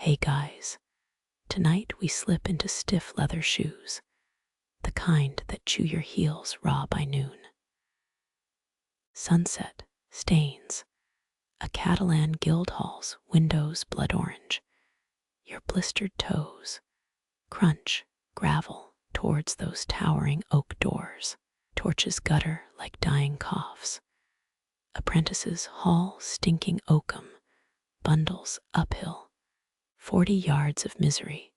Hey guys, tonight we slip into stiff leather shoes, the kind that chew your heels raw by noon. Sunset, stains, a Catalan Guildhall's windows blood orange, your blistered toes, crunch, gravel towards those towering oak doors, torches gutter like dying coughs, apprentices haul stinking oakum, bundles uphill, 40 yards of misery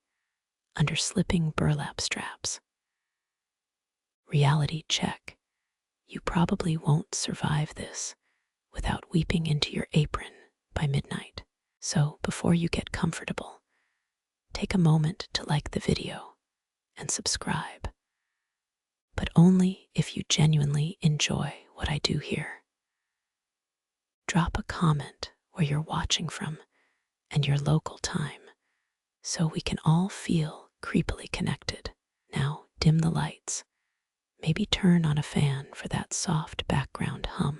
under slipping burlap straps. Reality check. You probably won't survive this without weeping into your apron by midnight. So before you get comfortable, take a moment to like the video and subscribe. But only if you genuinely enjoy what I do here. Drop a comment where you're watching from and your local time so we can all feel creepily connected. Now dim the lights. Maybe turn on a fan for that soft background hum.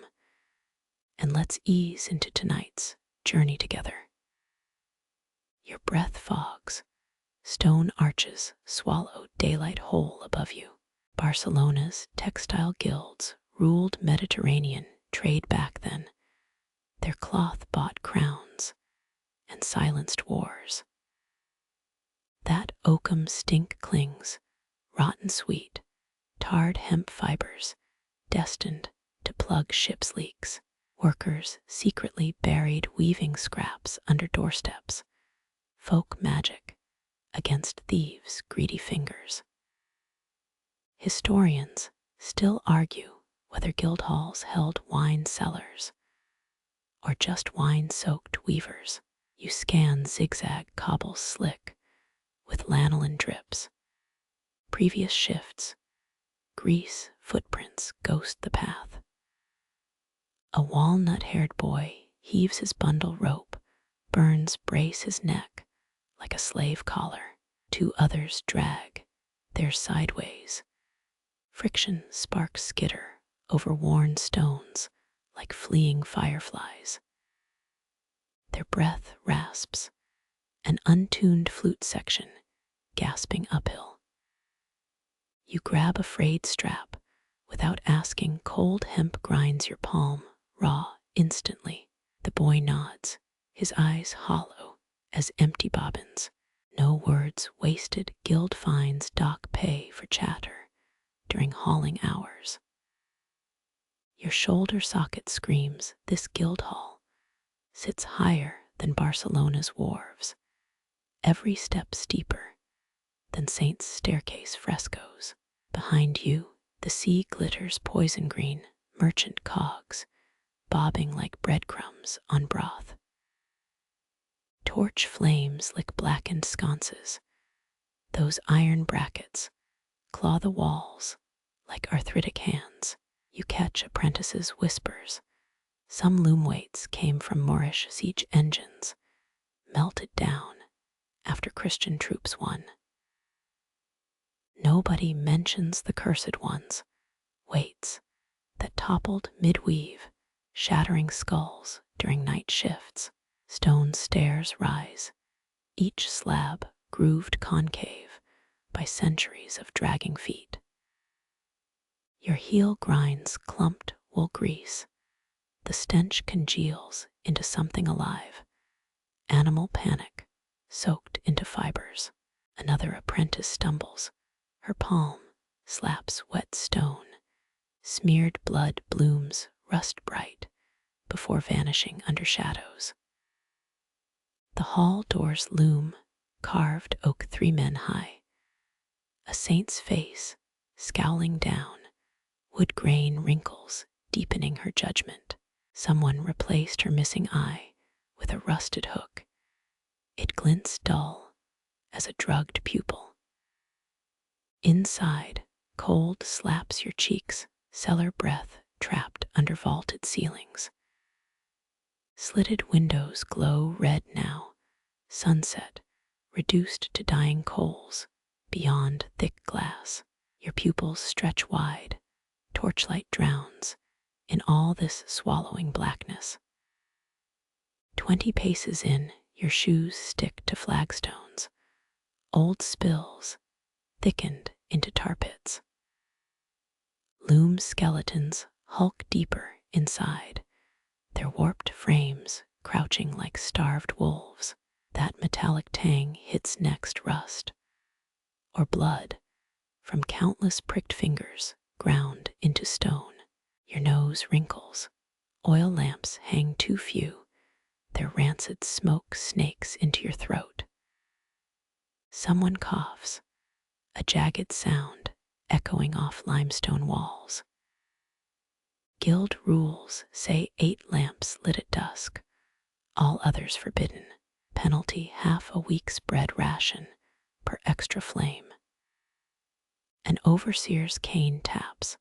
And let's ease into tonight's journey together. Your breath fogs. Stone arches swallow daylight whole above you. Barcelona's textile guilds ruled Mediterranean trade back then. Their cloth-bought crowns and silenced wars. That oakum stink clings, rotten sweet, tarred hemp fibers, destined to plug ships' leaks. Workers secretly buried weaving scraps under doorsteps. Folk magic against thieves' greedy fingers. Historians still argue whether guild halls held wine cellars or just wine-soaked weavers. You scan zigzag cobbles slick with lanolin drips. Previous shifts, grease footprints ghost the path. A walnut-haired boy heaves his bundle rope, burns brace his neck like a slave collar. Two others drag theirs sideways. Friction sparks skitter over worn stones like fleeing fireflies. Their breath rasps, an untuned flute section gasping uphill. You grab a frayed strap. Without asking, cold hemp grinds your palm raw instantly. The boy nods, his eyes hollow as empty bobbins. No words wasted. Guild fines dock pay for chatter during hauling hours. Your shoulder socket screams. This guild hall sits higher than Barcelona's wharves, every step steeper than Saint's staircase frescoes. Behind you, the sea glitters poison green, merchant cogs bobbing like breadcrumbs on broth. Torch flames lick blackened sconces. Those iron brackets claw the walls like arthritic hands. You catch apprentices' whispers. Some loom weights came from Moorish siege engines, melted down after Christian troops won. Nobody mentions the cursed ones, weights that toppled mid-weave, shattering skulls during night shifts. Stone stairs rise, each slab grooved concave by centuries of dragging feet. Your heel grinds clumped wool grease. The stench congeals into something alive. Animal panic, soaked into fibers. Another apprentice stumbles. Her palm slaps wet stone. Smeared blood blooms rust bright before vanishing under shadows. The hall doors loom, carved oak 3 men high. A saint's face, scowling down, wood grain wrinkles deepening her judgment. Someone replaced her missing eye with a rusted hook. It glints dull as a drugged pupil. Inside, cold slaps your cheeks, cellar breath trapped under vaulted ceilings. Slitted windows glow red now, sunset reduced to dying coals beyond thick glass. Your pupils stretch wide, torchlight drowns in all this swallowing blackness. 20 paces in, Your shoes stick to flagstones. Old spills thickened into tar pits. Loom skeletons hulk deeper inside, their warped frames crouching like starved wolves. That metallic tang hits next rust, or blood from countless pricked fingers ground into stone. Your nose wrinkles. Oil lamps hang too few, their rancid smoke snakes into your throat. Someone coughs, a jagged sound echoing off limestone walls. Guild rules say 8 lamps lit at dusk, all others forbidden. Penalty half a week's bread ration per extra flame. An overseer's cane taps,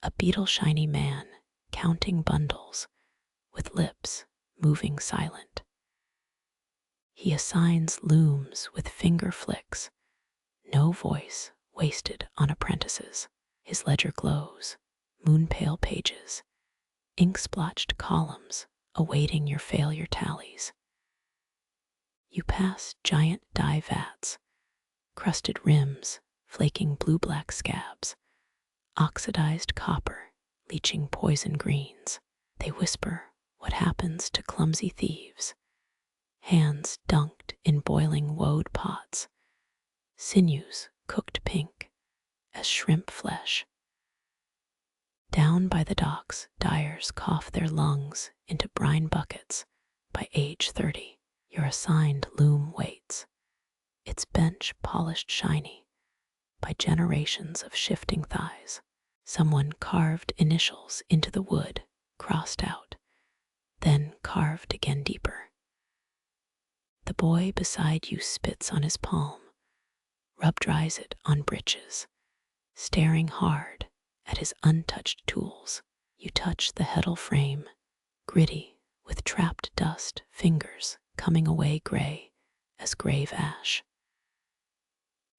a beetle-shiny man counting bundles with lips moving silent. He assigns looms with finger flicks, no voice wasted on apprentices. His ledger glows, moon-pale pages, ink-splotched columns awaiting your failure tallies. You pass giant dye vats, crusted rims flaking blue-black scabs, oxidized copper leaching poison greens. They whisper what happens to clumsy thieves. Hands dunked in boiling woad pots, sinews cooked pink as shrimp flesh. Down by the docks, dyers cough their lungs into brine buckets. By age 30, your assigned loom waits, its bench polished shiny by generations of shifting thighs. Someone carved initials into the wood, crossed out, then carved again deeper. The boy beside you spits on his palm, rub-dries it on breeches, staring hard at his untouched tools. You touch the heddle frame, gritty with trapped dust, fingers coming away gray as grave ash.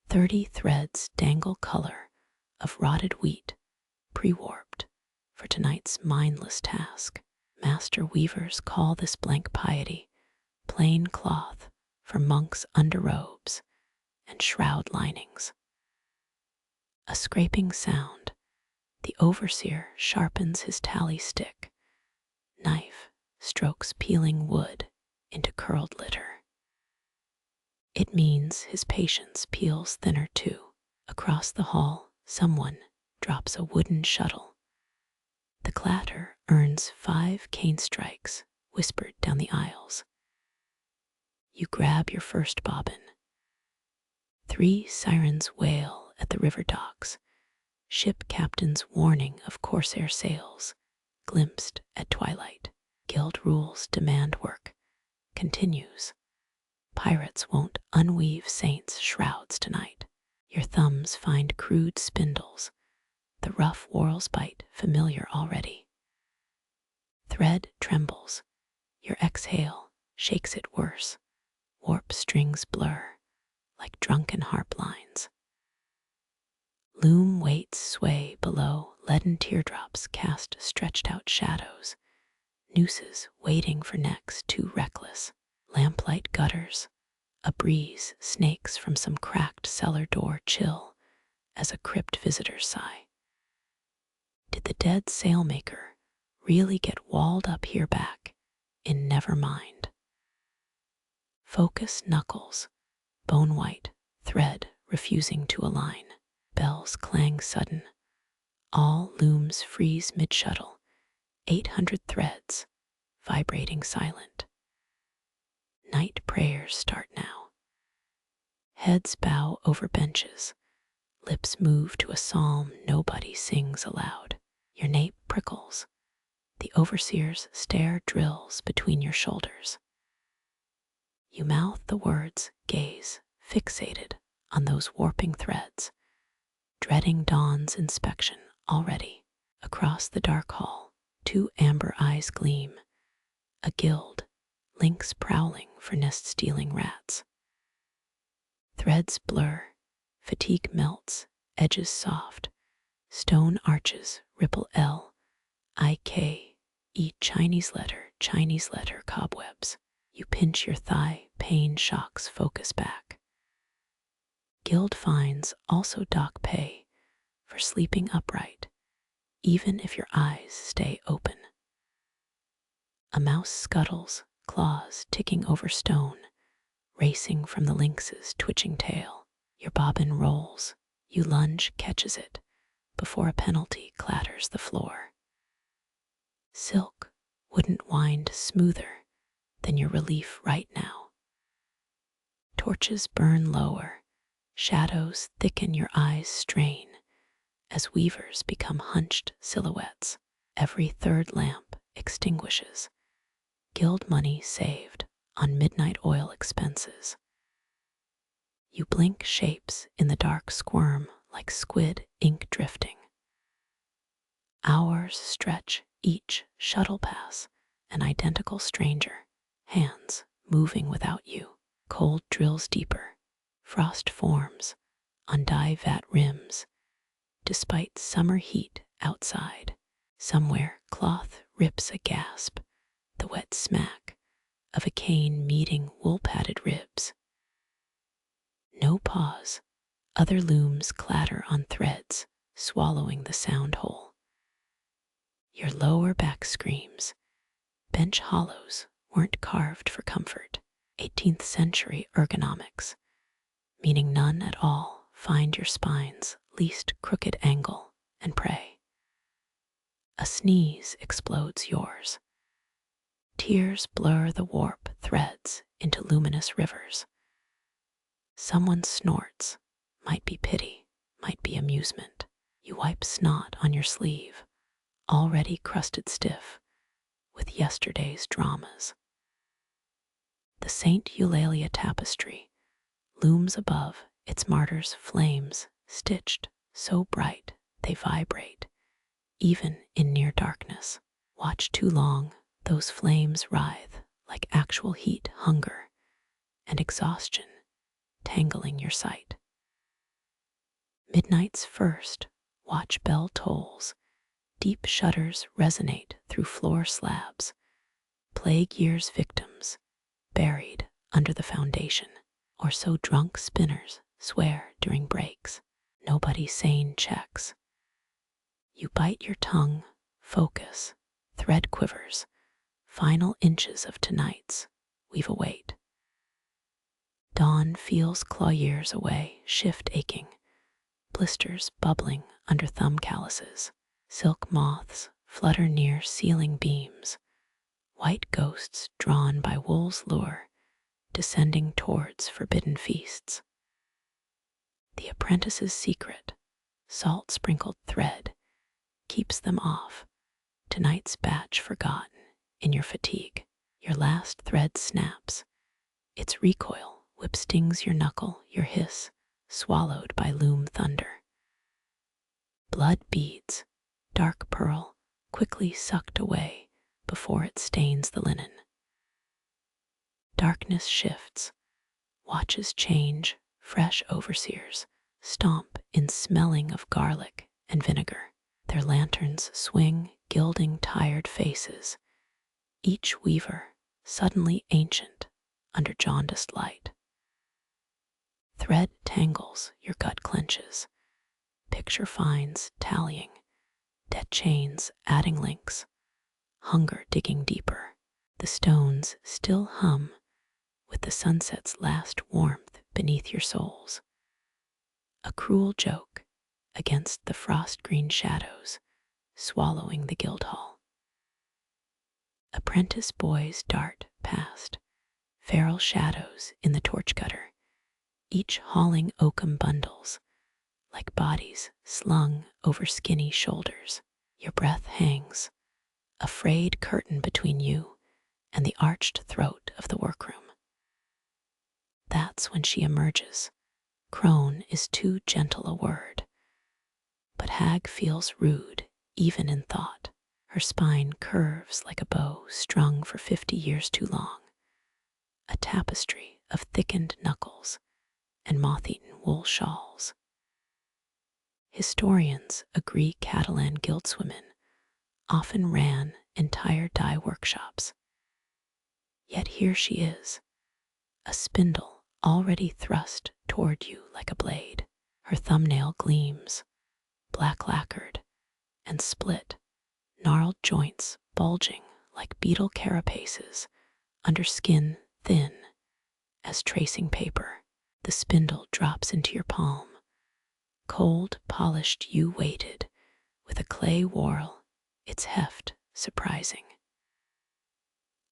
30 threads dangle color of rotted wheat, pre-warped for tonight's mindless task. Master weavers call this blank piety, plain cloth for monks' underrobes and shroud linings. A scraping sound, the overseer sharpens his tally stick, knife strokes peeling wood into curled litter. It means his patience peels thinner too. Across the hall, someone drops a wooden shuttle. The clatter earns 5 cane strikes, whispered down the aisles. You grab your first bobbin. 3 sirens wail at the river docks, ship captain's warning of corsair sails, glimpsed at twilight. Guild rules demand work continues. Pirates won't unweave saints' shrouds tonight. Your thumbs find crude spindles, the rough whorls bite familiar already. Thread trembles, your exhale shakes it worse. Warp strings blur like drunken harp lines. Loom weights sway below, leaden teardrops cast stretched out shadows, nooses waiting for necks too reckless. Lamplight gutters, a breeze snakes from some cracked cellar door chill as a crypt visitor's sigh. Did the dead sailmaker really get walled up here back in Nevermind? Focus knuckles, bone white, thread refusing to align. Bells clang sudden, all looms freeze mid-shuttle, 800 threads vibrating silent. Night prayers start now. Heads bow over benches, lips move to a psalm nobody sings aloud. Your nape prickles, the overseer's stare drills between your shoulders. You mouth the words, gaze fixated on those warping threads, dreading dawn's inspection already. Across the dark hall, 2 amber eyes gleam, a guild, lynx prowling for nest-stealing rats. Threads blur, fatigue melts, edges soft, stone arches ripple L-I-K-E Chinese letter cobwebs. You pinch your thigh, pain shocks focus back. Guild fines also dock pay for sleeping upright, even if your eyes stay open. A mouse scuttles, claws ticking over stone, racing from the lynx's twitching tail. Your bobbin rolls, you lunge, catches it, before a penalty clatters the floor. Silk wouldn't wind smoother than your relief right now. Torches burn lower, shadows thicken, your eyes strain as weavers become hunched silhouettes. Every third lamp extinguishes, guild money saved on midnight oil expenses. You blink, shapes in the dark squirm like squid ink drifting. Hours stretch, each shuttle pass an identical stranger, hands moving without you. Cold drills deeper, frost forms on dye vat rims, despite summer heat outside. Somewhere cloth rips a gasp, the wet smack of a cane meeting wool-padded ribs. No pause, other looms clatter on threads, swallowing the sound whole. Your lower back screams. Bench hollows weren't carved for comfort. 18th century ergonomics, meaning none at all. Find your spine's least crooked angle and pray. A sneeze explodes yours. Tears blur the warp threads into luminous rivers. Someone snorts, might be pity, might be amusement. You wipe snot on your sleeve, already crusted stiff with yesterday's dramas. The Saint Eulalia tapestry looms above, its martyrs' flames stitched so bright they vibrate, even in near darkness. Watch too long, those flames writhe like actual heat, hunger, and exhaustion tangling your sight. Midnight's first watch bell tolls, deep shudders resonate through floor slabs, plague year's victims buried under the foundation, or so drunk spinners swear during breaks. Nobody sane checks. You bite your tongue, focus, thread quivers, final inches of tonight's weave await. Dawn feels claw years away, shift aching, blisters bubbling under thumb calluses. Silk moths flutter near ceiling beams, white ghosts drawn by wool's lure, descending towards forbidden feasts. The apprentice's secret, salt-sprinkled thread, keeps them off, tonight's batch forgotten in your fatigue. Your last thread snaps, its recoil whip stings your knuckle, your hiss swallowed by loom thunder. Blood beads, dark pearl, quickly sucked away before it stains the linen. Darkness shifts, watches change, fresh overseers stomp in smelling of garlic and vinegar. Their lanterns swing, gilding tired faces, each weaver suddenly ancient under jaundiced light. Thread tangles, your gut clenches, picture finds tallying, dead chains adding links, hunger digging deeper. The stones still hum with the sunset's last warmth beneath your soles. A cruel joke against the frost-green shadows swallowing the Guildhall. Apprentice boys dart past, feral shadows in the torch gutter, each hauling oakum bundles like bodies slung over skinny shoulders. Your breath hangs, a frayed curtain between you and the arched throat of the workroom. That's when she emerges. Crone is too gentle a word, but Hag feels rude even in thought. Her spine curves like a bow strung for 50 years too long, a tapestry of thickened knuckles and moth-eaten wool shawls. Historians agree Catalan guildswomen often ran entire dye workshops. Yet here she is, a spindle already thrust toward you like a blade. Her thumbnail gleams, black lacquered and split, gnarled joints bulging like beetle carapaces under skin thin as tracing paper. The spindle drops into your palm, cold, polished yew weighted, with a clay whorl, its heft surprising.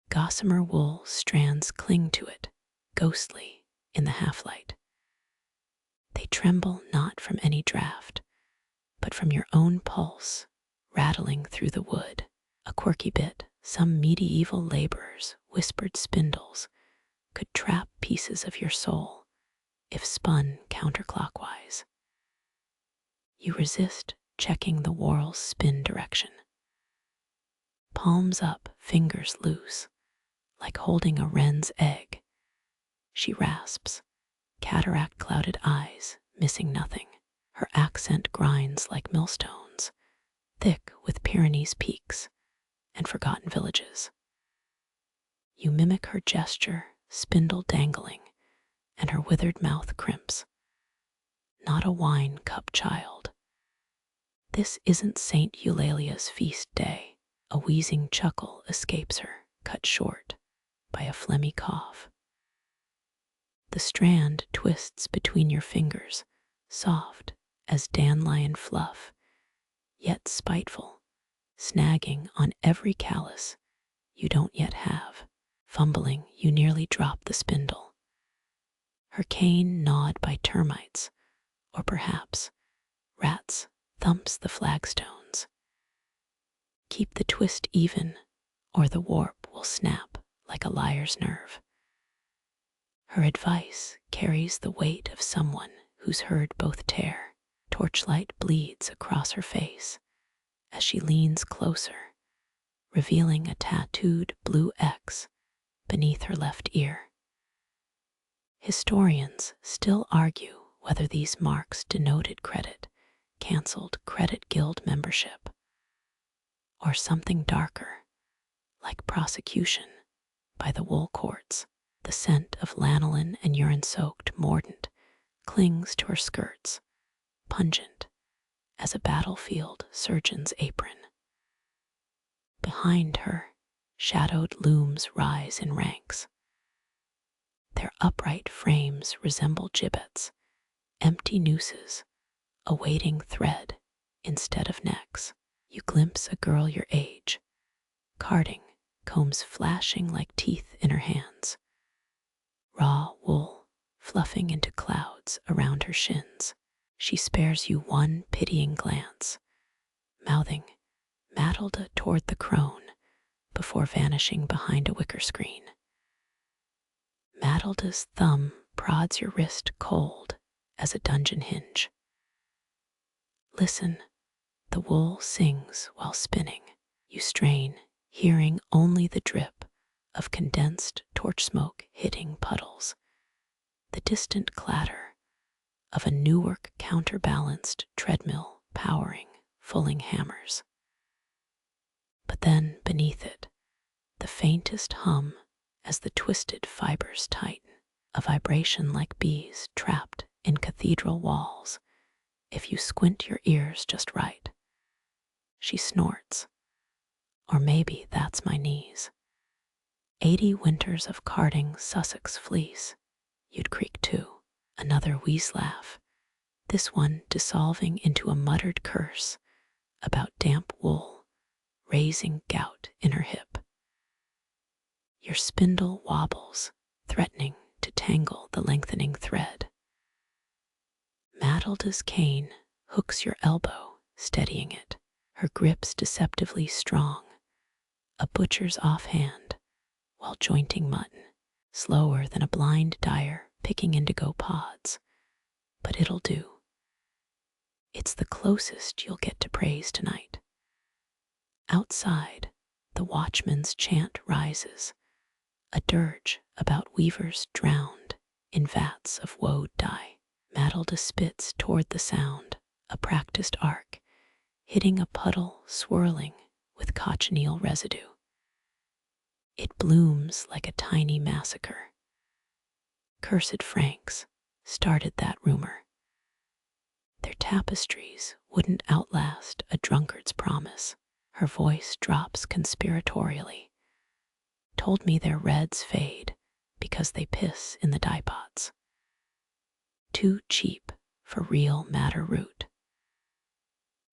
Gossamer wool strands cling to it, ghostly in the half-light. They tremble not from any draught, but from your own pulse, rattling through the wood. A quirky bit, some medieval laborers' whispered spindles could trap pieces of your soul if spun counterclockwise. You resist checking the whorl's spin direction. Palms up, fingers loose, like holding a wren's egg. She rasps, cataract-clouded eyes, missing nothing. Her accent grinds like millstones, thick with Pyrenees peaks and forgotten villages. You mimic her gesture, spindle dangling, and her withered mouth crimps. Not a wine cup child. This isn't Saint Eulalia's feast day. A wheezing chuckle escapes her, cut short by a phlegmy cough. The strand twists between your fingers, soft as dandelion fluff, yet spiteful, snagging on every callus you don't yet have. Fumbling, you nearly drop the spindle. Her cane gnawed by termites, or perhaps rats, thumps the flagstones. Keep the twist even, or the warp will snap like a liar's nerve. Her advice carries the weight of someone who's heard both tear. Torchlight bleeds across her face as she leans closer, revealing a tattooed blue X beneath her left ear. Historians still argue whether these marks denoted credit, cancelled credit guild membership, or something darker, like prosecution by the wool courts. The scent of lanolin and urine-soaked mordant clings to her skirts, pungent as a battlefield surgeon's apron. Behind her, shadowed looms rise in ranks. Their upright frames resemble gibbets, empty nooses, awaiting thread instead of necks. You glimpse a girl your age, carding, combs flashing like teeth in her hands. Raw wool fluffing into clouds around her shins. She spares you one pitying glance, mouthing Matilda toward the crone before vanishing behind a wicker screen. Matilda's thumb prods your wrist cold as a dungeon hinge. Listen, the wool sings while spinning. You strain, hearing only the drip of condensed torch smoke hitting puddles, the distant clatter of a Newark counterbalanced treadmill powering fulling hammers. But then beneath it, the faintest hum as the twisted fibers tighten, a vibration like bees trapped in cathedral walls if you squint your ears just right. She snorts, or maybe that's my knees. 80 winters of carding Sussex fleece, you'd creak too. Another wheeze laugh, this one dissolving into a muttered curse about damp wool, raising gout in her hip. Your spindle wobbles, threatening to tangle the lengthening thread. Matilda's cane hooks your elbow, steadying it, her grips deceptively strong, a butcher's offhand while jointing mutton, slower than a blind dyer picking indigo pods. But it'll do. It's the closest you'll get to praise tonight. Outside, the watchman's chant rises, a dirge about weavers drowned in vats of woad dye. Matilda spits toward the sound, a practiced arc, hitting a puddle swirling with cochineal residue. It blooms like a tiny massacre. Cursed Franks started that rumor. Their tapestries wouldn't outlast a drunkard's promise. Her voice drops conspiratorially. Told me their reds fade because they piss in the dye pots. Too cheap for real madder root.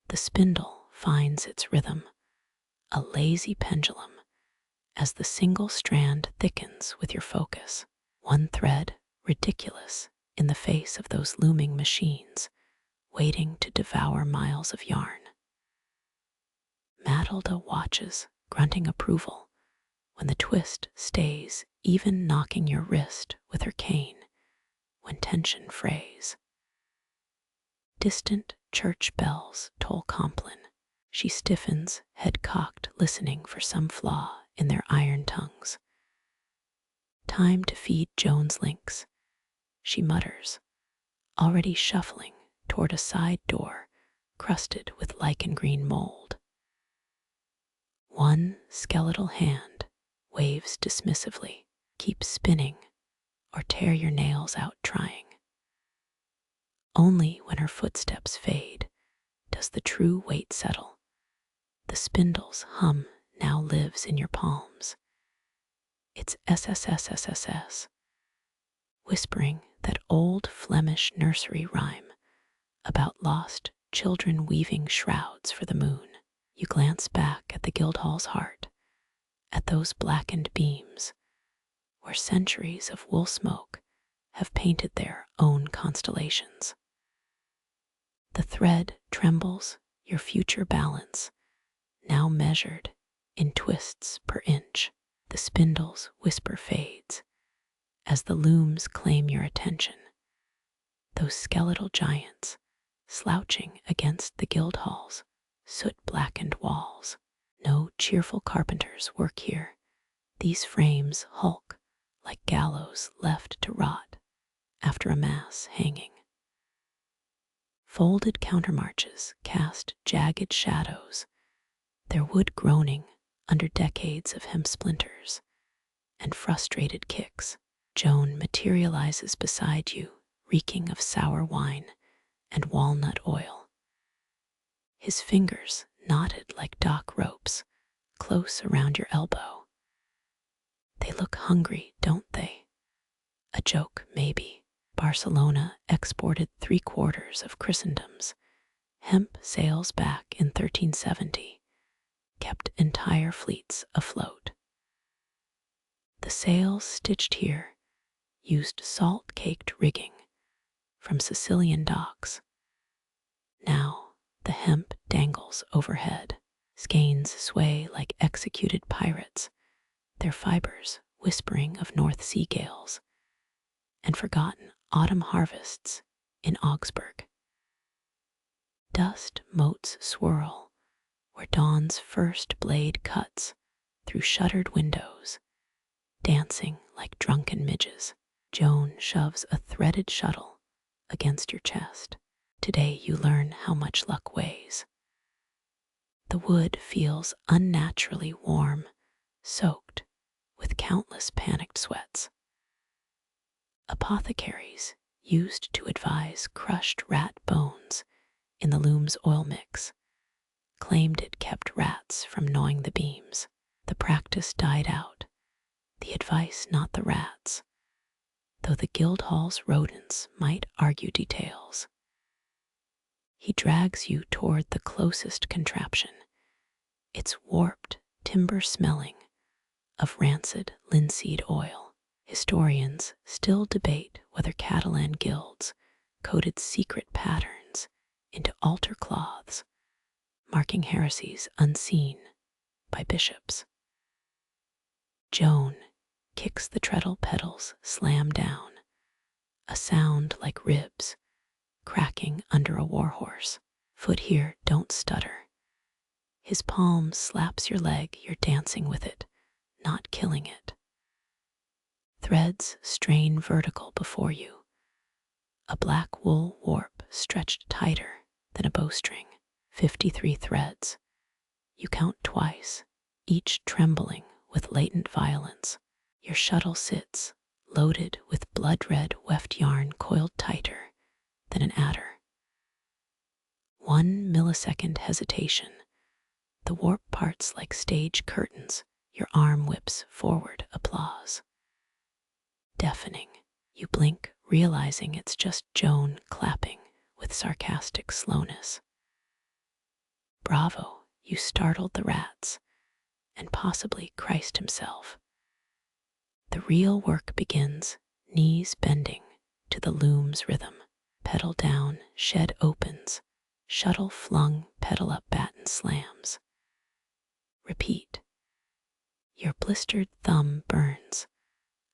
The spindle finds its rhythm, a lazy pendulum, as the single strand thickens with your focus. One thread, ridiculous in the face of those looming machines, waiting to devour miles of yarn. Matilda watches, grunting approval, when the twist stays, even knocking your wrist with her cane when tension frays. Distant church bells toll Compline. She stiffens, head cocked, listening for some flaw in their iron tongues. Time to feed Joan's lynx, she mutters, already shuffling toward a side door crusted with lichen green mold. One skeletal hand waves dismissively, keep spinning or tear your nails out trying. Only when her footsteps fade does the true weight settle. The spindle's hum now lives in your palms. It's SSSSSS, whispering that old Flemish nursery rhyme about lost children weaving shrouds for the moon. You glance back at the Guildhall's heart, at those blackened beams, where centuries of wool smoke have painted their own constellations. The thread trembles, your future balance, now measured in twists per inch. The spindle's whisper fades as the looms claim your attention. Those skeletal giants slouching against the Guildhall's soot-blackened walls. No cheerful carpenters work here. These frames hulk like gallows left to rot after a mass hanging. Folded countermarches cast jagged shadows, their wood groaning under decades of hemp splinters and frustrated kicks. Joan materializes beside you, reeking of sour wine and walnut oil. His fingers knotted like dock ropes, close around your elbow. They look hungry, don't they? A joke, maybe. Barcelona exported 3/4 of Christendom's hemp sails back in 1370, kept entire fleets afloat. The sails stitched here used salt-caked rigging from Sicilian docks. Now the hemp dangles overhead. Skeins sway like executed pirates, their fibers whispering of North Sea gales and forgotten autumn harvests in Augsburg. Dust motes swirl where dawn's first blade cuts through shuttered windows, dancing like drunken midges. Joan shoves a threaded shuttle against your chest. Today you learn how much luck weighs. The wood feels unnaturally warm, soaked with countless panicked sweats. Apothecaries used to advise crushed rat bones in the Loom's oil mix claimed it kept rats from gnawing the beams. The practice died out, the advice not the rats, though the Guildhall's rodents might argue details. He drags you toward the closest contraption, its warped timber smelling of rancid linseed oil. Historians still debate whether Catalan guilds coded secret patterns into altar cloths, marking heresies unseen by bishops. Joan kicks the treadle pedals slam down, a sound like ribs cracking under a warhorse. Foot here, don't stutter. His palm slaps your leg, you're dancing with it, not killing it. Threads strain vertical before you, a black wool warp stretched tighter than a bowstring. 53 threads. You count twice, each trembling with latent violence. Your shuttle sits, loaded with blood-red weft yarn coiled tighter than an adder. 1 millisecond hesitation. The warp parts like stage curtains, your arm whips forward applause. Deafening. You blink, realizing it's just Joan clapping with sarcastic slowness. Bravo, you startled the rats, and possibly Christ himself. The real work begins, knees bending to the loom's rhythm. Pedal down, shed opens, shuttle flung, pedal up, batten slams. Repeat. Your blistered thumb burns.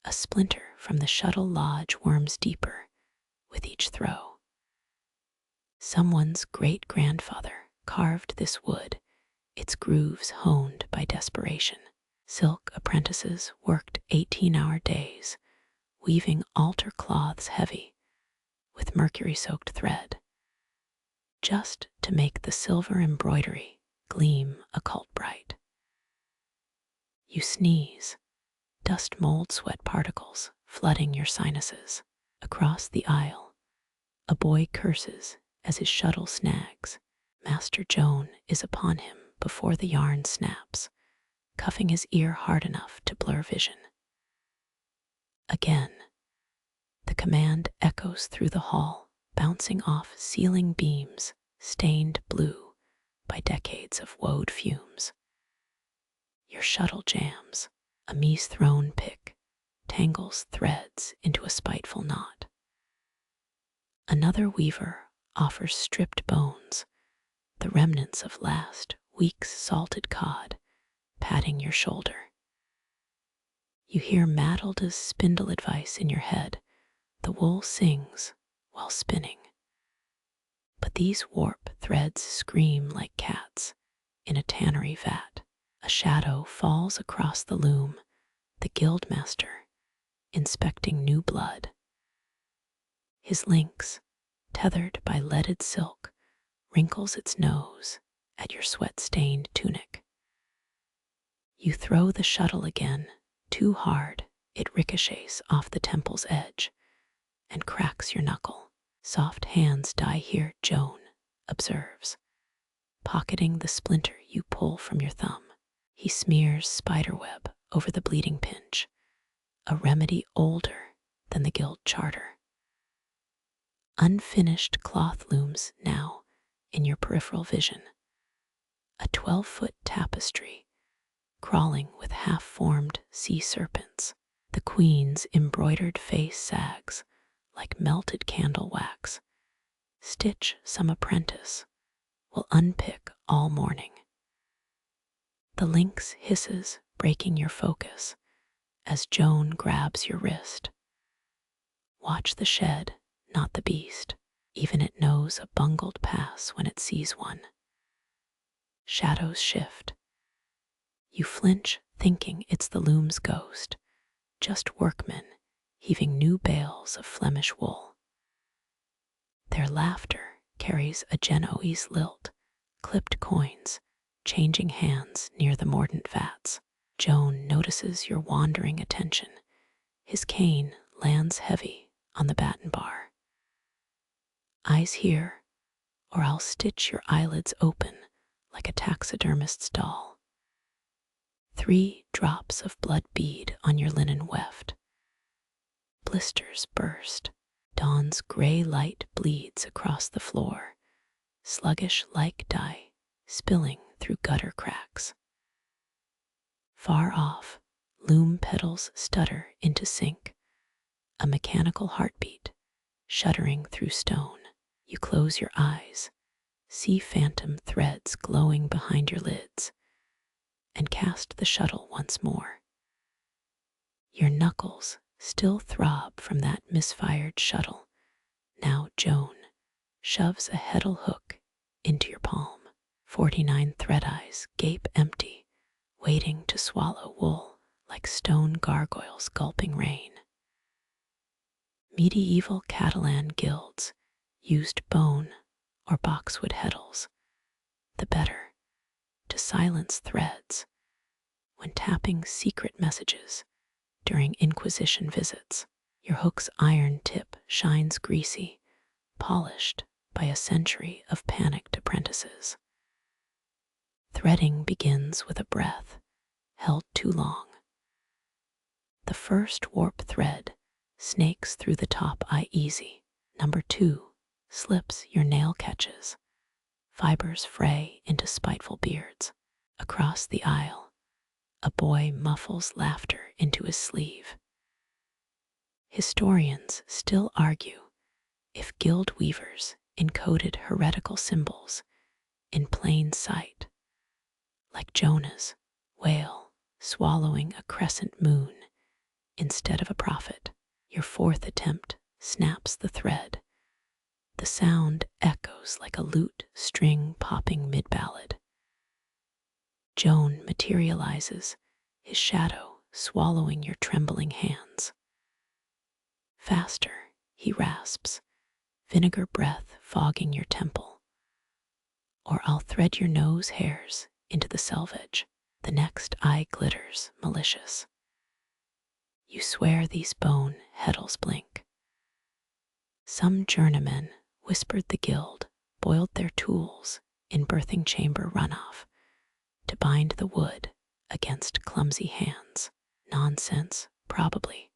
A splinter from the shuttle lodge worms deeper with each throw. Someone's great-grandfather carved this wood, its grooves honed by desperation. Silk apprentices worked 18-hour days, weaving altar cloths heavy with mercury-soaked thread, just to make the silver embroidery gleam occult bright. You sneeze, dust mold sweat particles flooding your sinuses. Across the aisle, a boy curses as his shuttle snags. Master Joan is upon him before the yarn snaps, cuffing his ear hard enough to blur vision. Again, the command echoes through the hall, bouncing off ceiling beams stained blue by decades of woad fumes. Your shuttle jams. A mise-thrown pick tangles threads into a spiteful knot. Another weaver offers stripped bones, the remnants of last week's salted cod, patting your shoulder. You hear Madilda's spindle advice in your head. The wool sings while spinning. But these warp threads scream like cats in a tannery vat. A shadow falls across the loom, the guildmaster inspecting new blood. His lynx, tethered by leaded silk, wrinkles its nose at your sweat-stained tunic. You throw the shuttle again, too hard, it ricochets off the temple's edge and cracks your knuckle. Soft hands die here, Joan observes, pocketing the splinter you pull from your thumb. He smears spiderweb over the bleeding pinch, a remedy older than the guild charter. Unfinished cloth looms now in your peripheral vision. A 12-foot tapestry crawling with half-formed sea serpents. The queen's embroidered face sags like melted candle wax. Stitch some apprentice will unpick all morning. The lynx hisses, breaking your focus as Joan grabs your wrist. Watch the shed, not the beast. Even it knows a bungled pass when it sees one. Shadows shift. You flinch, thinking it's the loom's ghost, just workmen heaving new bales of Flemish wool. Their laughter carries a Genoese lilt, clipped coins changing hands near the mordant vats. Joan notices your wandering attention. His cane lands heavy on the batten bar. Eyes here, or I'll stitch your eyelids open like a taxidermist's doll. 3 drops of blood bead on your linen weft. Blisters burst. Dawn's gray light bleeds across the floor, sluggish like dye, spilling through gutter cracks. Far off, loom pedals stutter into sync, a mechanical heartbeat shuddering through stone. You close your eyes, see phantom threads glowing behind your lids, and cast the shuttle once more. Your knuckles still throb from that misfired shuttle. Now Joan shoves a heddle hook into your palm. 49 thread eyes gape empty, waiting to swallow wool like stone gargoyles gulping rain. Medieval Catalan guilds used bone or boxwood heddles, the better to silence threads when tapping secret messages during Inquisition visits. Your hook's iron tip shines greasy, polished by a century of panicked apprentices. Threading begins with a breath held too long. The first warp thread snakes through the top eye easy. Number 2 slips, your nail catches. Fibers fray into spiteful beards. Across the aisle, a boy muffles laughter into his sleeve. Historians still argue if guild weavers encoded heretical symbols in plain sight, like Jonah's whale swallowing a crescent moon instead of a prophet. Your fourth attempt snaps the thread. The sound echoes like a lute string popping mid-ballad. Joan materializes, his shadow swallowing your trembling hands. Faster, he rasps, vinegar breath fogging your temple. Or I'll thread your nose hairs into the selvage. The next eye glitters, malicious. You swear these bone heddles blink. Some journeymen, whispered the guild, boiled their tools in birthing chamber runoff to bind the wood against clumsy hands. Nonsense, probably,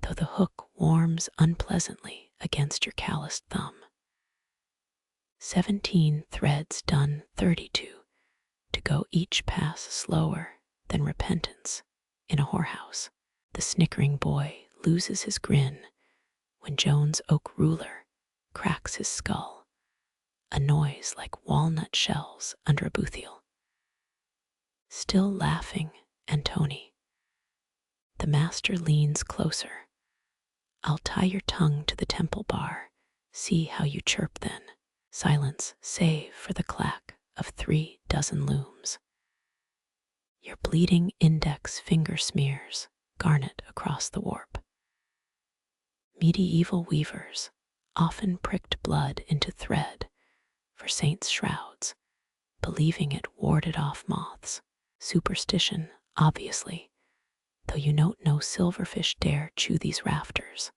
though the hook warms unpleasantly against your calloused thumb. 17 threads done, 32 to go, each pass slower than repentance in a whorehouse. The snickering boy loses his grin when Joan's oak ruler cracks his skull, a noise like walnut shells under a boothiel. Still laughing, Antony. The master leans closer. I'll tie your tongue to the temple bar, see how you chirp then. Silence, save for the clack of 3 dozen looms. Your bleeding index finger smears garnet across the warp. Medieval weavers often pricked blood into thread for saints' shrouds, believing it warded off moths. Superstition, obviously, though you note no silverfish dare chew these rafters.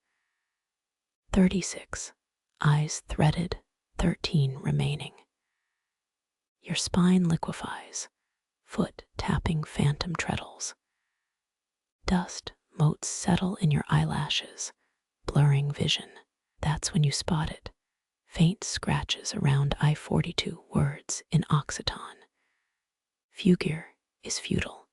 36 eyes threaded, 13 remaining. Your spine liquefies, foot tapping phantom treadles. Dust motes settle in your eyelashes, blurring vision. That's when you spot it. Faint scratches around I-42, words in Occitan. Fugere is futile.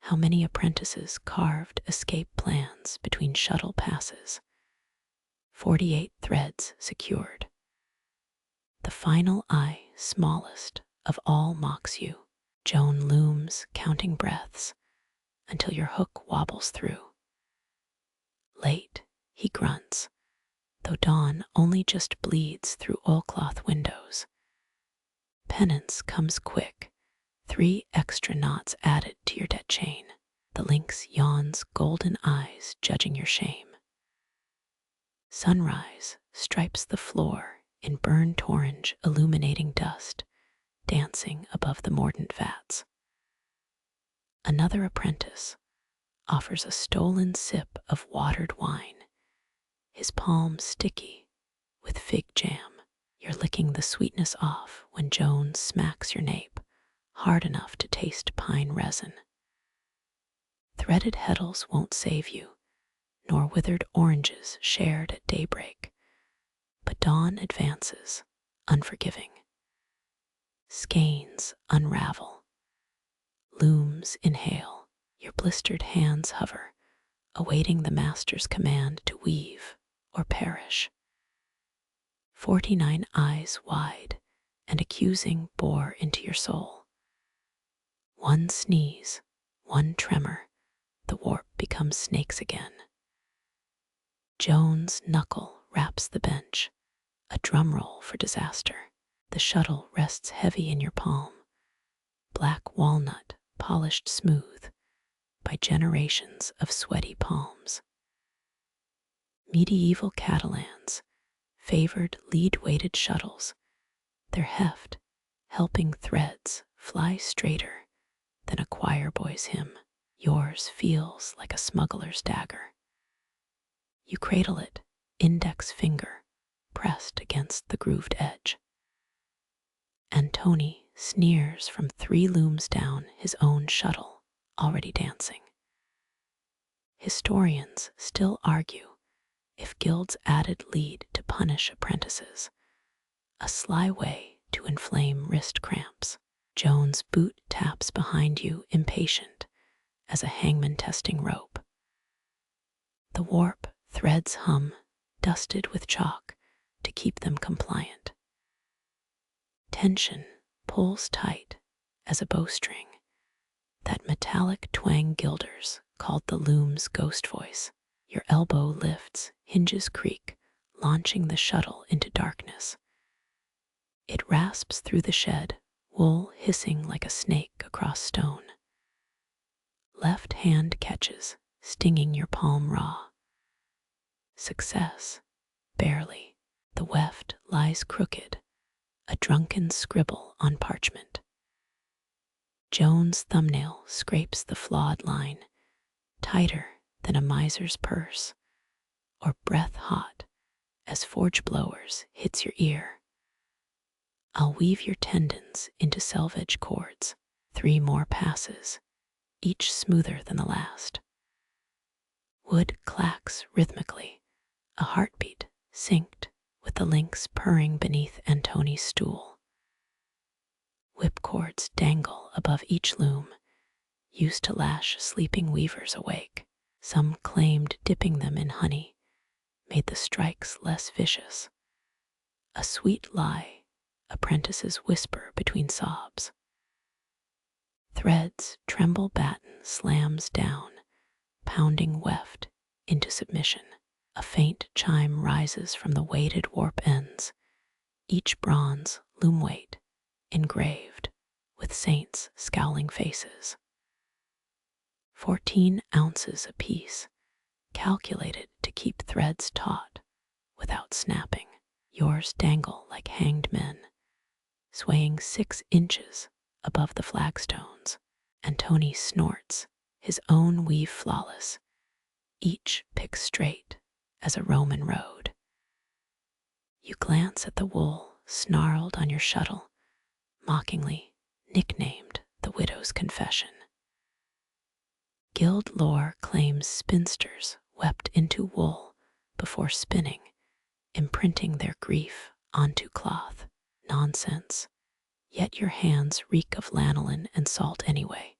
How many apprentices carved escape plans between shuttle passes? 48 threads secured. The final eye, smallest of all, mocks you. Joan looms, counting breaths, until your hook wobbles through. Late, he grunts, though dawn only just bleeds through oilcloth windows. Penance comes quick, 3 extra knots added to your debt chain. The lynx yawns, golden eyes judging your shame. Sunrise stripes the floor in burnt orange, illuminating dust, dancing above the mordant vats. Another apprentice offers a stolen sip of watered wine, his palm sticky with fig jam. You're licking the sweetness off when Joan smacks your nape, hard enough to taste pine resin. Threaded heddles won't save you, nor withered oranges shared at daybreak, but dawn advances, unforgiving. Skeins unravel, looms inhale, your blistered hands hover, awaiting the master's command to weave or perish. 49 eyes wide and accusing bore into your soul. One sneeze, one tremor, the warp becomes snakes again. Joan's knuckle raps the bench, a drum roll for disaster. The shuttle rests heavy in your palm, black walnut polished smooth by generations of sweaty palms. Medieval Catalans favored lead-weighted shuttles, their heft helping threads fly straighter than a choir boy's hymn. Yours feels like a smuggler's dagger. You cradle it, index finger pressed against the grooved edge. Antony sneers from 3 looms down his own shuttle, already dancing. Historians still argue if guilds added lead to punish apprentices, a sly way to inflame wrist cramps. Joan's boot taps behind you, impatient as a hangman testing rope. The warp threads hum, dusted with chalk to keep them compliant. Tension pulls tight as a bowstring, that metallic twang gilders called the Loom's ghost voice. Your elbow lifts, hinges creak, launching the shuttle into darkness. It rasps through the shed, wool hissing like a snake across stone. Left hand catches, stinging your palm raw. Success, barely. The weft lies crooked, a drunken scribble on parchment. Joan's thumbnail scrapes the flawed line, tighter than a miser's purse, or breath hot as forge blowers hits your ear. I'll weave your tendons into selvage cords, 3 more passes, each smoother than the last. Wood clacks rhythmically, a heartbeat synced with the lynx purring beneath Antony's stool. Whipcords dangle above each loom, used to lash sleeping weavers awake. Some claimed dipping them in honey made the strikes less vicious. A sweet lie, apprentices whisper between sobs. Threads tremble, batten slams down, pounding weft into submission. A faint chime rises from the weighted warp ends, each bronze loom weight engraved with saints' scowling faces. 14 ounces apiece, calculated to keep threads taut without snapping. Yours dangle like hanged men, swaying 6 inches above the flagstones. Antony snorts, his own weave flawless, each pick straight as a Roman road. You glance at the wool snarled on your shuttle, mockingly nicknamed the widow's confession. Guild lore claims spinsters wept into wool before spinning, imprinting their grief onto cloth. Nonsense, yet your hands reek of lanolin and salt anyway.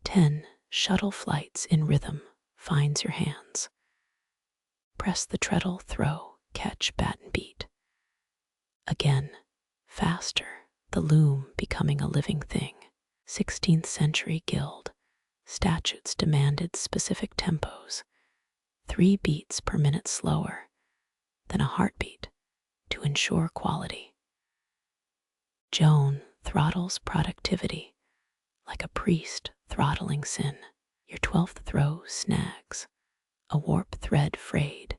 10 shuttle flights in rhythm finds your hands. Press the treadle, throw, catch, batten, beat. Again, faster, the loom becoming a living thing. 16th century guild. Statutes demanded specific tempos, 3 beats per minute slower than a heartbeat to ensure quality. Joan throttles productivity like a priest throttling sin. Your 12th throw snags, a warp thread frayed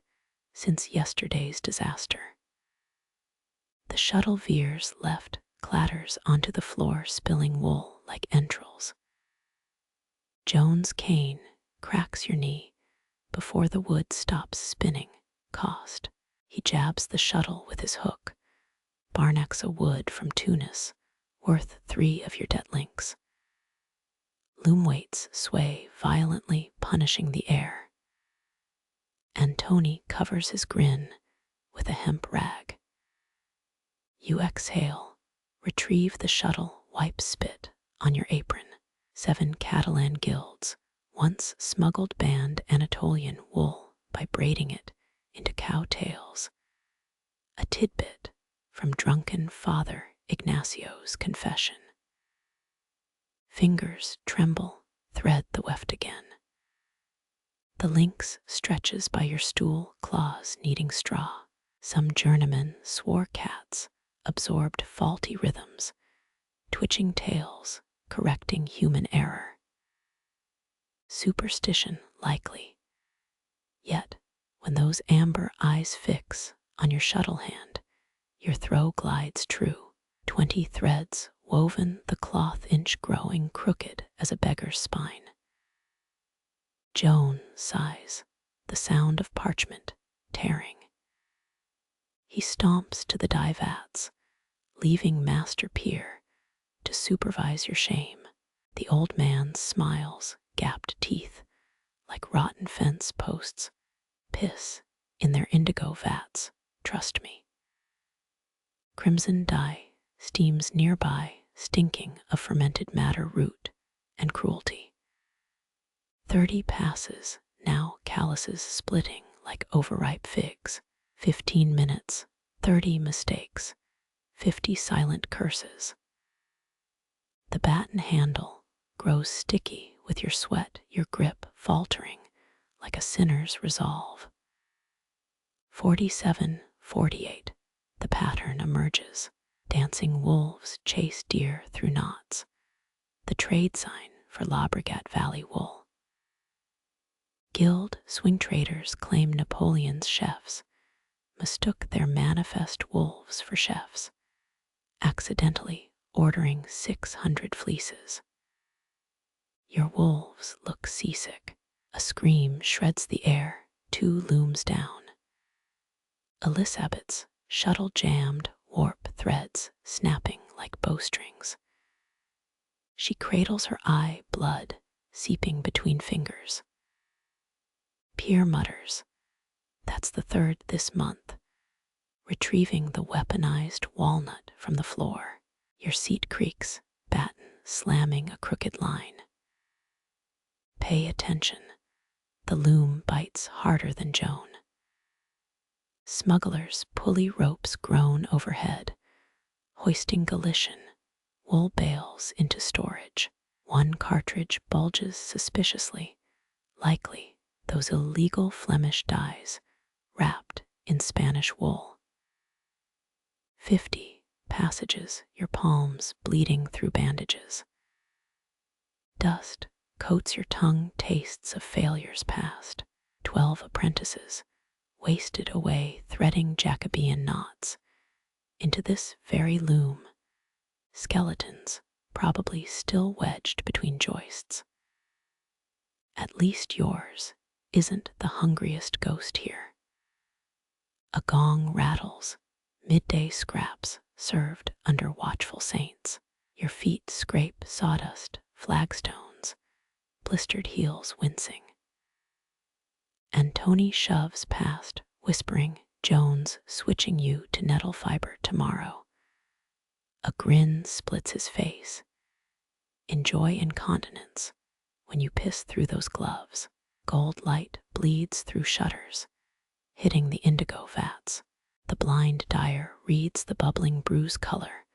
since yesterday's disaster. The shuttle veers left, clatters onto the floor, spilling wool like entrails. Joan's cane cracks your knee before the wood stops spinning. Cost. He jabs the shuttle with his hook, barnacks a wood from Tunis, worth 3 of your debt links. Loom weights sway violently, punishing the air. Antony covers his grin with a hemp rag. You exhale, retrieve the shuttle, wipe spit on your apron. 7 Catalan guilds once smuggled banned Anatolian wool by braiding it into cow tails. A tidbit from drunken Father Ignacio's confession. Fingers tremble, thread the weft again. The lynx stretches by your stool, claws kneading straw. Some journeymen swore cats absorbed faulty rhythms, twitching tails, correcting human error. Superstition likely. Yet, when those amber eyes fix on your shuttle hand, your throw glides true. 20 threads woven the cloth inch growing crooked as a beggar's spine. Joan sighs, the sound of parchment tearing. He stomps to the dye vats, leaving Master Peer to supervise your shame. The old man smiles, gapped teeth, like rotten fence posts. Piss in their indigo vats, trust me. Crimson dye steams nearby, stinking of fermented madder root and cruelty. 30 passes, now calluses splitting like overripe figs. 15 minutes, 30 mistakes, 50 silent curses. The batten handle grows sticky with your sweat, your grip faltering like a sinner's resolve. 47, 48, the pattern emerges. Dancing wolves chase deer through knots. The trade sign for Labregat Valley wool. Guild swing traders claim Napoleon's chefs mistook their manifest wolves for chefs, accidentally ordering 600 fleeces. Your wolves look seasick. A scream shreds the air, 2 looms down. Elisabeth's shuttle jammed, warp threads snapping like bowstrings. She cradles her eye, blood seeping between fingers. Pierre mutters, "That's the 3rd this month," retrieving the weaponized walnut from the floor. Your seat creaks, batten slamming a crooked line. Pay attention. The loom bites harder than Joan. Smugglers' pulley ropes groan overhead, hoisting Galician wool bales into storage. 1 cartridge bulges suspiciously, likely those illegal Flemish dyes wrapped in Spanish wool. 50 passages, your palms bleeding through bandages. Dust coats your tongue, tastes of failures past. 12 apprentices wasted away threading Jacobean knots into this very loom. Skeletons probably still wedged between joists. At least yours isn't the hungriest ghost here. A gong rattles, midday scraps served under watchful saints. Your feet scrape sawdust, flagstones, blistered heels wincing. Antony shoves past, whispering, "Jones switching you to nettle fiber tomorrow." A grin splits his face. Enjoy incontinence when you piss through those gloves. Gold light bleeds through shutters, hitting the indigo vats. The blind dyer reads the bubbling bruise color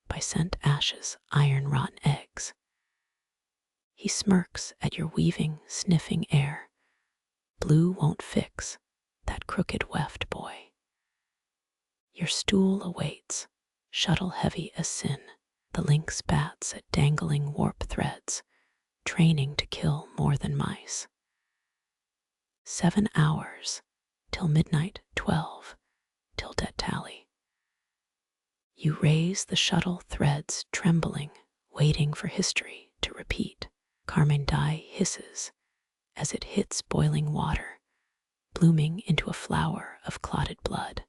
by scent ashes, iron-rotten eggs. He smirks at your weaving, sniffing air. Blue won't fix that crooked weft boy. Your stool awaits, shuttle heavy as sin. The lynx bats at dangling warp threads, training to kill more than mice. 7 hours, till midnight, 12, till dead tally. You raise the shuttle threads trembling, waiting for history to repeat. Carmine dye hisses as it hits boiling water, blooming into a flower of clotted blood.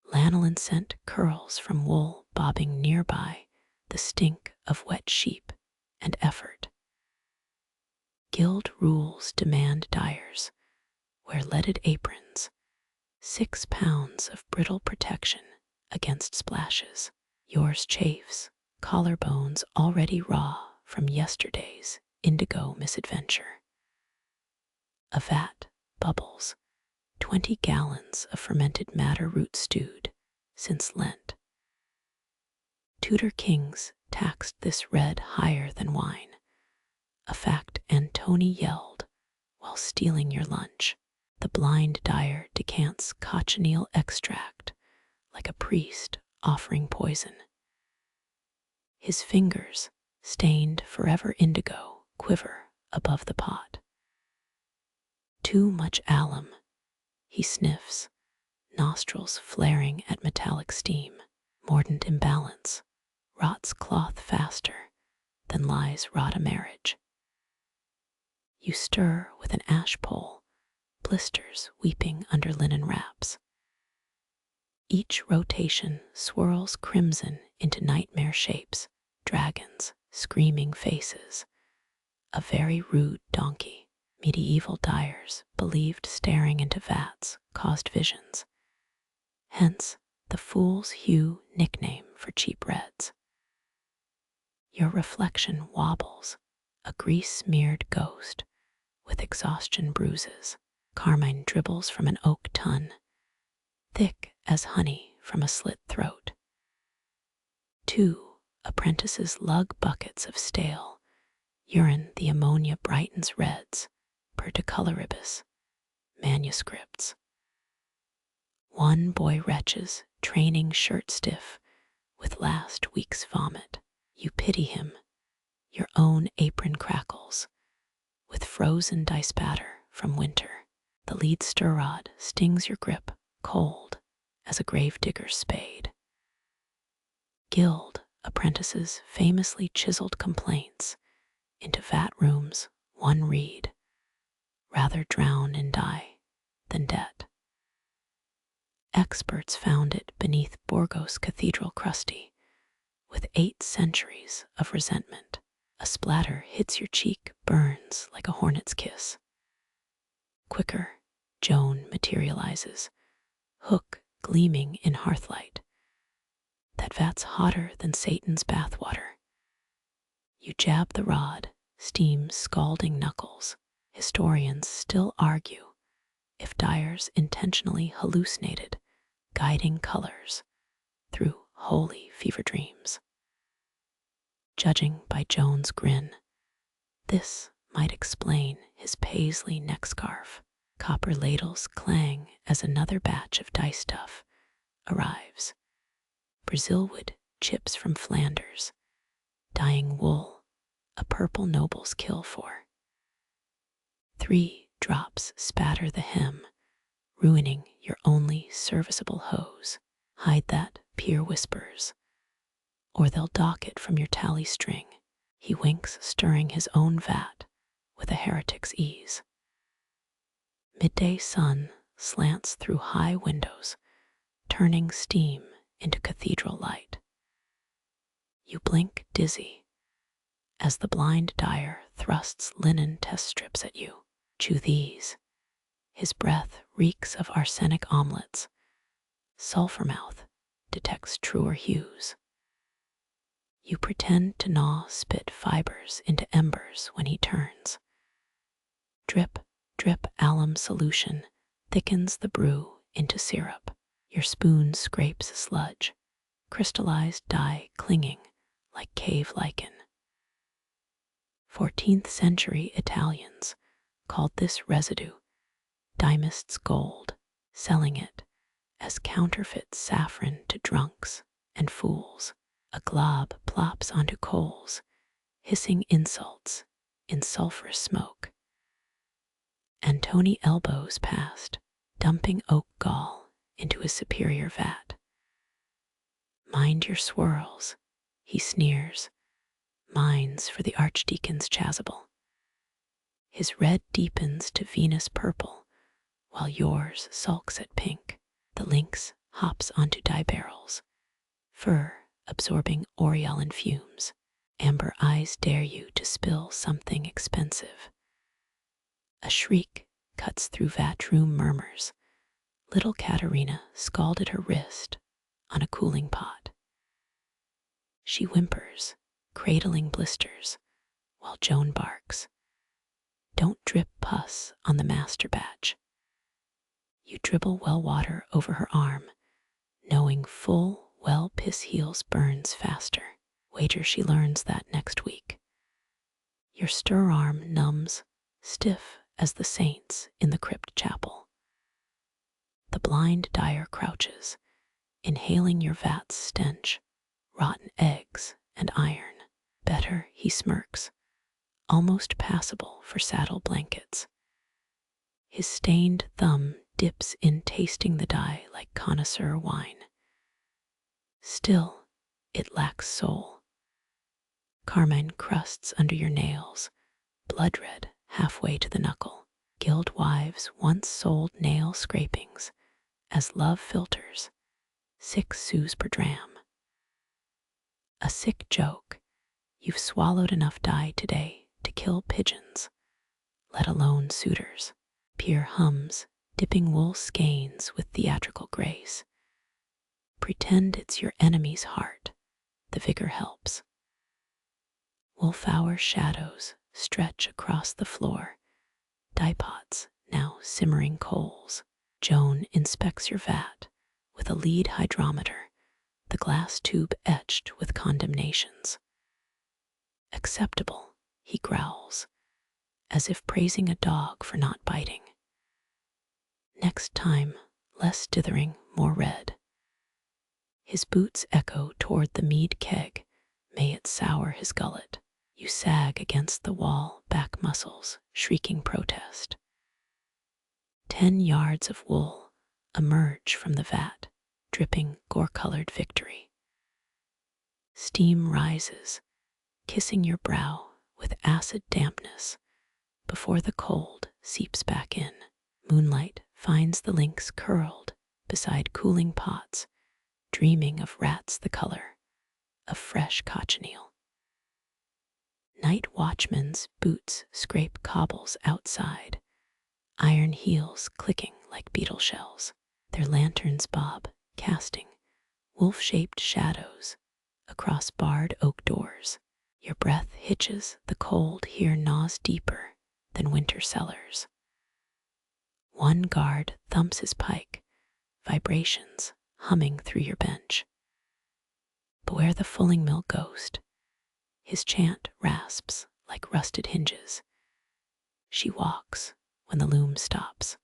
Lanolin scent curls from wool bobbing nearby, the stink of wet sheep and effort. Guild rules demand dyers wear leaded aprons, 6 pounds of brittle protection against splashes. Yours chafes, collarbones already raw from yesterday's indigo misadventure. A vat bubbles, 20 gallons of fermented madder root stewed since Lent. Tudor kings taxed this red higher than wine, a fact Antony yelled while stealing your lunch. The blind dyer decants cochineal extract like a priest offering poison. His fingers, stained forever indigo, quiver above the pot. Too much alum, he sniffs, nostrils flaring at metallic steam. Mordant imbalance, rots cloth faster than lies rot a marriage. You stir with an ash pole, blisters weeping under linen wraps. Each rotation swirls crimson into nightmare shapes, dragons, screaming faces. A very rude donkey. Medieval dyers believed staring into vats caused visions. Hence, the fool's hue nickname for cheap reds. Your reflection wobbles, a grease-smeared ghost with exhaustion bruises. Carmine dribbles from an oak tun, thick as honey from a slit throat. 2 apprentices lug buckets of stale urine. The ammonia brightens reds, per decoloribus, manuscripts. 1 boy retches, training shirt stiff with last week's vomit. You pity him, your own apron crackles, with frozen dice batter from winter. The lead stir rod stings your grip, cold as a gravedigger's spade. Guild apprentices famously chiseled complaints into vat rooms. 1 reed, rather drown in dye than debt. Experts found it beneath Burgos Cathedral crusty, with 8 centuries of resentment. A splatter hits your cheek, burns like a hornet's kiss. Quicker, Joan materializes, hook gleaming in hearthlight. That vat's hotter than Satan's bathwater. You jab the rod, steam scalding knuckles. Historians still argue if dyers intentionally hallucinated guiding colors through holy fever dreams. Judging by Joan's grin, this might explain his paisley neckscarf. Copper ladles clang as another batch of dye stuff arrives. Brazilwood chips from Flanders, dyeing wool, a purple noble's kill for. 3 drops spatter the hem, ruining your only serviceable hose. Hide that, peer whispers, or they'll dock it from your tally string. He winks, stirring his own vat with a heretic's ease. Midday sun slants through high windows, turning steam into cathedral light. You blink dizzy as the blind dyer thrusts linen test strips at you. Chew these. His breath reeks of arsenic omelets. Sulphur mouth detects truer hues. You pretend to gnaw spit fibers into embers when he turns. Drip, drip alum solution thickens the brew into syrup. Your spoon scrapes sludge, crystallized dye clinging like cave lichen. 14th century Italians called this residue dymist's gold, selling it as counterfeit saffron to drunks and fools. A glob plops onto coals, hissing insults in sulphurous smoke. Antony elbows past, dumping oak gall into his superior vat. Mind your swirls, he sneers, mines for the archdeacon's chasuble. His red deepens to Venus purple, while yours sulks at pink. The lynx hops onto dye barrels, fur absorbing aureolin fumes. Amber eyes dare you to spill something expensive. A shriek cuts through vat room murmurs. Little Katerina scalded her wrist on a cooling pot. She whimpers, cradling blisters, while Joan barks. Don't drip pus on the master batch. You dribble well water over her arm, knowing full well piss heels burns faster. Wager she learns that next week. Your stir arm numbs, stiff as the saints in the crypt chapel. The blind dyer crouches, inhaling your vat's stench, rotten eggs and iron. Better, he smirks, almost passable for saddle blankets. His stained thumb dips in, tasting the dye like connoisseur wine. Still, it lacks soul. Carmine crusts under your nails, blood red halfway to the knuckle. Guild wives once sold nail scrapings as love filters, 6 sous per dram. A sick joke, you've swallowed enough dye today to kill pigeons, let alone suitors. Peer hums, dipping wool skeins with theatrical grace. Pretend it's your enemy's heart, the vigor helps. Wolf-hour shadows stretch across the floor, dye pots now simmering coals. Joan inspects your vat with a lead hydrometer, the glass tube etched with condemnations. Acceptable, he growls, as if praising a dog for not biting. Next time, less dithering, more red. His boots echo toward the mead keg, may it sour his gullet. You sag against the wall, back muscles shrieking protest. 10 yards of wool emerge from the vat, dripping gore-colored victory. Steam rises, kissing your brow with acid dampness before the cold seeps back in. Moonlight finds the lynx curled beside cooling pots, dreaming of rats the color of fresh cochineal. Night watchmen's boots scrape cobbles outside, iron heels clicking like beetle shells. Their lanterns bob, casting wolf-shaped shadows across barred oak doors. Your breath hitches, the cold here gnaws deeper than winter cellars. One guard thumps his pike, vibrations humming through your bench. Beware the Fulling-Mill ghost. His chant rasps like rusted hinges. She walks when the loom stops.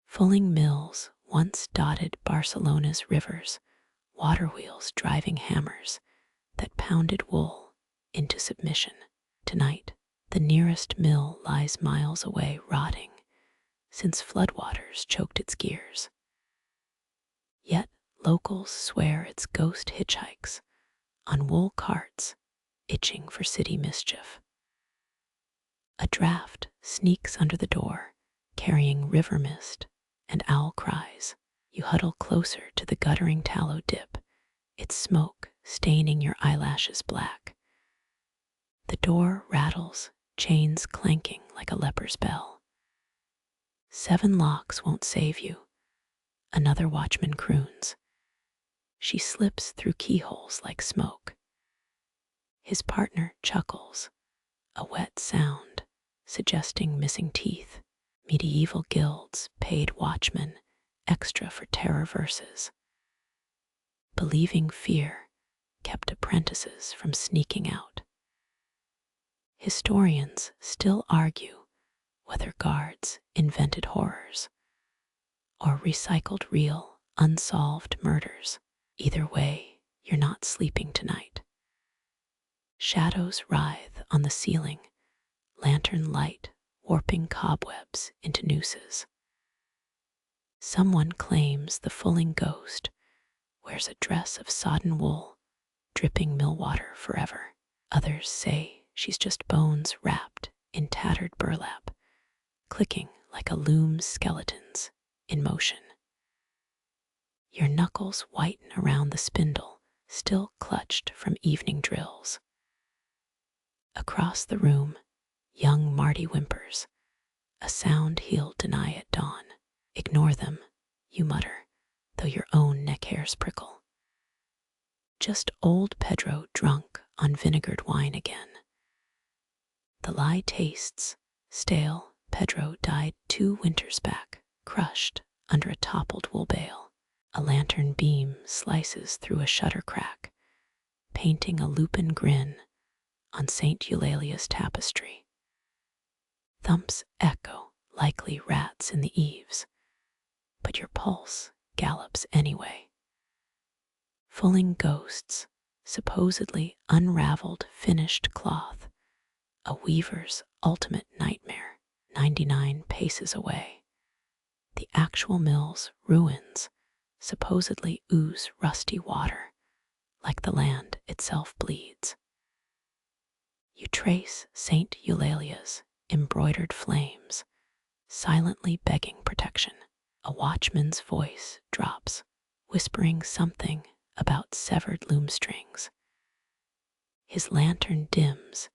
Fulling-Mills once dotted Barcelona's rivers, water wheels driving hammers that pounded wool into submission. Tonight, the nearest mill lies miles away, rotting, since floodwaters choked its gears. Yet locals swear its ghost hitchhikes on wool carts, itching for city mischief. A draft sneaks under the door, carrying river mist and owl cries. You huddle closer to the guttering tallow dip, its smoke staining your eyelashes black. The door rattles, chains clanking like a leper's bell. 7 locks won't save you, another watchman croons. She slips through keyholes like smoke. His partner chuckles, a wet sound suggesting missing teeth. Medieval guilds paid watchmen extra for terror verses. Believing fear kept apprentices from sneaking out. Historians still argue whether guards invented horrors or recycled real, unsolved murders. Either way, you're not sleeping tonight. Shadows writhe on the ceiling, lantern light warping cobwebs into nooses. Someone claims the Fulling ghost wears a dress of sodden wool, dripping mill water forever. Others say she's just bones wrapped in tattered burlap, clicking like a loom's skeletons in motion. Your knuckles whiten around the spindle, still clutched from evening drills. Across the room, young Marty whimpers, a sound he'll deny at dawn. Ignore them, you mutter, though your own neck hairs prickle. Just old Pedro drunk on vinegared wine again. The lie tastes stale. Pedro died 2 winters back, crushed under a toppled wool bale. A lantern beam slices through a shutter crack, painting a lupin grin on St. Eulalia's tapestry. Thumps echo, likely rats in the eaves, but your pulse gallops anyway. Fulling ghosts, supposedly unraveled finished cloth, a weaver's ultimate nightmare, 99 paces away. The actual mill's ruins supposedly ooze rusty water, like the land itself bleeds. You trace Saint Eulalia's embroidered flames, silently begging protection. A watchman's voice drops, whispering something about severed loom strings. His lantern dims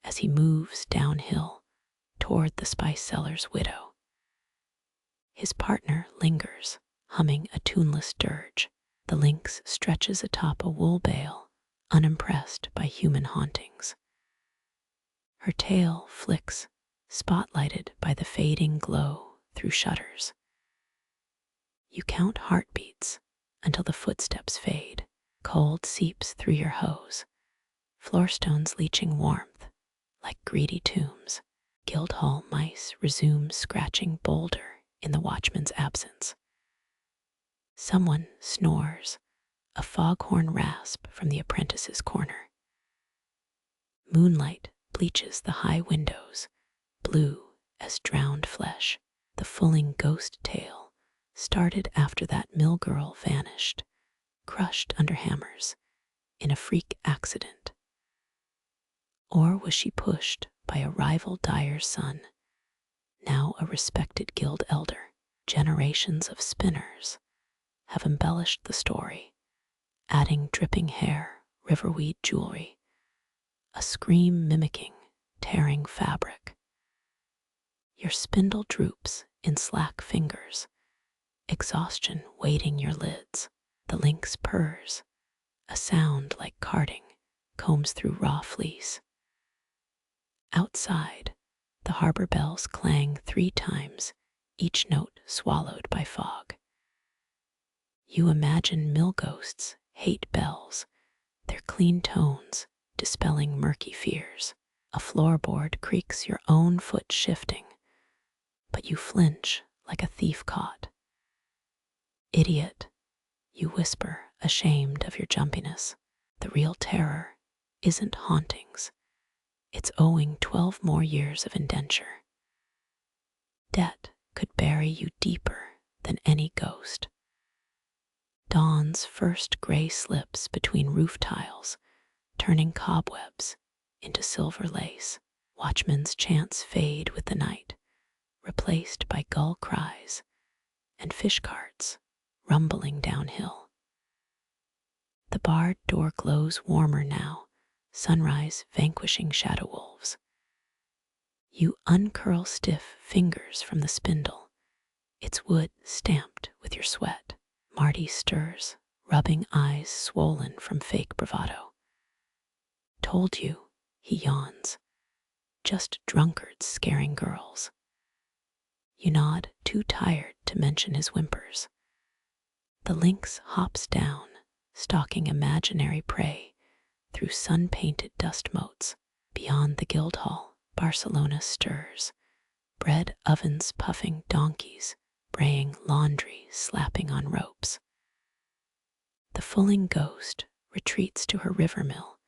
as he moves downhill toward the spice seller's widow. His partner lingers, humming a tuneless dirge. The lynx stretches atop a wool bale, unimpressed by human hauntings. Her tail flicks, spotlighted by the fading glow through shutters. You count heartbeats until the footsteps fade. Cold seeps through your hose, floorstones leaching warmth like greedy tombs. Guildhall mice resume scratching bolder in the watchman's absence. Someone snores, a foghorn rasp from the apprentice's corner. Moonlight bleaches the high windows, blue as drowned flesh. The Fulling ghost tale started after that mill girl vanished, crushed under hammers in a freak accident. Or was she pushed by a rival dyer's son, now a respected guild elder? Generations of spinners have embellished the story, adding dripping hair, riverweed jewelry, a scream mimicking tearing fabric. Your spindle droops in slack fingers, exhaustion weighting your lids. The lynx purrs, a sound like carding combs through raw fleece. Outside, the harbor bells clang 3 times, each note swallowed by fog. You imagine mill ghosts hate bells, their clean tones dispelling murky fears. A floorboard creaks, your own foot shifting, but you flinch like a thief caught. Idiot, you whisper, ashamed of your jumpiness. The real terror isn't hauntings. It's owing 12 more years of indenture. Debt could bury you deeper than any ghost. Dawn's first gray slips between roof tiles, turning cobwebs into silver lace. Watchmen's chants fade with the night, replaced by gull cries and fish carts rumbling downhill. The barred door glows warmer now, sunrise vanquishing shadow wolves. You uncurl stiff fingers from the spindle, its wood stamped with your sweat. Marty stirs, rubbing eyes swollen from fake bravado. Told you, he yawns. Just drunkards scaring girls. You nod, too tired to mention his whimpers. The lynx hops down, stalking imaginary prey through sun-painted dust motes. Beyond the Guildhall, Barcelona stirs, bread ovens puffing, donkeys braying, laundry slapping on ropes. The Fulling ghost retreats to her river mill,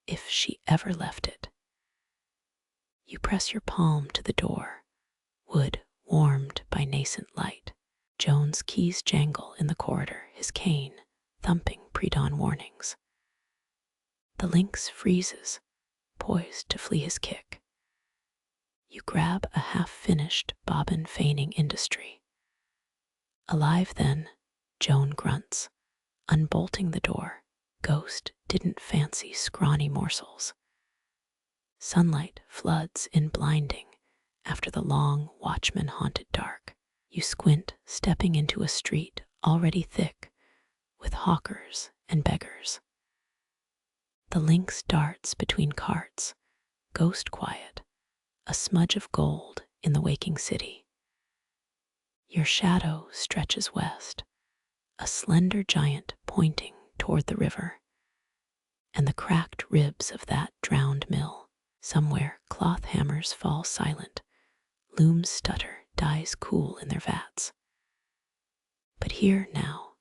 if she ever left it. You press your palm to the door, wood warmed by nascent light. Joan's keys jangle in the corridor, his cane thumping pre-dawn warnings. The lynx freezes, poised to flee his kick. You grab a half-finished bobbin feigning industry. Alive then, Joan grunts, unbolting the door. Ghost didn't fancy scrawny morsels. Sunlight floods in blinding after the long watchman-haunted dark. You squint, stepping into a street already thick with hawkers and beggars. The lynx darts between carts, ghost quiet, a smudge of gold in the waking city. Your shadow stretches west, a slender giant pointing toward the river, and the cracked ribs of that drowned mill. Somewhere cloth hammers fall silent, looms stutter, dyes cool in their vats. But here now,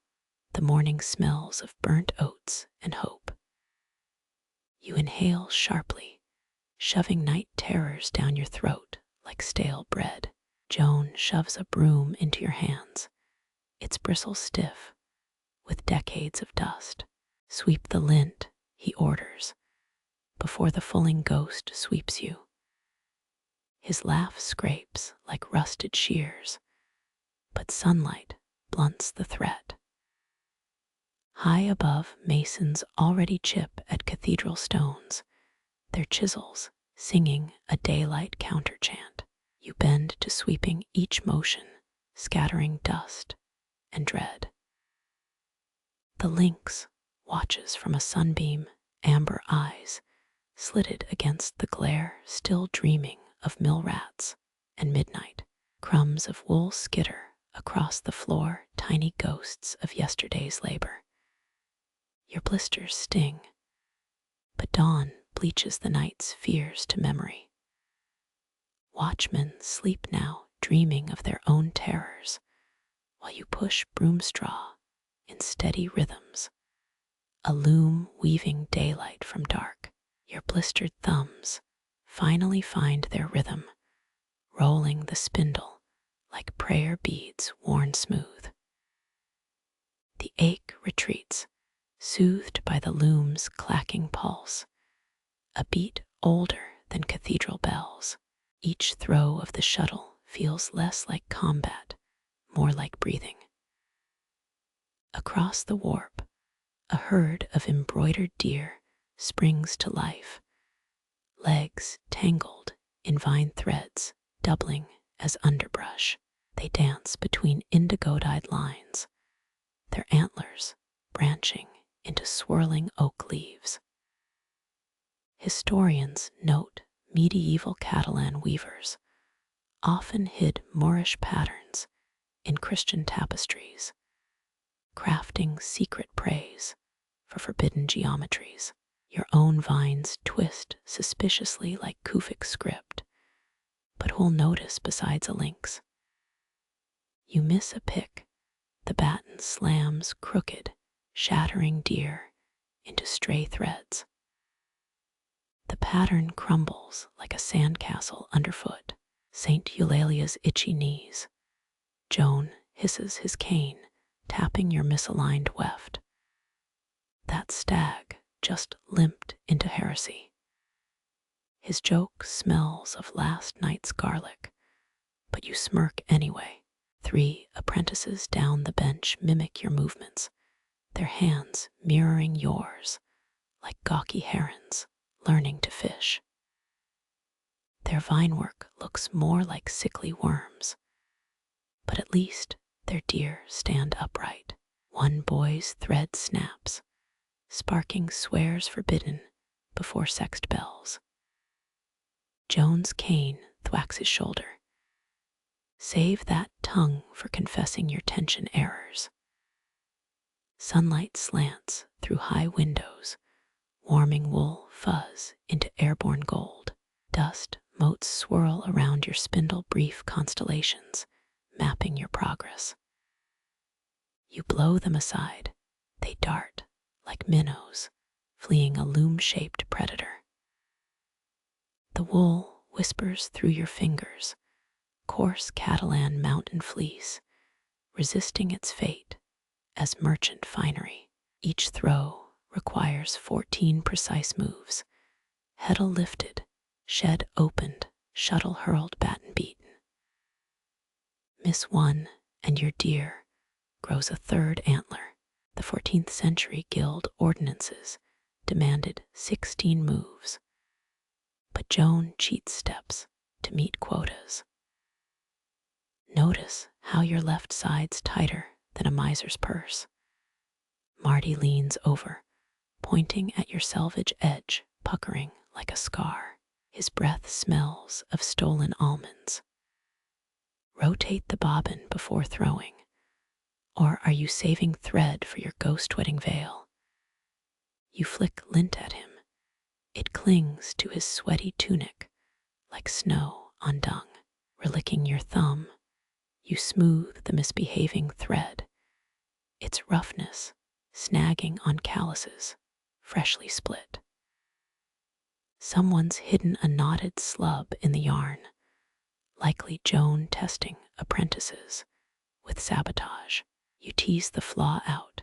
the morning smells of burnt oats and hope. You inhale sharply, shoving night terrors down your throat like stale bread. Joan shoves a broom into your hands, its bristles stiff with decades of dust. Sweep the lint, he orders, before the fulling ghost sweeps you. His laugh scrapes like rusted shears, but sunlight blunts the threat. High above, masons already chip at cathedral stones, their chisels singing a daylight counterchant. You bend to sweeping each motion, scattering dust and dread. The lynx watches from a sunbeam, amber eyes slitted against the glare, still dreaming of mill rats and midnight. Crumbs of wool skitter across the floor, tiny ghosts of yesterday's labor. Your blisters sting, but dawn bleaches the night's fears to memory. Watchmen sleep now, dreaming of their own terrors, while you push broom straw in steady rhythms, a loom weaving daylight from dark. Your blistered thumbs finally find their rhythm, rolling the spindle like prayer beads worn smooth. The ache retreats, soothed by the loom's clacking pulse, a beat older than cathedral bells. Each throw of the shuttle feels less like combat, more like breathing. Across the warp, a herd of embroidered deer springs to life, legs tangled in vine threads, doubling as underbrush. They dance between indigo-dyed lines, their antlers branching into swirling oak leaves. Historians note medieval Catalan weavers often hid Moorish patterns in Christian tapestries, crafting secret praise for forbidden geometries. Your own vines twist suspiciously like Kufic script, but who'll notice besides a lynx? You miss a pick, the batten slams crooked, shattering deer into stray threads. The pattern crumbles like a sandcastle underfoot. St. Eulalia's itchy knees. Joan hisses his cane, tapping your misaligned weft. That stag just limped into heresy. His joke smells of last night's garlic, but you smirk anyway. 3 apprentices down the bench mimic your movements, their hands mirroring yours like gawky herons learning to fish. Their vinework looks more like sickly worms, but at least their deer stand upright. One boy's thread snaps, sparking swears forbidden before sexed bells. Joan's cane thwacks his shoulder. Save that tongue for confessing your tension errors. Sunlight slants through high windows, warming wool fuzz into airborne gold. Dust motes swirl around your spindle brief constellations, mapping your progress. You blow them aside. They dart like minnows, fleeing a loom-shaped predator. The wool whispers through your fingers, coarse Catalan mountain fleece, resisting its fate as merchant finery. Each throw requires 14 precise moves, heddle lifted, shed opened, shuttle hurled, batten beaten. Miss one, and your deer grows a third antler. The 14th century guild ordinances demanded 16 moves, but Joan cheats steps to meet quotas. Notice how your left side's tighter than a miser's purse. Marty leans over, pointing at your selvage edge, puckering like a scar. His breath smells of stolen almonds. Rotate the bobbin before throwing, or are you saving thread for your ghost-wedding veil? You flick lint at him. It clings to his sweaty tunic like snow on dung. Relicking your thumb, you smooth the misbehaving thread, its roughness snagging on calluses, freshly split. Someone's hidden a knotted slub in the yarn, likely Joan testing apprentices with sabotage. You tease the flaw out,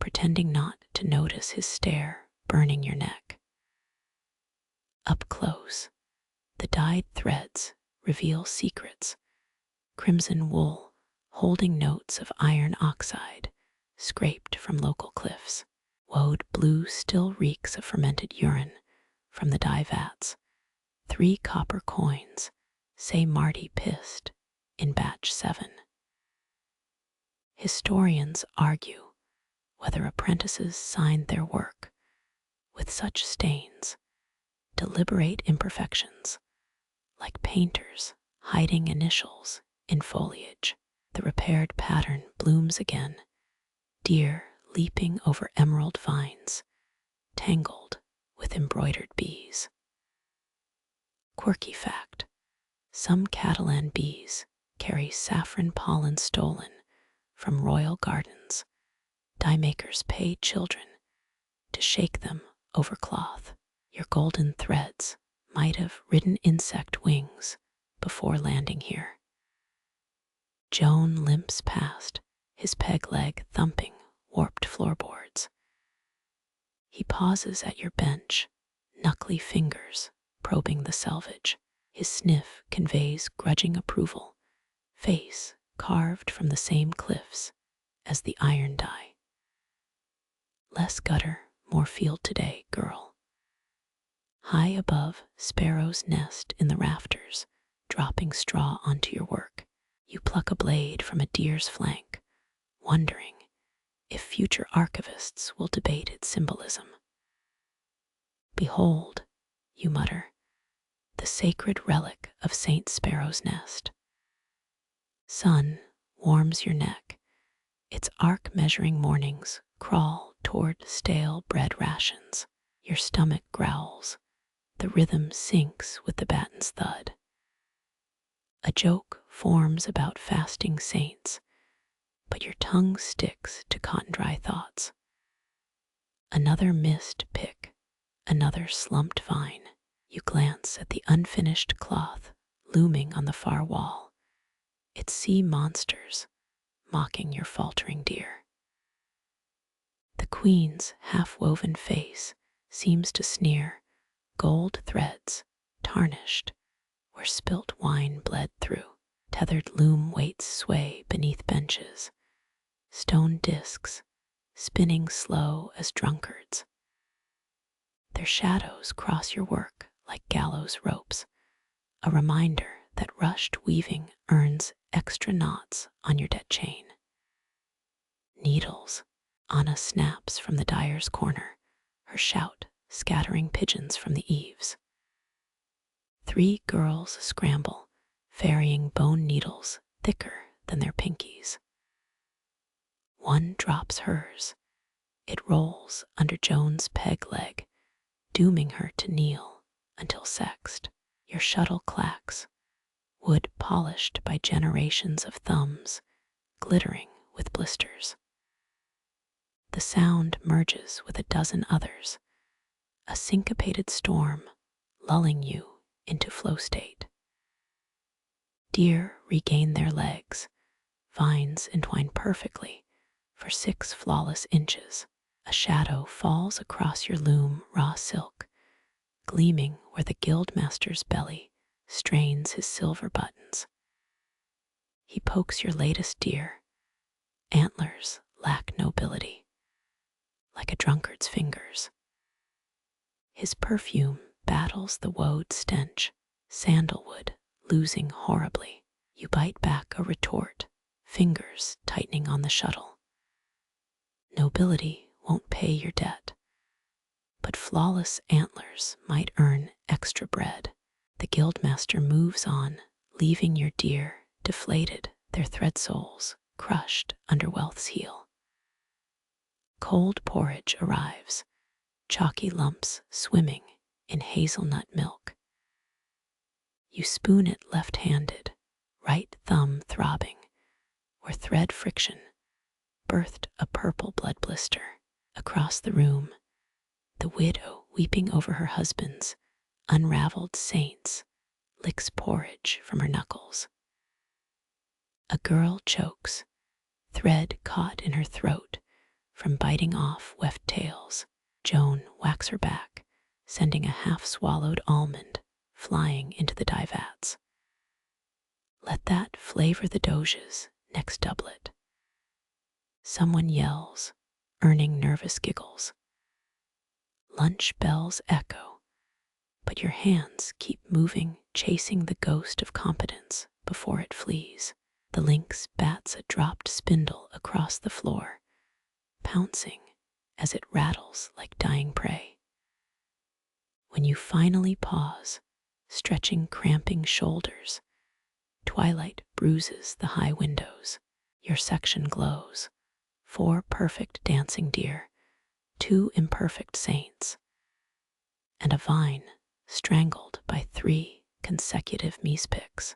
pretending not to notice his stare burning your neck. Up close, the dyed threads reveal secrets, crimson wool holding notes of iron oxide scraped from local cliffs. Woad blue still reeks of fermented urine from the dye vats. 3 copper coins say Marty pissed in batch 7. Historians argue whether apprentices signed their work with such stains, deliberate imperfections, like painters hiding initials in foliage. The repaired pattern blooms again, deer leaping over emerald vines, tangled with embroidered bees. Quirky fact: some Catalan bees carry saffron pollen stolen from royal gardens. Dye makers pay children to shake them over cloth. Your golden threads might have ridden insect wings before landing here. Joan limps past, his peg leg thumping warped floorboards. He pauses at your bench, knuckly fingers probing the selvage. His sniff conveys grudging approval, face carved from the same cliffs as the iron dye. Less gutter, more field today, girl. High above, sparrows nest in the rafters, dropping straw onto your work. You pluck a blade from a deer's flank, wondering if future archivists will debate its symbolism. Behold, you mutter, the sacred relic of Saint Sparrow's nest. Sun warms your neck. Its arc-measuring mornings crawl toward stale bread rations. Your stomach growls. The rhythm syncs with the batten's thud. A joke forms about fasting saints, but your tongue sticks to cotton-dry thoughts. Another missed pick, another slumped vine. You glance at the unfinished cloth looming on the far wall, its sea monsters mocking your faltering deer. The queen's half-woven face seems to sneer, gold threads tarnished where spilt wine bled through. Tethered loom weights sway beneath benches, stone discs spinning slow as drunkards. Their shadows cross your work like gallows ropes, a reminder that rushed weaving earns extra knots on your debt chain. Needles. Anna snaps from the dyer's corner, her shout scattering pigeons from the eaves. 3 girls scramble, ferrying bone needles thicker than their pinkies. One drops hers. It rolls under Joan's peg leg, dooming her to kneel until sexed. Your shuttle clacks, wood polished by generations of thumbs, glittering with blisters. The sound merges with a dozen others, a syncopated storm lulling you into flow state. Deer regain their legs, vines entwine perfectly for 6 flawless inches. A shadow falls across your loom raw silk, gleaming where the guildmaster's belly strains his silver buttons. He pokes your latest deer. Antlers lack nobility, like a drunkard's fingers. His perfume battles the woad stench, sandalwood losing horribly. You bite back a retort, fingers tightening on the shuttle. Nobility won't pay your debt, but flawless antlers might earn extra bread. The guildmaster moves on, leaving your deer deflated, their thread soles crushed under wealth's heel. Cold porridge arrives, chalky lumps swimming in hazelnut milk. You spoon it left-handed, right thumb throbbing, where thread friction birthed a purple blood blister. Across the room, the widow weeping over her husband's unraveled saints licks porridge from her knuckles. A girl chokes, thread caught in her throat, from biting off weft tails. Joan whacks her back, sending a half-swallowed almond flying into the dye vats. Let that flavor the doge's next doublet. Someone yells, earning nervous giggles. Lunch bells echo, but your hands keep moving, chasing the ghost of competence before it flees. The lynx bats a dropped spindle across the floor, pouncing as it rattles like dying prey. When you finally pause, stretching cramping shoulders, twilight bruises the high windows. Your section glows. 4 perfect dancing deer, 2 imperfect saints, and a vine strangled by 3 consecutive meespicks.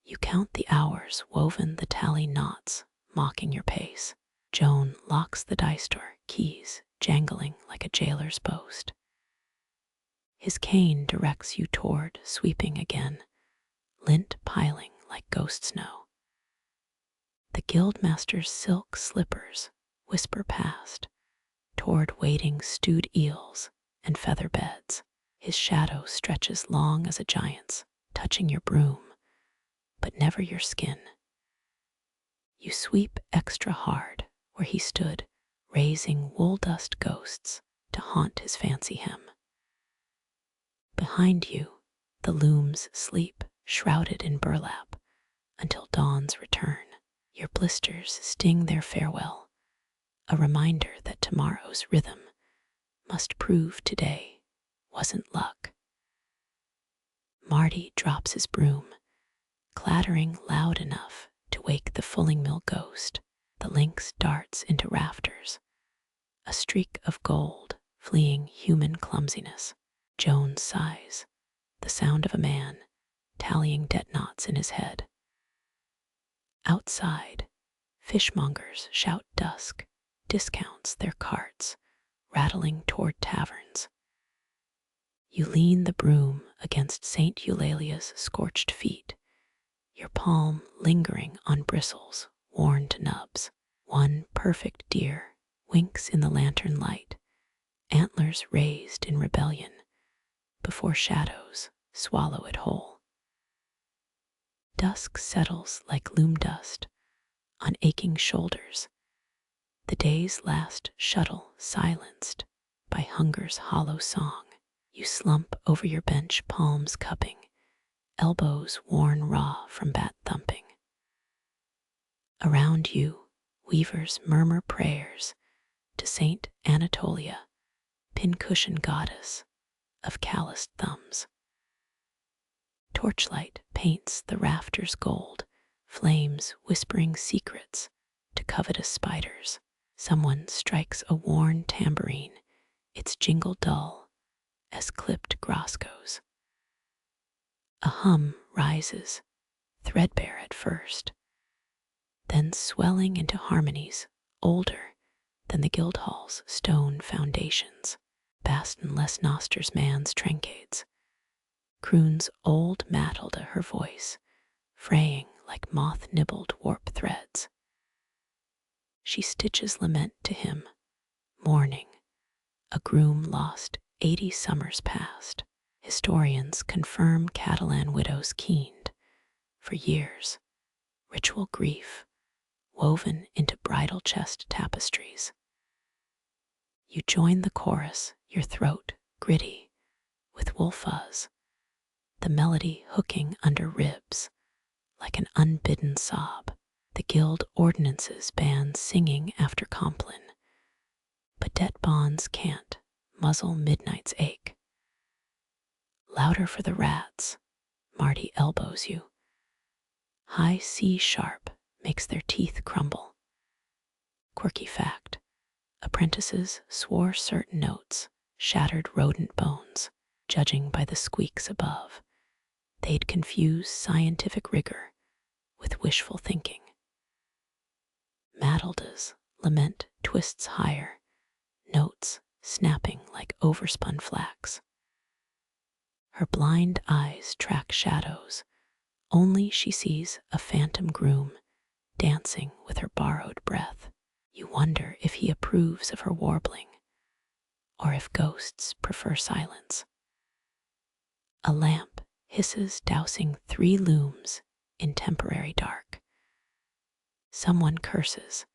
You count the hours woven the tally knots, mocking your pace. Joan locks the dice door, keys jangling like a jailer's boast. His cane directs you toward sweeping again, lint piling like ghost snow. The guildmaster's silk slippers whisper past, toward waiting stewed eels and feather beds. His shadow stretches long as a giant's, touching your broom, but never your skin. You sweep extra hard where he stood, raising wool dust ghosts to haunt his fancy hem. Behind you, the looms sleep, shrouded in burlap, until dawn's return. Your blisters sting their farewell, a reminder that tomorrow's rhythm must prove today wasn't luck. Marty drops his broom, clattering loud enough to wake the Fulling-Mill ghost. The lynx darts into rafters, a streak of gold fleeing human clumsiness. Joan sighs, the sound of a man tallying debt knots in his head. Outside, fishmongers shout dusk, discounts their carts, rattling toward taverns. You lean the broom against St. Eulalia's scorched feet, your palm lingering on bristles worn to nubs. 1 perfect deer winks in the lantern light, antlers raised in rebellion, before shadows swallow it whole. Dusk settles like loom dust on aching shoulders, the day's last shuttle silenced by hunger's hollow song. You slump over your bench, palms cupping, elbows worn raw from bat thumping. Around you, weavers murmur prayers to Saint Anatolia, pincushion goddess of calloused thumbs. Torchlight paints the rafters gold, flames whispering secrets to covetous spiders. Someone strikes a worn tambourine, its jingle dull as clipped Grosco's. A hum rises, threadbare at first, then swelling into harmonies older than the Guildhall's stone foundations. Baston Les Noster's man's trinkades, croons old Matilda her voice, fraying like moth-nibbled warp threads. She stitches lament to him, mourning, a groom lost 80 summers past. Historians confirm Catalan widows keened, for years, ritual grief woven into bridal chest tapestries. You join the chorus, your throat gritty with wool fuzz, the melody hooking under ribs like an unbidden sob. The guild ordinances ban singing after Compline, but debt bonds can't muzzle midnight's ache. Louder for the rats, Marty elbows you. High C sharp makes their teeth crumble. Quirky fact, apprentices swore certain notes shattered rodent bones, judging by the squeaks above. They'd confuse scientific rigor with wishful thinking. Matilda's lament twists higher, notes snapping like overspun flax. Her blind eyes track shadows, only she sees a phantom groom dancing with her borrowed breath. You wonder approves of her warbling, or if ghosts prefer silence. A lamp hisses, dousing 3 looms in temporary dark. Someone curses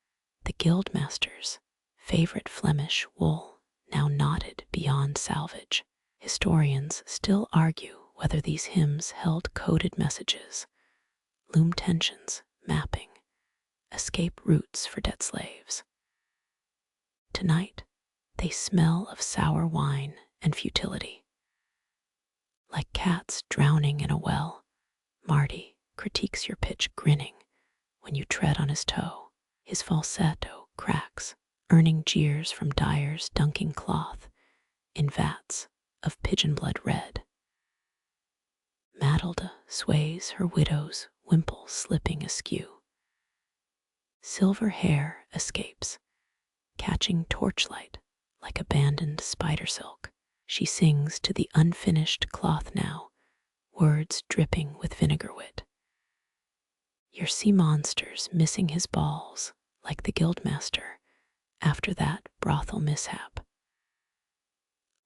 the guildmaster's favorite Flemish wool, now knotted beyond salvage. Historians still argue whether these hymns held coded messages, loom tensions, mapping, escape routes for dead slaves. Tonight, they smell of sour wine and futility. Like cats drowning in a well, Marty critiques your pitch, grinning when you tread on his toe. His falsetto cracks, earning jeers from dyers dunking cloth in vats of pigeon blood red. Matilda sways, her widow's wimple slipping askew. Silver hair escapes, catching torchlight like abandoned spider silk. She sings to the unfinished cloth now, words dripping with vinegar wit. Your sea monster's missing his balls like the guildmaster after that brothel mishap.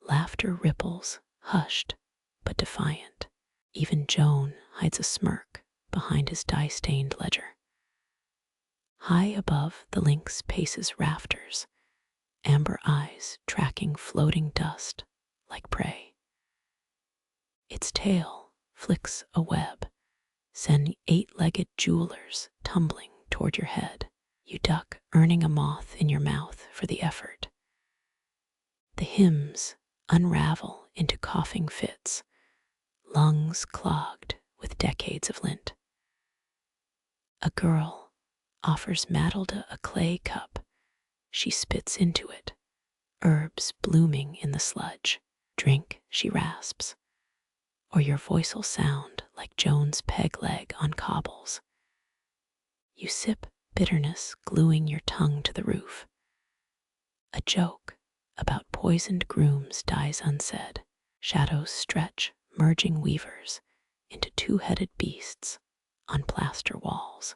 Laughter ripples, hushed but defiant. Even Joan hides a smirk behind his dye-stained ledger. High above, the lynx paces rafters, amber eyes tracking floating dust like prey. Its tail flicks a web, sending 8-legged jewelers tumbling toward your head. You duck, earning a moth in your mouth for the effort. The hymns unravel into coughing fits, lungs clogged with decades of lint. A girl offers Matilda a clay cup. She spits into it, herbs blooming in the sludge. Drink, she rasps, or your voice'll sound like Joan's peg leg on cobbles. You sip, bitterness gluing your tongue to the roof. A joke about poisoned grooms dies unsaid. Shadows stretch, merging weavers into 2-headed beasts on plaster walls.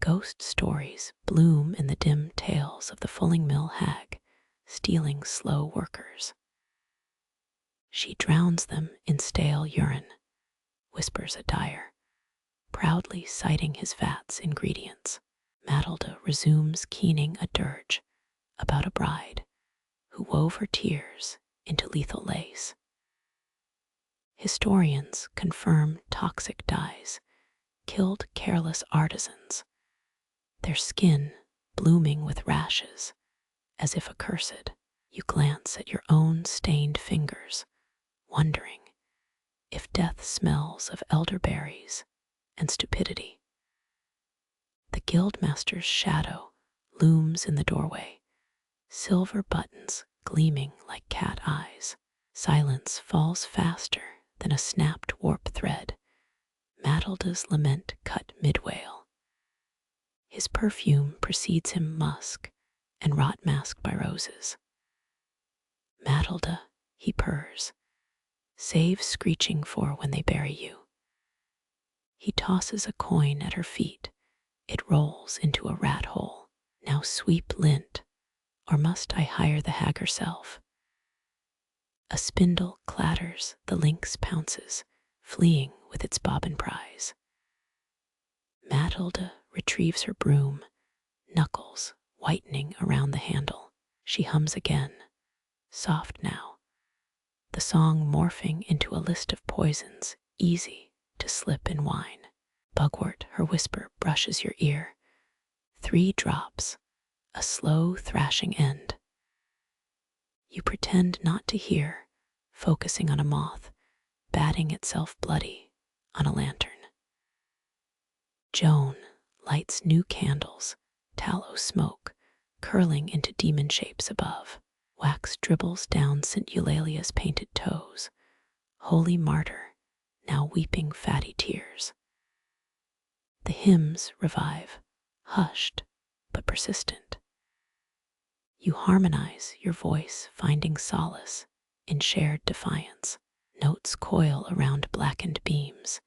Ghost stories bloom in the dim tales of the Fulling-Mill Hag, stealing slow workers. She drowns them in stale urine, whispers a dyer, proudly citing his vat's ingredients. Matilda resumes keening a dirge about a bride who wove her tears into lethal lace. Historians confirm toxic dyes killed careless artisans, their skin blooming with rashes as if accursed. You glance at your own stained fingers, wondering if death smells of elderberries and stupidity. The guildmaster's shadow looms in the doorway, silver buttons gleaming like cat eyes. Silence falls faster than a snapped warp thread, Matilda's lament cut mid-wail. His perfume precedes him, musk and rot masked by roses. Matilda, he purrs, save screeching for when they bury you. He tosses a coin at her feet. It rolls into a rat hole. Now sweep lint, or must I hire the hag herself? A spindle clatters, the lynx pounces, fleeing with its bobbin prize. Matilda retrieves her broom, knuckles whitening around the handle. She hums again, soft now, the song morphing into a list of poisons easy to slip in wine. Bugwort, her whisper brushes your ear. 3 drops, a slow thrashing end. You pretend not to hear, focusing on a moth, batting itself bloody on a lantern. Joan lights new candles, tallow smoke curling into demon shapes above. Wax dribbles down St. Eulalia's painted toes, holy martyr, now weeping fatty tears. The hymns revive, hushed but persistent. You harmonize your voice, finding solace in shared defiance. Notes coil around blackened beams,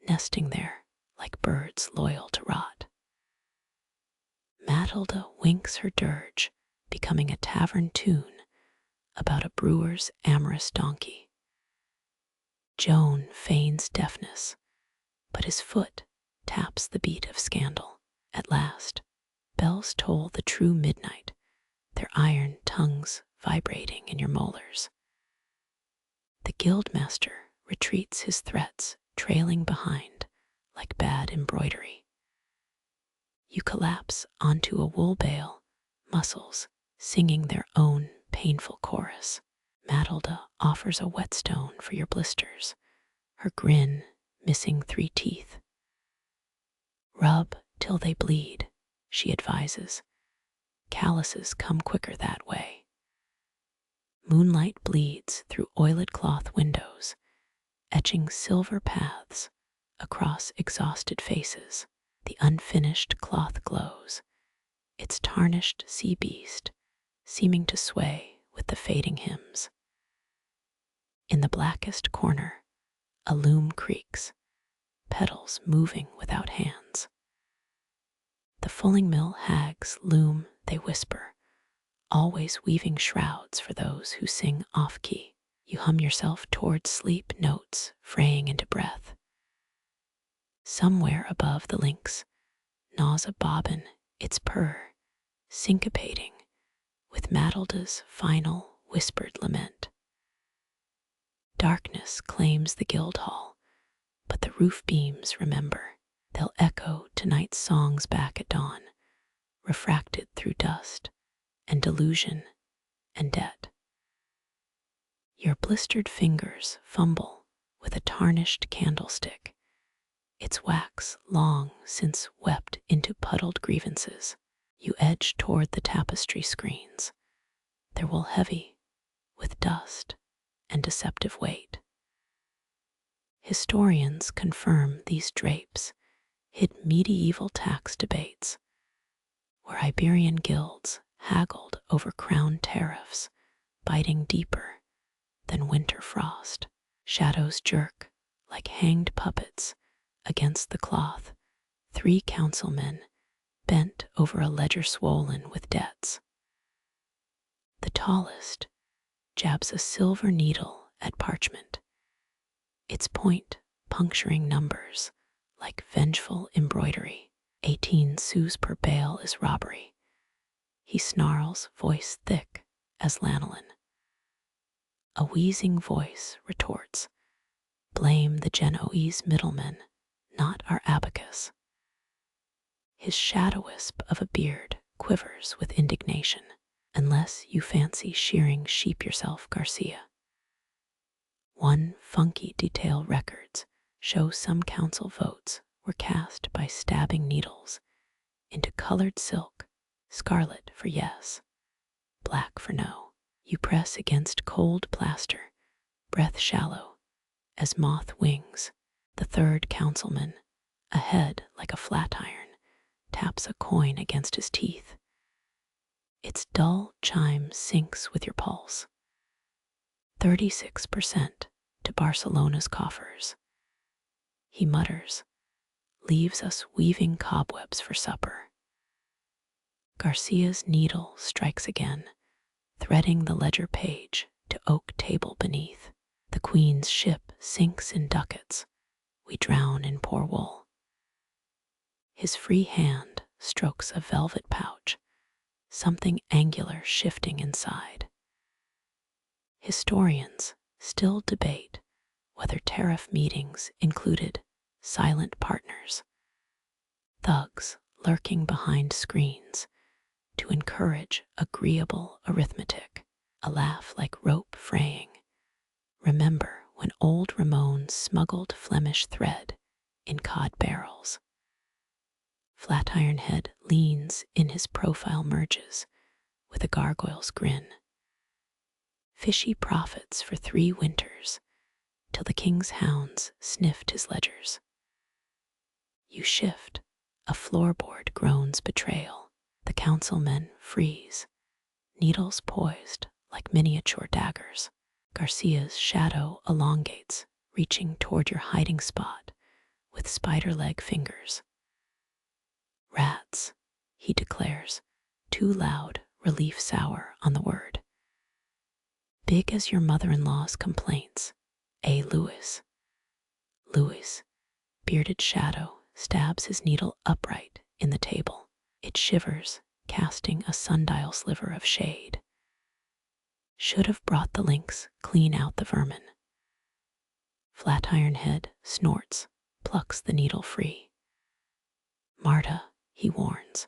nesting there like birds loyal to rot. Matilda winks her dirge, becoming a tavern tune about a brewer's amorous donkey. Joan feigns deafness, but his foot taps the beat of scandal. At last, bells toll the true midnight, their iron tongues vibrating in your molars. The guildmaster retreats, his threats trailing behind like bad embroidery. You collapse onto a wool bale, muscles singing their own painful chorus. Matilda offers a whetstone for your blisters, her grin missing 3 teeth. Rub till they bleed, she advises. Calluses come quicker that way. Moonlight bleeds through oiled cloth windows, etching silver paths across exhausted faces. The unfinished cloth glows, its tarnished sea beast seeming to sway with the fading hymns. In the blackest corner, a loom creaks, pedals moving without hands. The Fulling-Mill Hags loom, they whisper, always weaving shrouds for those who sing off-key. You hum yourself towards sleep, notes fraying into breath. Somewhere above the lynx gnaws a bobbin, its purr syncopating with Matilda's final whispered lament. Darkness claims the Guildhall, but the roof beams remember. They'll echo tonight's songs back at dawn, refracted through dust and delusion and debt. Your blistered fingers fumble with a tarnished candlestick, its wax long since wept into puddled grievances. You edge toward the tapestry screens, their wool heavy with dust and deceptive weight. Historians confirm these drapes hid medieval tax debates, where Iberian guilds haggled over crown tariffs, biting deeper than winter frost. Shadows jerk like hanged puppets against the cloth, 3 councilmen bent over a ledger swollen with debts. The tallest jabs a silver needle at parchment, its point puncturing numbers like vengeful embroidery. 18 sous per bale is robbery. He snarls, voice thick as lanolin. A wheezing voice retorts, blame the Genoese middlemen, not our abacus. His shadow-wisp of a beard quivers with indignation, unless you fancy shearing sheep yourself, Garcia. 1 funky detail records show some council votes were cast by stabbing needles into colored silk, scarlet for yes, black for no. You press against cold plaster, breath shallow as moth wings. The 3rd councilman, a head like a flat iron, taps a coin against his teeth. Its dull chime syncs with your pulse. 36% to Barcelona's coffers. He mutters, leaves us weaving cobwebs for supper. Garcia's needle strikes again, threading the ledger page to oak table beneath. The Queen's ship sinks in ducats. We drown in poor wool. His free hand strokes a velvet pouch, something angular shifting inside. Historians still debate whether tariff meetings included silent partners, thugs lurking behind screens to encourage agreeable arithmetic, a laugh like rope fraying. Remember when old Ramon smuggled Flemish thread in cod barrels. Flatiron Head leans in, his profile merges with a gargoyle's grin. Fishy profits for 3 winters, till the king's hounds sniffed his ledgers. You shift, a floorboard groans betrayal. The councilmen freeze, needles poised like miniature daggers. Garcia's shadow elongates, reaching toward your hiding spot with spider leg fingers. Rats he declares, too loud, relief sour on the word. Big as your mother-in-law's complaints, Lewis. Lewis, bearded shadow, stabs his needle upright in the table. It shivers, casting a sundial sliver of shade. Should have brought the lynx, clean out the vermin. Flatiron Head snorts, plucks the needle free. Marta, he warns,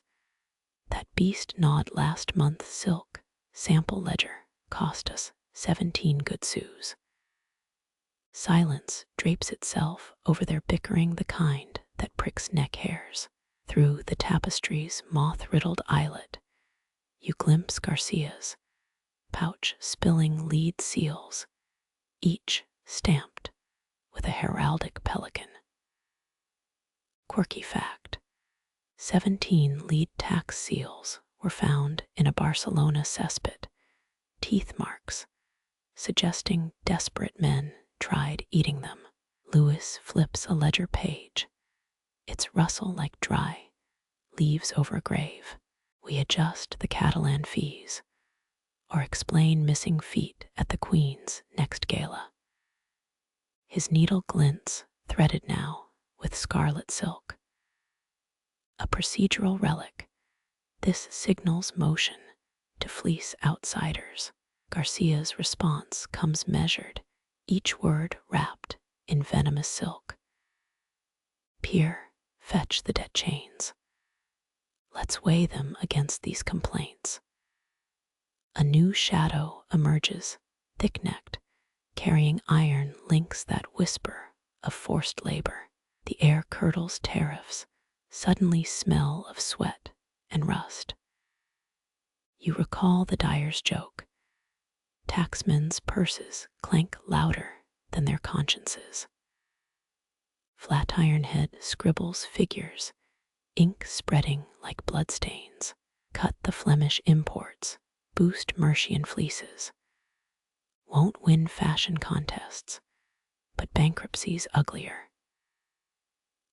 that beast gnawed last month's silk, sample ledger, cost us 17 good sous. Silence drapes itself over their bickering, the kind that pricks neck hairs. Through the tapestry's moth-riddled eyelet, you glimpse Garcia's pouch spilling lead seals, each stamped with a heraldic pelican. Quirky fact: 17 lead tax seals were found in a Barcelona cesspit, teeth marks, suggesting desperate men tried eating them. Lewis flips a ledger page. Its rustle like dry leaves over a grave. We adjust the Catalan fees, or explain missing feet at the Queen's next gala. His needle glints, threaded now with scarlet silk. A procedural relic, this signals motion to fleece outsiders. Garcia's response comes measured, each word wrapped in venomous silk. Peer, fetch the dead chains. Let's weigh them against these complaints. A new shadow emerges, thick-necked, carrying iron links that whisper of forced labor. The air curdles tariffs, suddenly smell of sweat and rust. You recall the dyer's joke. Taxmen's purses clank louder than their consciences. Flatiron Head scribbles figures, ink spreading like bloodstains. Cut the Flemish imports, boost Mercian fleeces. Won't win fashion contests, but bankruptcy's uglier.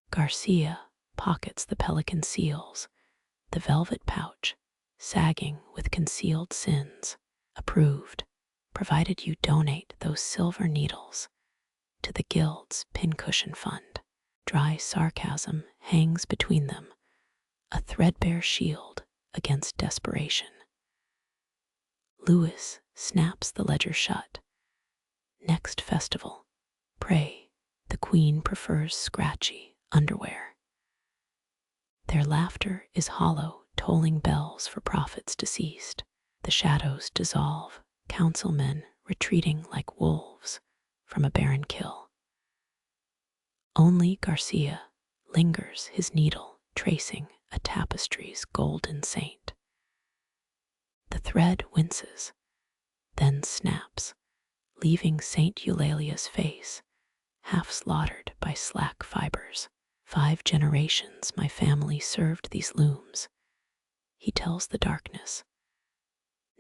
Garcia pockets the pelican seals, the velvet pouch, sagging with concealed sins. Approved, provided you donate those silver needles to the Guild's pincushion fund. Dry sarcasm hangs between them, a threadbare shield against desperation. Lewis snaps the ledger shut. Next festival, pray, the Queen prefers scratchy underwear. Their laughter is hollow, tolling bells for prophets deceased. The shadows dissolve, councilmen retreating like wolves from a barren kill. Only Garcia lingers, his needle tracing a tapestry's golden saint. The thread winces, then snaps, leaving Saint Eulalia's face half slaughtered by slack fibers. 5 generations my family served these looms, he tells the darkness.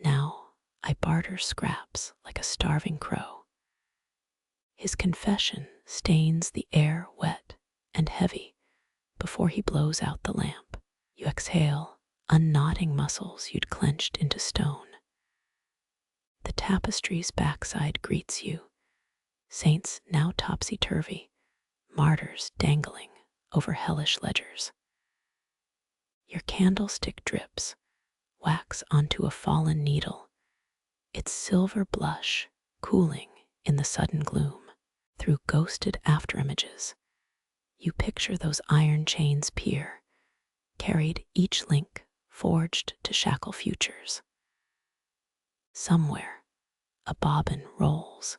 Now I barter scraps like a starving crow. His confession stains the air wet and heavy before he blows out the lamp. You exhale, unknotting muscles you'd clenched into stone. The tapestry's backside greets you, saints now topsy-turvy, martyrs dangling over hellish ledgers. Your candlestick drips, wax onto a fallen needle, its silver blush cooling in the sudden gloom. Through ghosted afterimages, you picture those iron chains peer, carried each link forged to shackle futures. Somewhere, a bobbin rolls,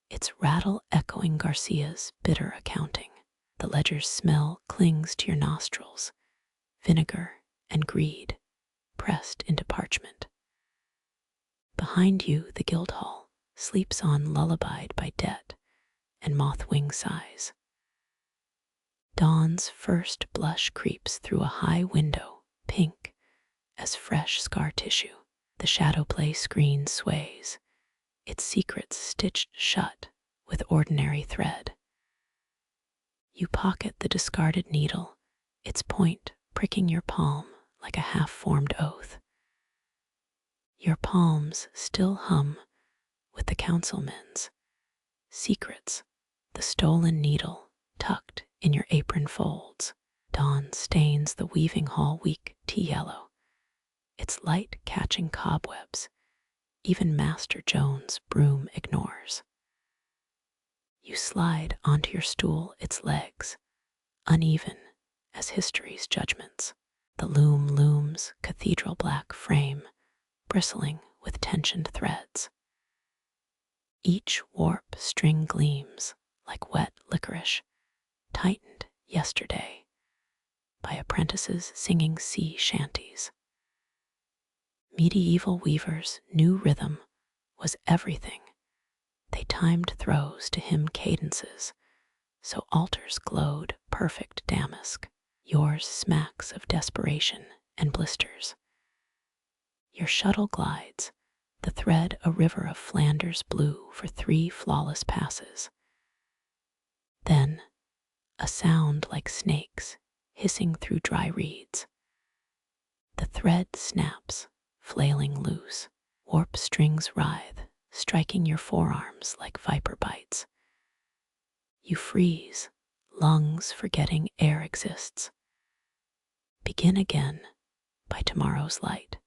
its rattle echoing Garcia's bitter accounting. The ledger's smell clings to your nostrils, vinegar and greed pressed into parchment. Behind you, the Guildhall sleeps on, lullabied by debt and moth-wing sighs. Dawn's first blush creeps through a high window, pink as fresh scar tissue. The shadow play screen sways, its secrets stitched shut with ordinary thread. You pocket the discarded needle, its point pricking your palm like a half-formed oath. Your palms still hum with the councilmen's secrets, the stolen needle tucked in your apron folds. Dawn stains the weaving hall weak tea yellow, its light catching cobwebs even Master Joan's broom ignores. You slide onto your stool, its legs uneven as history's judgments. The loom looms, cathedral black frame, bristling with tensioned threads. Each warp string gleams like wet licorice, tightened yesterday by apprentices singing sea shanties. Medieval weavers' new rhythm was everything. They timed throws to hymn cadences, so altars glowed perfect damask. Yours smacks of desperation and blisters. Your shuttle glides, the thread a river of Flanders blue for 3 flawless passes. Then, a sound like snakes hissing through dry reeds. The thread snaps, flailing loose. Warp strings writhe, striking your forearms like viper bites. You freeze, lungs forgetting air exists. Begin again by tomorrow's light.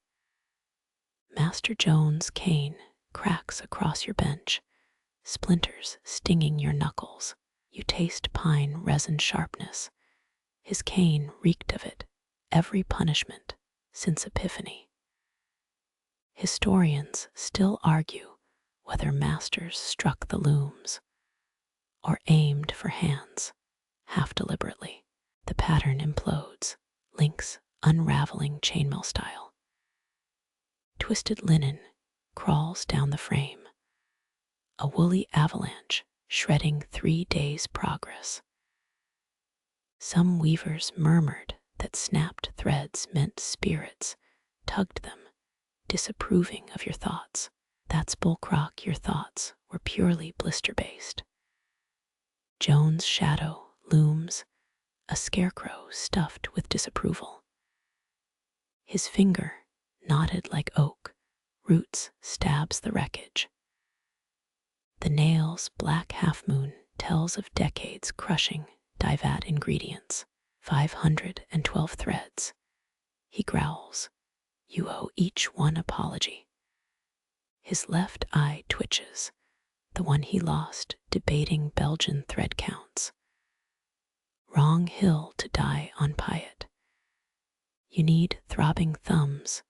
Master Joan's cane cracks across your bench, splinters stinging your knuckles. You taste pine resin sharpness. His cane reeked of it, every punishment since Epiphany. Historians still argue whether masters struck the looms or aimed for hands, half deliberately. The pattern implodes, lynx unraveling chainmail style. Twisted linen crawls down the frame, a woolly avalanche shredding 3 days' progress. Some weavers murmured that snapped threads meant spirits tugged them, disapproving of your thoughts. That's bullcrock, your thoughts were purely blister-based. Joan's shadow looms, a scarecrow stuffed with disapproval. His finger, knotted like oak, roots stabs the wreckage. The nail's black half-moon tells of decades crushing dye-vat ingredients. 512 threads. He growls. You owe each one apology. His left eye twitches, the one he lost debating Belgian thread counts. Wrong hill to die on Piet. You need throbbing thumbs,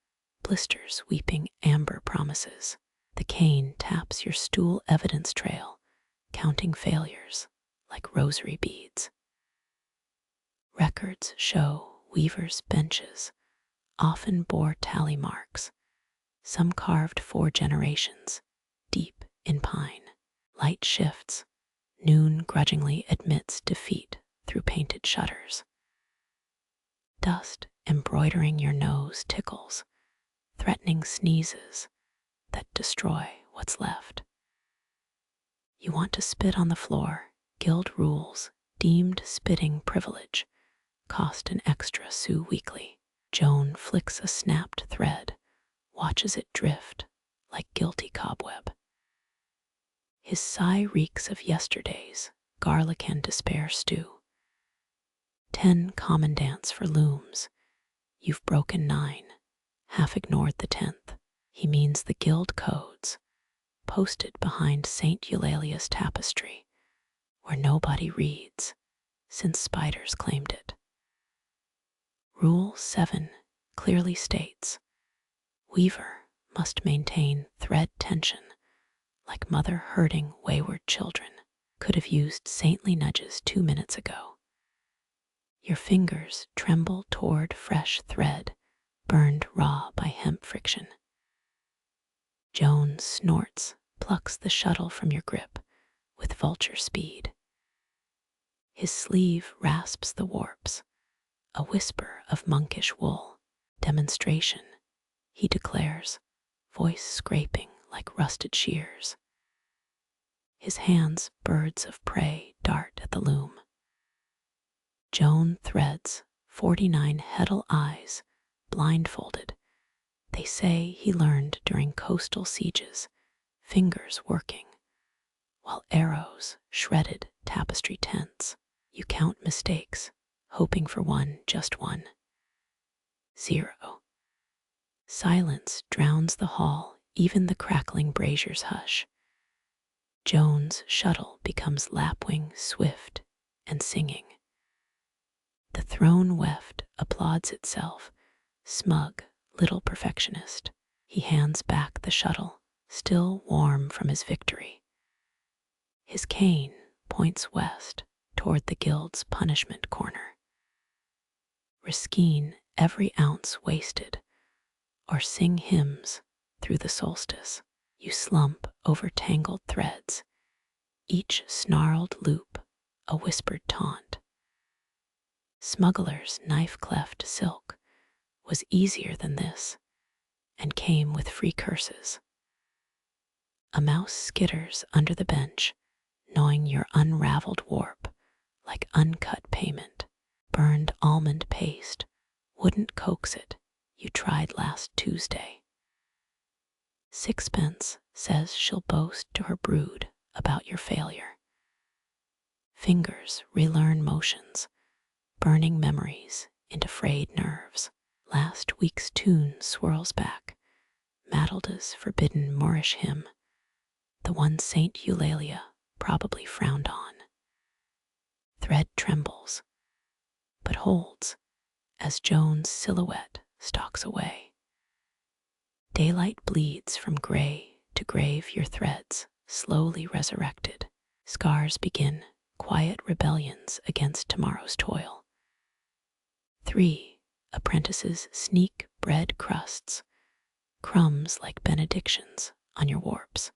blisters weeping amber promises. The cane taps your stool evidence trail, counting failures like rosary beads. Records show weavers' benches often bore tally marks, some carved 4 generations, deep in pine. Light shifts, noon grudgingly admits defeat through painted shutters. Dust embroidering your nose tickles, threatening sneezes that destroy what's left. You want to spit on the floor, guild rules, deemed spitting privilege, cost an extra sou weekly. Joan flicks a snapped thread, watches it drift like guilty cobweb. His sigh reeks of yesterday's garlic and despair stew. 10 commandants for looms. You've broken 9, half ignored the 10th. He means the guild codes, posted behind St. Eulalia's tapestry, where nobody reads, since spiders claimed it. Rule 7 clearly states, weaver must maintain thread tension like mother herding wayward children. Could have used saintly nudges 2 minutes ago. Your fingers tremble toward fresh thread, burned raw by hemp friction. Joan snorts, plucks the shuttle from your grip with vulture speed. His sleeve rasps the warps, a whisper of monkish wool. Demonstration, he declares, voice scraping like rusted shears. His hands, birds of prey, dart at the loom. Joan threads 49 heddle eyes blindfolded. They say he learned during coastal sieges, fingers working, while arrows shredded tapestry tents. You count mistakes, hoping for one, just one. 0. Silence drowns the hall, even the crackling braziers hush. Joan's shuttle becomes lapwing, swift and singing. The throne weft applauds itself, smug little perfectionist. He hands back the shuttle, still warm from his victory. His cane points west toward the guild's punishment corner. Riskeen every ounce wasted, or sing hymns through the solstice. You slump over tangled threads, each snarled loop a whispered taunt. Smuggler's knife-cleft silk was easier than this, and came with free curses. A mouse skitters under the bench, gnawing your unraveled warp like uncut payment. Burned almond paste wouldn't coax it, you tried last Tuesday. Sixpence says she'll boast to her brood about your failure. Fingers relearn motions, burning memories into frayed nerves. Last week's tune swirls back, Matilda's forbidden Moorish hymn, the one Saint Eulalia probably frowned on. Thread trembles, but holds as Joan's silhouette stalks away. Daylight bleeds from gray to grave your threads, slowly resurrected. Scars begin quiet rebellions against tomorrow's toil. 3. Apprentices sneak bread crusts, crumbs like benedictions on your warps.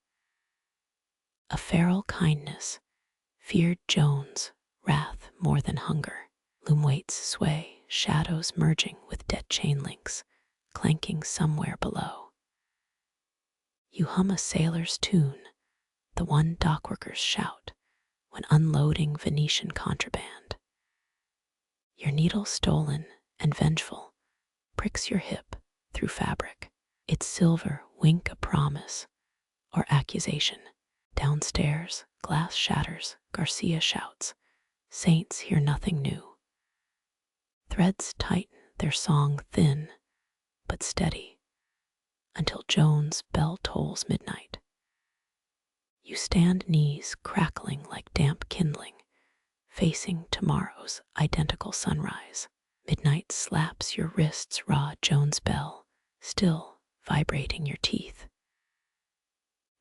A feral kindness feared Joan's wrath more than hunger. Loom weights sway, shadows merging with dead chain links, clanking somewhere below. You hum a sailor's tune, the one dockworkers shout when unloading Venetian contraband. Your needle stolen and vengeful pricks your hip through fabric. Its silver wink a promise or accusation. Downstairs, glass shatters, Garcia shouts. Saints hear nothing new. Threads tighten, their song thin but steady, until Joan's bell tolls midnight. You stand knees crackling like damp kindling, facing tomorrow's identical sunrise. Midnight slaps your wrists raw, Joan's bell still vibrating your teeth.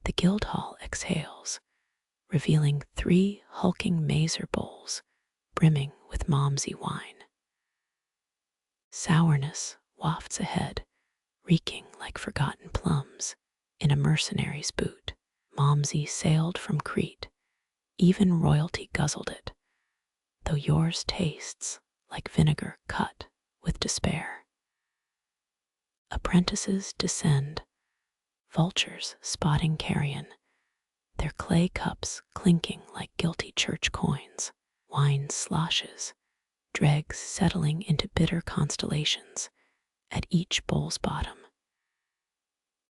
The Guildhall exhales, revealing 3 hulking mazer bowls brimming with Momsey wine. Sourness wafts ahead, reeking like forgotten plums in a mercenary's boot. Momsey sailed from Crete, even royalty guzzled it, though yours tastes like vinegar cut with despair. Apprentices descend, vultures spotting carrion, their clay cups clinking like guilty church coins. Wine sloshes, dregs settling into bitter constellations at each bowl's bottom.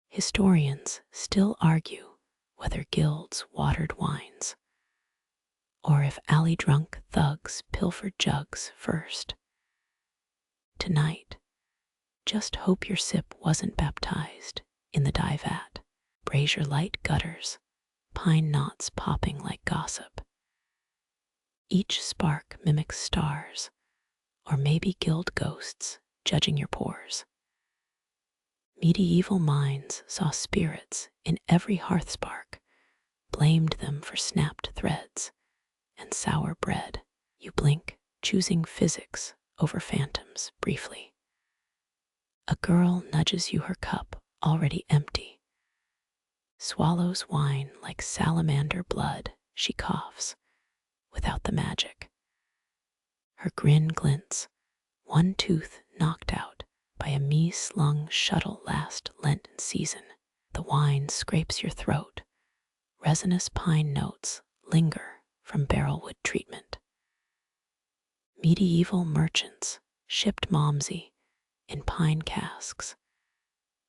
Historians still argue whether guilds watered wines, or if alley-drunk thugs pilfered jugs first. Tonight, just hope your sip wasn't baptized in the dye vat. Brazier light gutters, pine knots popping like gossip. Each spark mimics stars, or maybe guild ghosts judging your pores. Medieval minds saw spirits in every hearth spark, blamed them for snapped threads and sour bread. You blink, choosing physics over phantoms briefly. A girl nudges you her cup, already empty. Swallows wine like salamander blood, she coughs, without the magic. Her grin glints, one tooth knocked out by a me-slung shuttle last Lenten season. The wine scrapes your throat. Resinous pine notes linger from barrelwood treatment. Medieval merchants shipped Momsey in pine casks,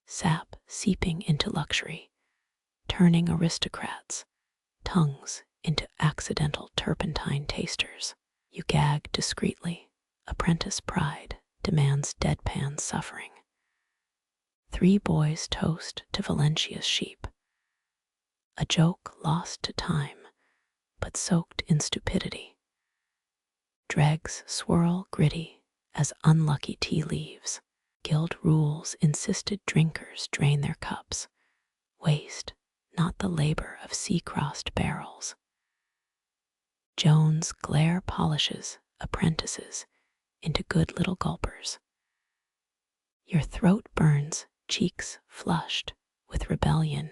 sap seeping into luxury, turning aristocrats' tongues into accidental turpentine tasters. You gag discreetly. Apprentice pride demands deadpan suffering. 3 boys toast to Valencia's sheep. A joke lost to time, but soaked in stupidity. Dregs swirl gritty as unlucky tea leaves. Guild rules insisted drinkers drain their cups. Waste not the labor of sea-crossed barrels. Joan's glare polishes apprentices into good little gulpers. Your throat burns, cheeks flushed with rebellion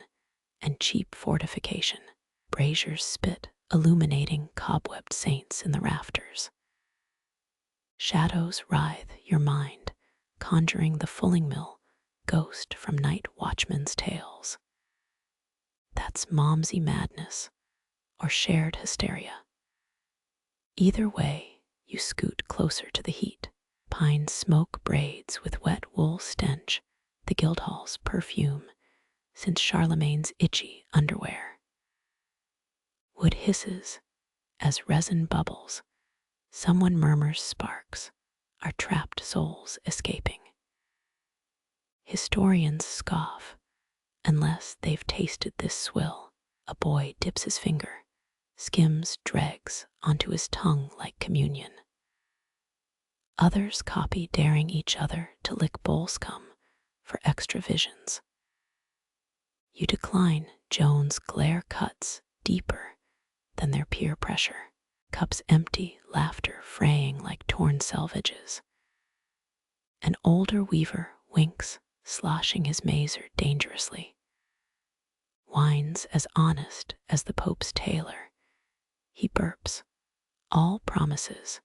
and cheap fortification. Braziers spit, illuminating cobwebbed saints in the rafters. Shadows writhe your mind, conjuring the Fulling-Mill ghost from night watchmen's tales. That's momsy madness or shared hysteria. Either way, you scoot closer to the heat. Pine smoke braids with wet wool stench, the Guildhall's perfume, since Charlemagne's itchy underwear. Wood hisses as resin bubbles. Someone murmurs sparks, our trapped souls escaping. Historians scoff, unless they've tasted this swill. A boy dips his finger, skims dregs onto his tongue like communion. Others copy, daring each other to lick bowl scum for extra visions. You decline. Joan's glare cuts deeper than their peer pressure. Cups empty, laughter fraying like torn selvages. An older weaver winks, sloshing his mazer dangerously. Whines as honest as the Pope's tailor. He burps. All promises,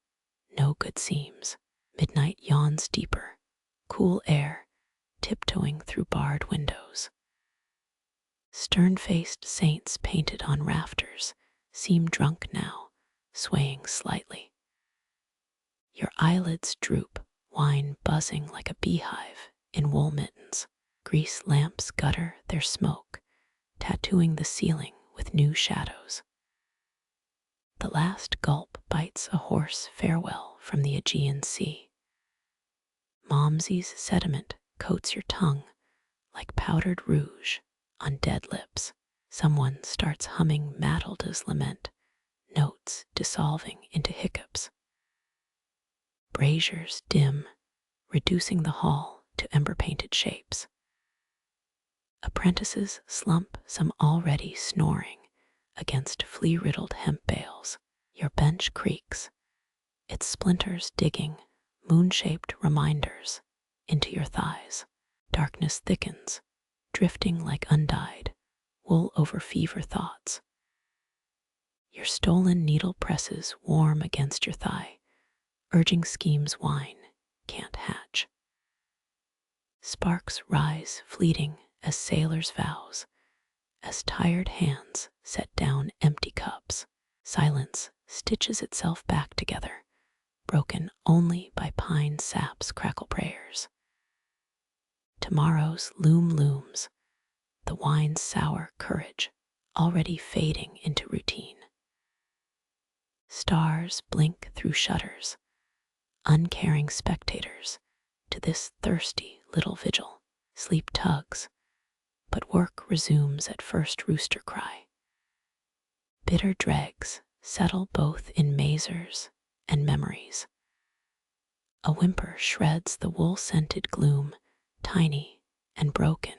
no good seems. Midnight yawns deeper, cool air tiptoeing through barred windows. Stern-faced saints painted on rafters seem drunk now, swaying slightly. Your eyelids droop, wine buzzing like a beehive in wool mittens. Grease lamps gutter their smoke, tattooing the ceiling with new shadows. The last gulp bites a hoarse farewell from the Aegean Sea. Momsy's sediment coats your tongue like powdered rouge on dead lips. Someone starts humming Matilda's lament, notes dissolving into hiccups. Braziers dim, reducing the hall to ember-painted shapes. Apprentices slump, some already snoring against flea-riddled hemp bales. Your bench creaks, its splinters digging moon-shaped reminders into your thighs. Darkness thickens, drifting like undyed wool over fever thoughts. Your stolen needle presses warm against your thigh, urging schemes wine can't hatch. Sparks rise fleeting as sailors' vows, as tired hands set down empty cups. Silence stitches itself back together, broken only by pine sap's crackle prayers. Tomorrow's loom looms, the wine's sour courage already fading into routine. Stars blink through shutters, uncaring spectators to this thirsty little vigil. Sleep tugs, but work resumes at first rooster cry. Bitter dregs settle both in mazers and memories. A whimper shreds the wool-scented gloom, tiny and broken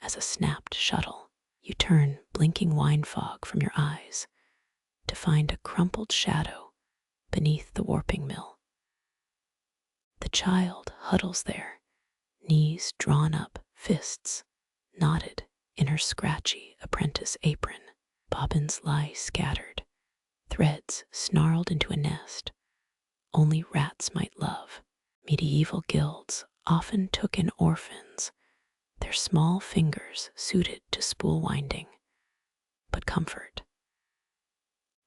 as a snapped shuttle. You turn blinking wine fog from your eyes to find a crumpled shadow beneath the warping mill. The child huddles there, knees drawn up, fists knotted in her scratchy apprentice apron. Bobbins lie scattered, threads snarled into a nest only rats might love. Medieval guilds often took in orphans, their small fingers suited to spool winding. But comfort,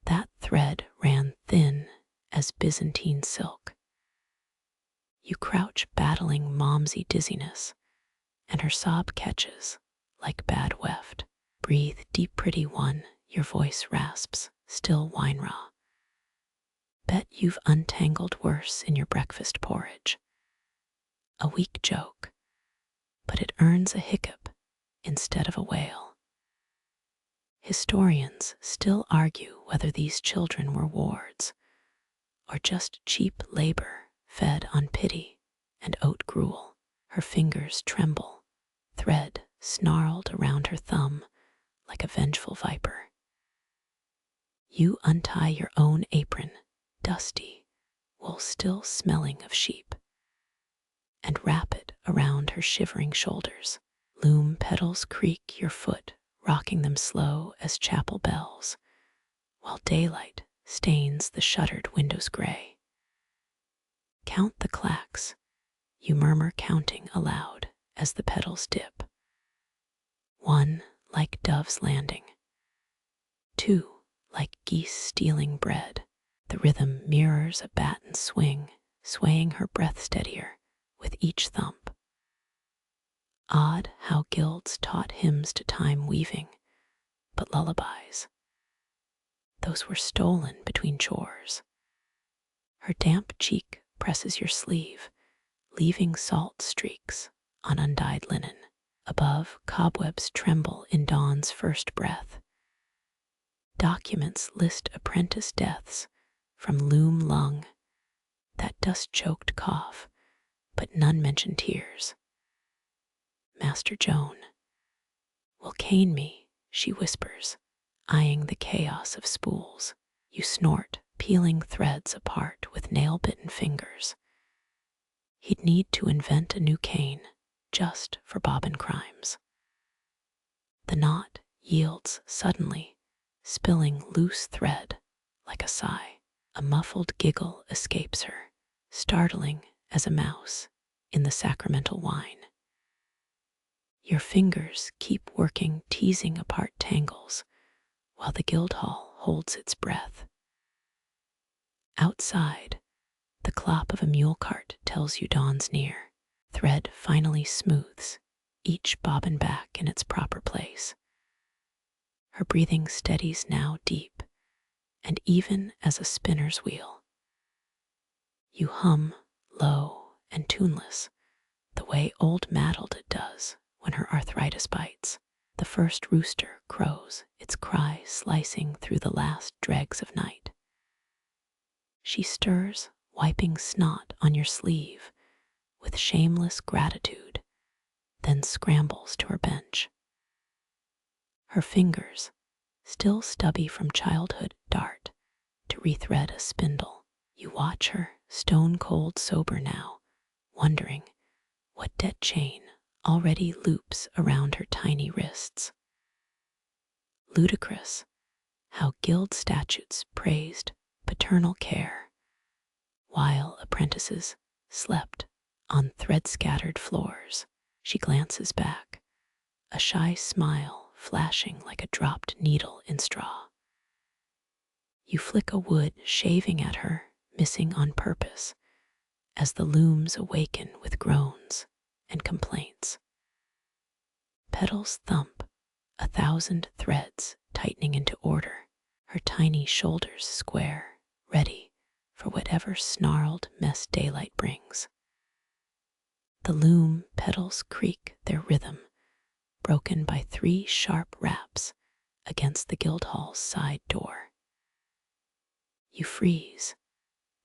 that thread ran thin as Byzantine silk. You crouch battling momsy dizziness, and her sob catches like bad weft. Breathe deep, pretty one, your voice rasps, still wine raw. Bet you've untangled worse in your breakfast porridge. A weak joke, but it earns a hiccup instead of a wail. Historians still argue whether these children were wards or just cheap labor fed on pity and oat gruel. Her fingers tremble, thread snarled around her thumb like a vengeful viper. You untie your own apron, dusty, wool still smelling of sheep, and wrap it around her shivering shoulders. Loom petals creak your foot, rocking them slow as chapel bells, while daylight stains the shuttered windows gray. Count the clacks, you murmur, counting aloud as the petals dip. 1, like doves landing. 2, like geese stealing bread. The rhythm mirrors a baton swing, swaying her breath steadier with each thump. Odd how guilds taught hymns to time weaving, but lullabies, those were stolen between chores. Her damp cheek presses your sleeve, leaving salt streaks on undyed linen. Above, cobwebs tremble in dawn's first breath. Documents list apprentice deaths from loom lung, that dust-choked cough, but none mention tears. Master Joan will cane me, she whispers, eyeing the chaos of spools. You snort, peeling threads apart with nail-bitten fingers. He'd need to invent a new cane just for bobbin crimes. The knot yields suddenly, spilling loose thread like a sigh. A muffled giggle escapes her, startling as a mouse in the sacramental wine. Your fingers keep working, teasing apart tangles, while the Guildhall holds its breath. Outside, the clop of a mule cart tells you dawn's near. Thread finally smooths, each bobbin back in its proper place. Her breathing steadies now deep, and even as a spinner's wheel. You hum, low and tuneless, the way old Matilda does when her arthritis bites. The first rooster crows, its cry slicing through the last dregs of night. She stirs, wiping snot on your sleeve with shameless gratitude, then scrambles to her bench. Her fingers, still stubby from childhood, dart to rethread a spindle. You watch her, stone-cold sober now, wondering what dead chain already loops around her tiny wrists. Ludicrous how guild statutes praised paternal care, while apprentices slept on thread-scattered floors. She glances back, a shy smile flashing like a dropped needle in straw. You flick a wood shaving at her, missing on purpose, as the looms awaken with groans and complaints. Petals thump, 1,000 threads tightening into order, her tiny shoulders square, ready for whatever snarled mess daylight brings. The loom petals creak their rhythm, broken by 3 sharp raps against the Guildhall's side door. You freeze,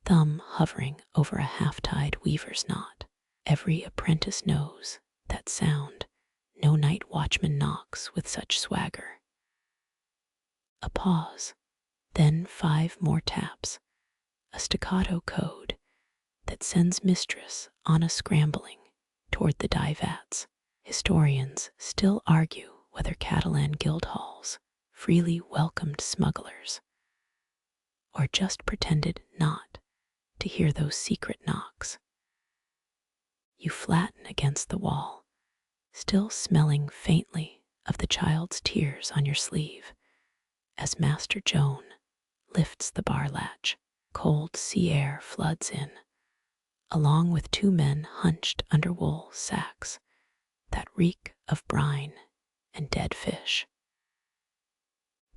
thumb hovering over a half-tied weaver's knot. Every apprentice knows that sound. No night watchman knocks with such swagger. A pause, then 5 more taps, a staccato code that sends mistress on a scrambling toward the dye vats. Historians still argue whether Catalan Guildhalls freely welcomed smugglers or just pretended not to hear those secret knocks. You flatten against the wall, still smelling faintly of the child's tears on your sleeve, as Master Joan lifts the bar latch. Cold sea air floods in, along with two men hunched under wool sacks that reek of brine and dead fish.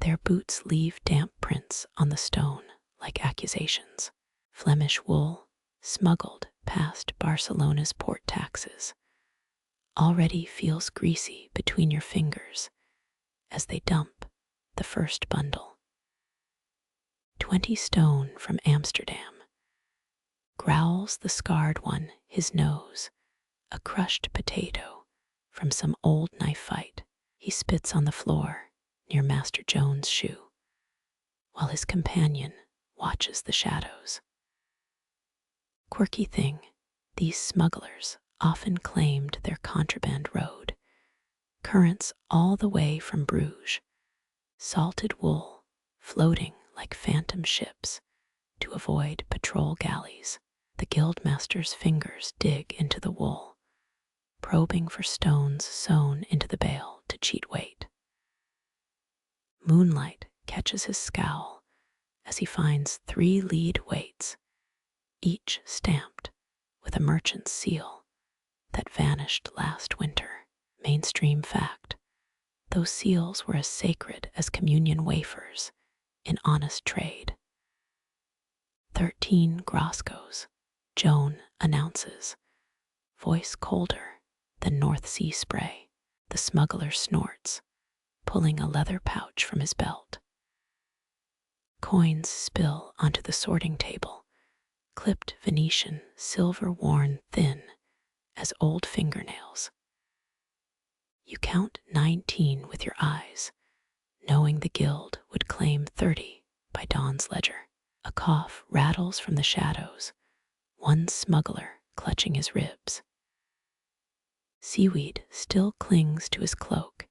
Their boots leave damp prints on the stone like accusations. Flemish wool, smuggled past Barcelona's port taxes, already feels greasy between your fingers as they dump the first bundle. 20 stone from Amsterdam. Growls the scarred one his nose, a crushed potato from some old knife fight. He spits on the floor near Master Joan's shoe, while his companion watches the shadows. Quirky thing, these smugglers often claimed their contraband road, currents all the way from Bruges, salted wool floating like phantom ships to avoid patrol galleys. The guildmaster's fingers dig into the wool, probing for stones sewn into the bale to cheat weight. Moonlight catches his scowl as he finds 3 lead weights, each stamped with a merchant's seal that vanished last winter. Mainstream fact, those seals were as sacred as communion wafers in honest trade. 13 Groscos, Joan announces, voice colder than North Sea spray. The smuggler snorts, pulling a leather pouch from his belt. Coins spill onto the sorting table, clipped Venetian silver worn thin as old fingernails. You count 19 with your eyes, knowing the guild would claim 30 by dawn's ledger. A cough rattles from the shadows, one smuggler clutching his ribs. Seaweed still clings to his cloak,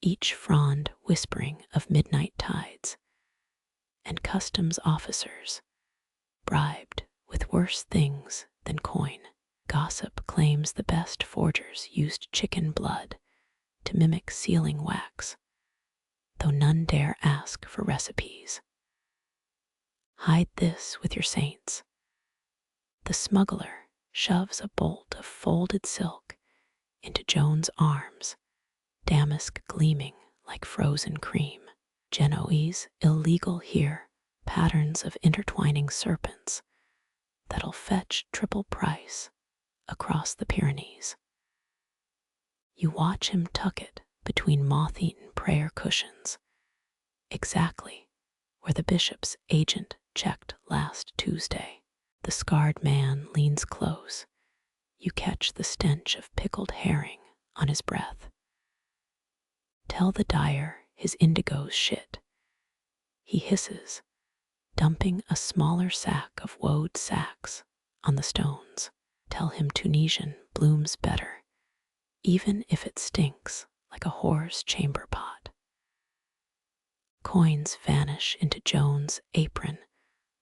each frond whispering of midnight tides, and customs officers, bribed with worse things than coin. Gossip claims the best forgers used chicken blood to mimic sealing wax, though none dare ask for recipes. Hide this with your saints. The smuggler shoves a bolt of folded silk into Joan's arms, damask gleaming like frozen cream. Genoese illegal here, patterns of intertwining serpents that'll fetch triple price across the Pyrenees. You watch him tuck it between moth-eaten prayer cushions, exactly where the bishop's agent checked last Tuesday. The scarred man leans close. You catch the stench of pickled herring on his breath. Tell the dyer his indigo's shit. He hisses, dumping a smaller sack of woad sacks on the stones. Tell him Tunisian blooms better, even if it stinks like a whore's chamber pot. Coins vanish into Joan's apron,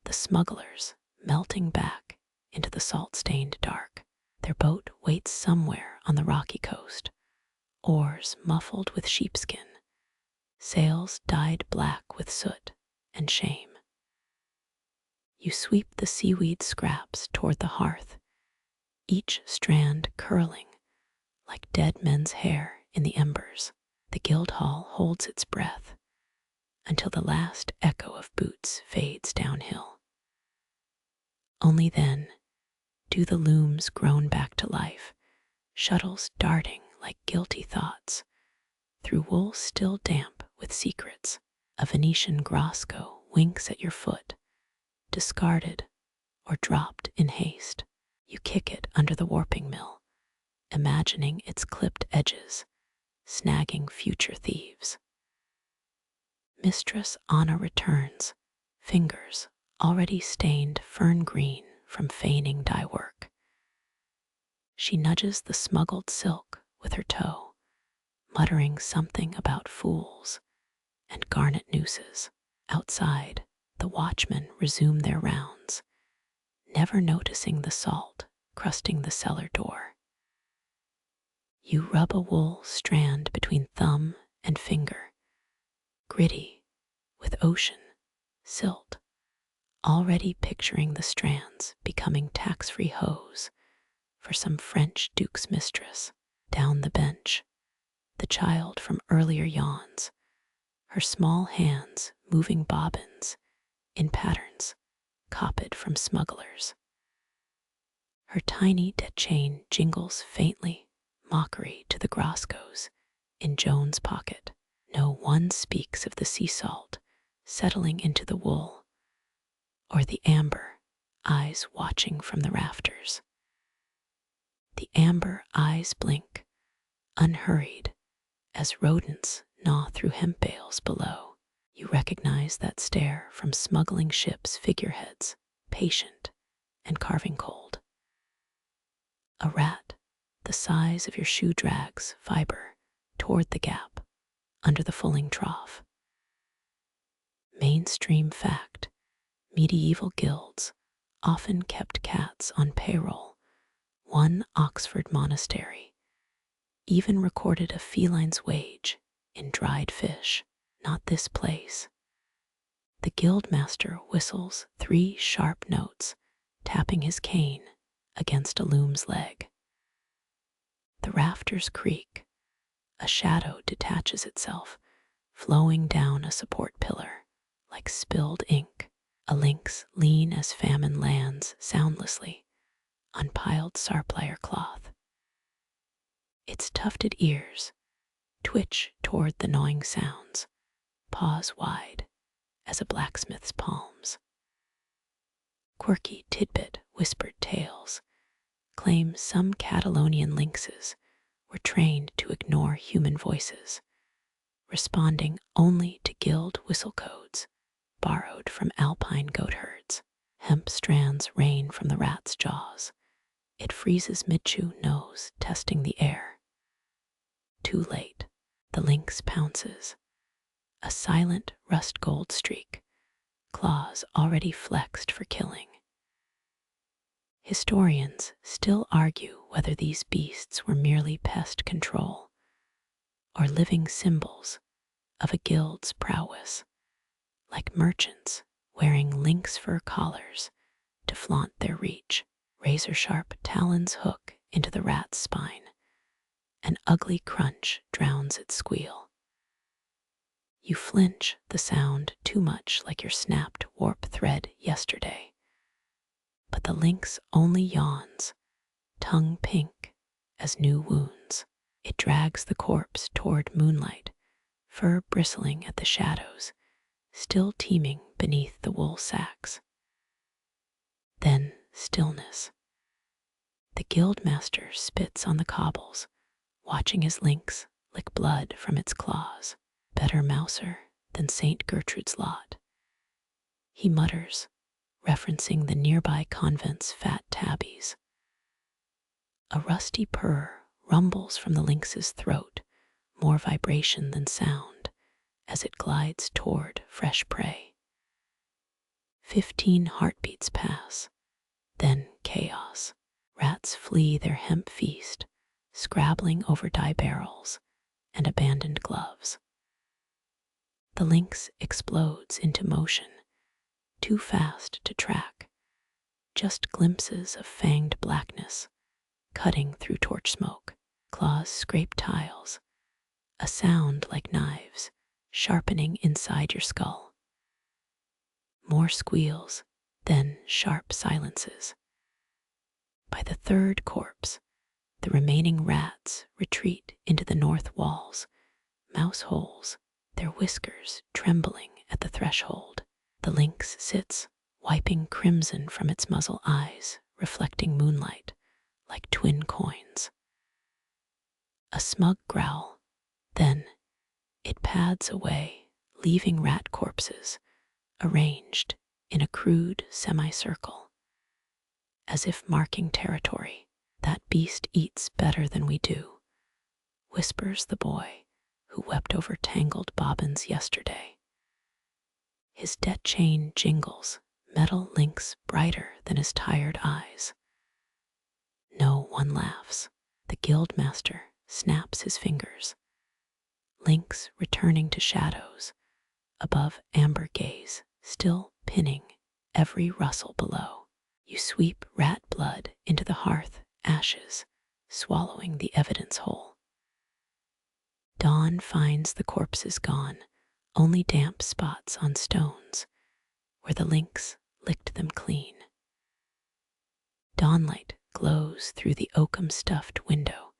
the smugglers melting back into the salt-stained dark. Their boat waits somewhere on the rocky coast, oars muffled with sheepskin, sails dyed black with soot and shame. You sweep the seaweed scraps toward the hearth, each strand curling like dead men's hair in the embers. The Guildhall holds its breath until the last echo of boots fades downhill. Only then do the looms groan back to life, shuttles darting like guilty thoughts through wool still damp with secrets. A Venetian Grosco winks at your foot, discarded or dropped in haste. You kick it under the warping mill, imagining its clipped edges, snagging future thieves. Mistress Anna returns, fingers already stained fern green from feigning dye work. She nudges the smuggled silk with her toe, muttering something about fools and garnet nooses. Outside, the watchmen resume their rounds, never noticing the salt crusting the cellar door. You rub a wool strand between thumb and finger, gritty with ocean, silt, already picturing the strands becoming tax-free hose for some French duke's mistress. Down the bench, the child from earlier yawns, her small hands moving bobbins in patterns copied from smugglers. Her tiny dead chain jingles faintly, mockery to the Groscos in Joan's pocket. No one speaks of the sea salt settling into the wool, or the amber eyes watching from the rafters. The amber eyes blink, unhurried, as rodents gnaw through hemp bales below. You recognize that stare from smuggling ships' figureheads, patient and carving cold. A rat, the size of your shoe drags fiber toward the gap under the fulling trough. Mainstream fact, medieval guilds often kept cats on payroll. One Oxford monastery even recorded a feline's wage in dried fish. Not this place. The guildmaster whistles 3 sharp notes, tapping his cane against a loom's leg. The rafters creak. A shadow detaches itself, flowing down a support pillar like spilled ink. A lynx, lean as famine, lands soundlessly on piled sarplier cloth. Its tufted ears twitch toward the gnawing sounds, paws wide as a blacksmith's palms. Quirky tidbit whispered tales claim some Catalonian lynxes were trained to ignore human voices, responding only to guild whistle codes borrowed from alpine goat herds. Hemp strands rain from the rat's jaws. It freezes mid-chew nose, testing the air. Too late, the lynx pounces. A silent rust gold streak, claws already flexed for killing. Historians still argue whether these beasts were merely pest control or living symbols of a guild's prowess, like merchants wearing lynx fur collars to flaunt their reach. Razor-sharp talons hook into the rat's spine. An ugly crunch drowns its squeal. You flinch, the sound too much like your snapped warp thread yesterday. But the lynx only yawns, tongue pink as new wounds. It drags the corpse toward moonlight, fur bristling at the shadows, still teeming beneath the wool sacks. Then stillness. The guildmaster spits on the cobbles, watching his lynx lick blood from its claws. Better mouser than St. Gertrude's lot, he mutters, referencing the nearby convent's fat tabbies. A rusty purr rumbles from the lynx's throat, more vibration than sound, as it glides toward fresh prey. 15 heartbeats pass, then chaos. Rats flee their hemp feast, scrabbling over dye barrels and abandoned gloves. The lynx explodes into motion, too fast to track, just glimpses of fanged blackness cutting through torch smoke. Claws scrape tiles, a sound like knives sharpening inside your skull. More squeals, then sharp silences. By the 3rd corpse, the remaining rats retreat into the north walls, mouse holes, their whiskers trembling at the threshold. The lynx sits, wiping crimson from its muzzle eyes, reflecting moonlight like twin coins. A smug growl, then it pads away, leaving rat corpses arranged in a crude semicircle. As if marking territory. That beast eats better than we do, whispers the boy who wept over tangled bobbins yesterday. His debt chain jingles, metal links brighter than his tired eyes. No one laughs. The guildmaster snaps his fingers. Links returning to shadows, above amber gaze, still pinning every rustle below. You sweep rat blood into the hearth, ashes, swallowing the evidence whole. Dawn finds the corpses gone, only damp spots on stones, where the lynx licked them clean. Dawnlight glows through the oakum-stuffed window,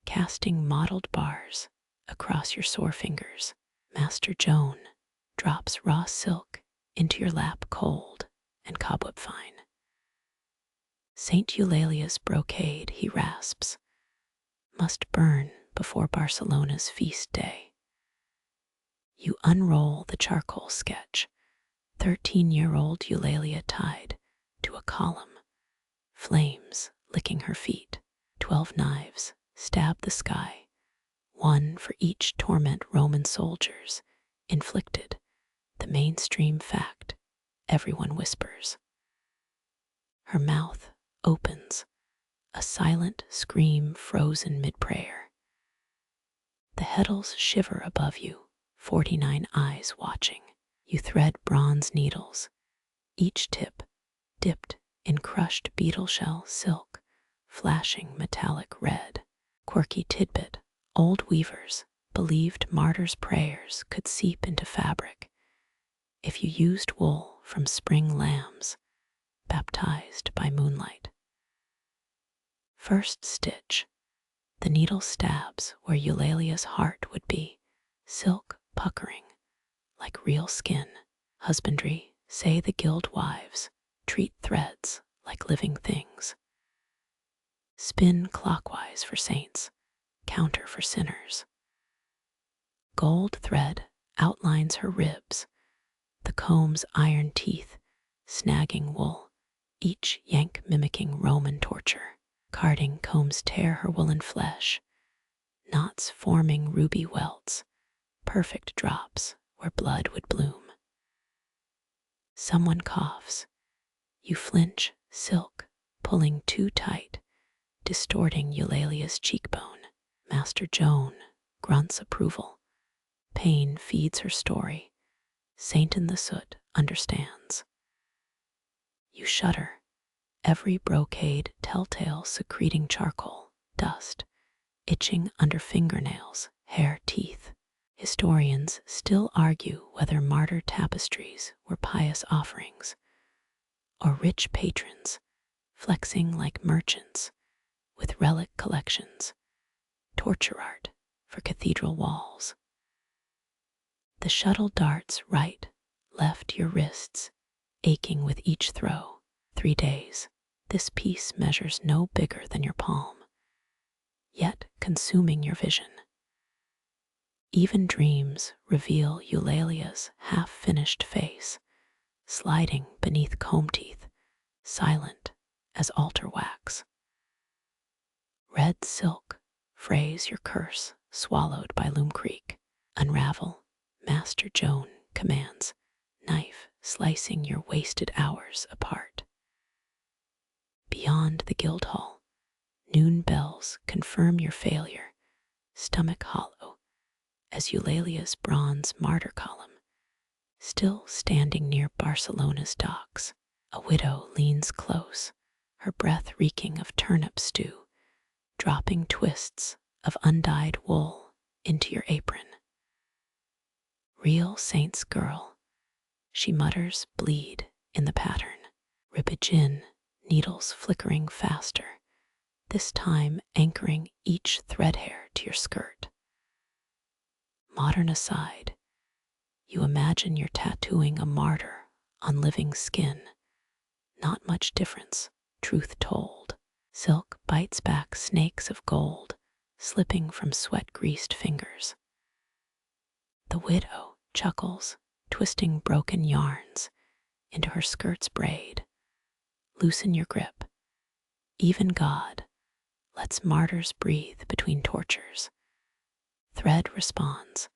casting mottled bars across your sore fingers. Master Joan drops raw silk into your lap cold and cobweb fine. Saint Eulalia's brocade, he rasps, must burn before Barcelona's feast day. You unroll the charcoal sketch, 13-year-old Eulalia tied to a column, flames licking her feet. 12 knives stab the sky, one for each torment Roman soldiers inflicted, the mainstream fact everyone whispers. Her mouth opens, a silent scream frozen mid-prayer. The heddles shiver above you, 49 eyes watching. You thread bronze needles, each tip dipped in crushed beetle shell silk, flashing metallic red. Quirky tidbit, old weavers believed martyrs' prayers could seep into fabric if you used wool from spring lambs baptized by moonlight. First stitch, the needle stabs where Eulalia's heart would be, silk puckering like real skin. Husbandry, say the guild wives, treat threads like living things. Spin clockwise for saints, counter for sinners. Gold thread outlines her ribs, the comb's iron teeth snagging wool, each yank mimicking Roman torture. Carding combs tear her woolen flesh, knots forming ruby welts, perfect drops where blood would bloom. Someone coughs. You flinch, silk pulling too tight, distorting Eulalia's cheekbone. Master Joan grunts approval. Pain feeds her story. Saint in the soot understands. You shudder, every brocade telltale secreting charcoal, dust, itching under fingernails, hair, teeth. Historians still argue whether martyr tapestries were pious offerings, or rich patrons flexing like merchants with relic collections, torture art for cathedral walls. The shuttle darts right, left your wrists, aching with each throw. 3 days, this piece measures no bigger than your palm, yet consuming your vision. Even dreams reveal Eulalia's half-finished face, sliding beneath comb teeth, silent as altar wax. Red silk frays your curse, swallowed by Loom Creek. Unravel, Master Joan commands, knife slicing your wasted hours apart. Beyond the Guildhall, noon bells confirm your failure, stomach hollow, as Eulalia's bronze martyr column, still standing near Barcelona's docks. A widow leans close, her breath reeking of turnip stew, dropping twists of undyed wool into your apron. Real saint's girl, she mutters bleed in the pattern. Ribbit-gin, needles flickering faster, this time anchoring each thread hair to your skirt. Modern aside, you imagine you're tattooing a martyr on living skin. Not much difference, truth told. Silk bites back snakes of gold, slipping from sweat-greased fingers. The widow chuckles, twisting broken yarns into her skirt's braid. Loosen your grip. Even God lets martyrs breathe between tortures. Thread responds,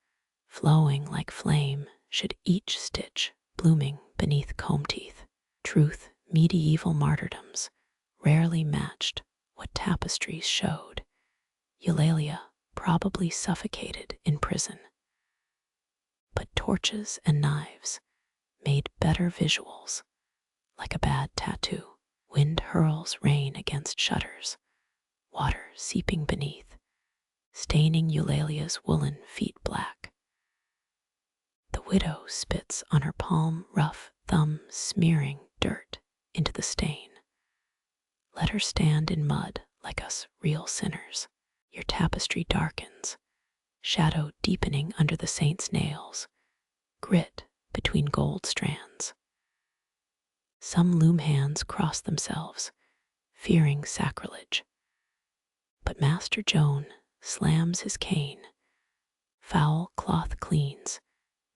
flowing like flame should each stitch blooming beneath comb teeth. Truth, medieval martyrdoms rarely matched what tapestries showed. Eulalia probably suffocated in prison. But torches and knives made better visuals. like a bad tattoo. Wind hurls rain against shutters, water seeping beneath, staining Eulalia's woolen feet black. The widow spits on her palm, rough thumb smearing dirt into the stain. Let her stand in mud like us real sinners. Your tapestry darkens, shadow deepening under the saint's nails, grit between gold strands. Some loom hands cross themselves, fearing sacrilege. But Master Joan slams his cane. Foul cloth cleans,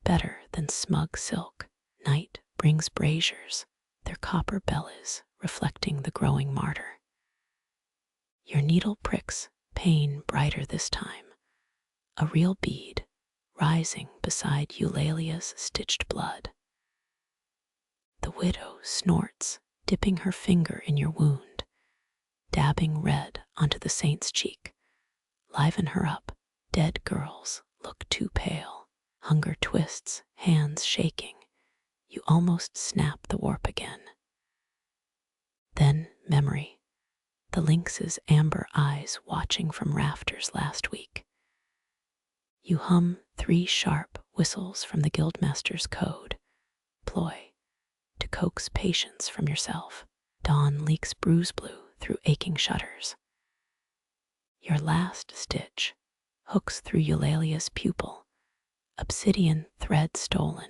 better than smug silk. Night brings braziers, their copper bellies reflecting the growing martyr. Your needle pricks pain brighter this time, a real bead rising beside Eulalia's stitched blood. The widow snorts, dipping her finger in your wound, dabbing red onto the saint's cheek. Liven her up, dead girls look too pale. Hunger twists, hands shaking. You almost snap the warp again. Then memory, the lynx's amber eyes watching from rafters last week. You hum 3 sharp whistles from the guildmaster's code, ploy, to coax patience from yourself. Dawn leaks bruise blue through aching shutters. Your last stitch hooks through Eulalia's pupil, obsidian thread stolen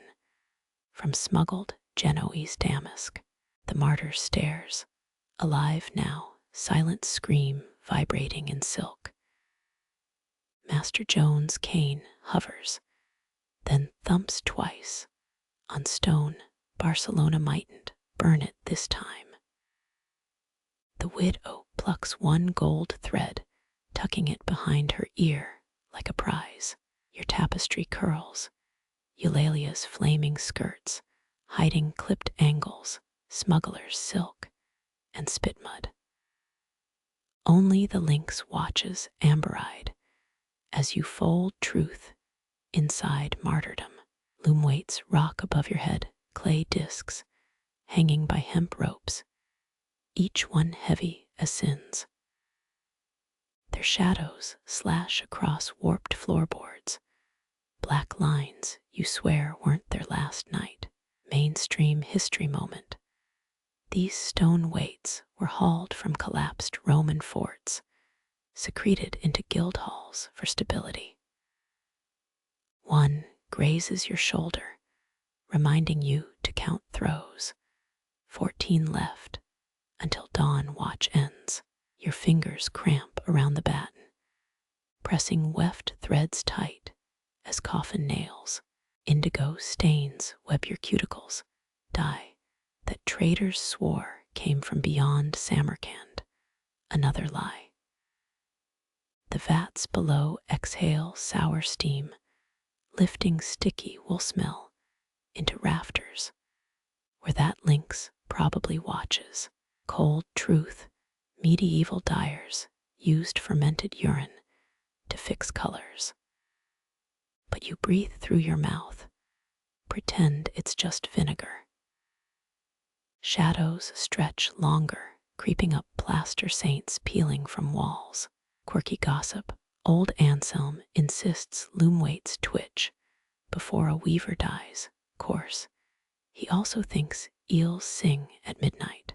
from smuggled Genoese damask. The martyr stares, alive now, silent scream vibrating in silk. Master Joan's cane hovers, then thumps twice on stone. Barcelona mightn't burn it this time. The widow plucks 1 gold thread, tucking it behind her ear like a prize. Your tapestry curls, Eulalia's flaming skirts, hiding clipped angles, smuggler's silk, and spit mud. Only the lynx watches amber-eyed as you fold truth inside martyrdom. Loom weights rock above your head, clay discs hanging by hemp ropes, each one heavy as sins. Their shadows slash across warped floorboards, black lines you swear weren't their last night. Mainstream history moment. These stone weights were hauled from collapsed Roman forts, secreted into guildhalls for stability. One grazes your shoulder, reminding you to count throws. 14 left until dawn watch ends. Your fingers cramp around the batten, pressing weft threads tight as coffin nails. Indigo stains web your cuticles, dye that traders swore came from beyond Samarkand. Another lie. The vats below exhale sour steam, lifting sticky wool smell into rafters, where that lynx probably watches. Cold truth, medieval dyers used fermented urine to fix colors. But you breathe through your mouth, pretend it's just vinegar. Shadows stretch longer, creeping up plaster saints peeling from walls. Quirky gossip, old Anselm insists loom weights twitch before a weaver dies. Course, he also thinks eels sing at midnight.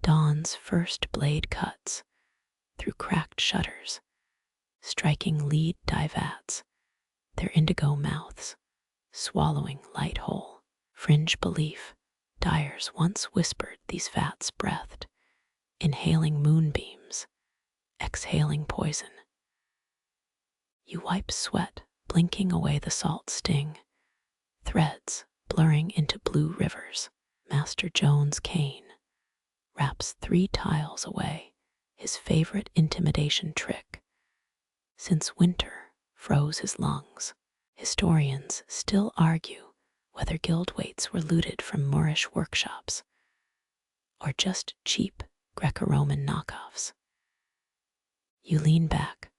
Dawn's first blade cuts through cracked shutters, striking lead dye vats, their indigo mouths swallowing light whole. Fringe belief, dyers once whispered these vats breathed, inhaling moonbeams, exhaling poison. You wipe sweat, blinking away the salt sting, threads blurring into blue rivers. Master Joan's cane wraps 3 tiles away, his favorite intimidation trick, since winter froze his lungs. Historians still argue whether guild weights were looted from Moorish workshops or just cheap Greco-Roman knockoffs. You lean back,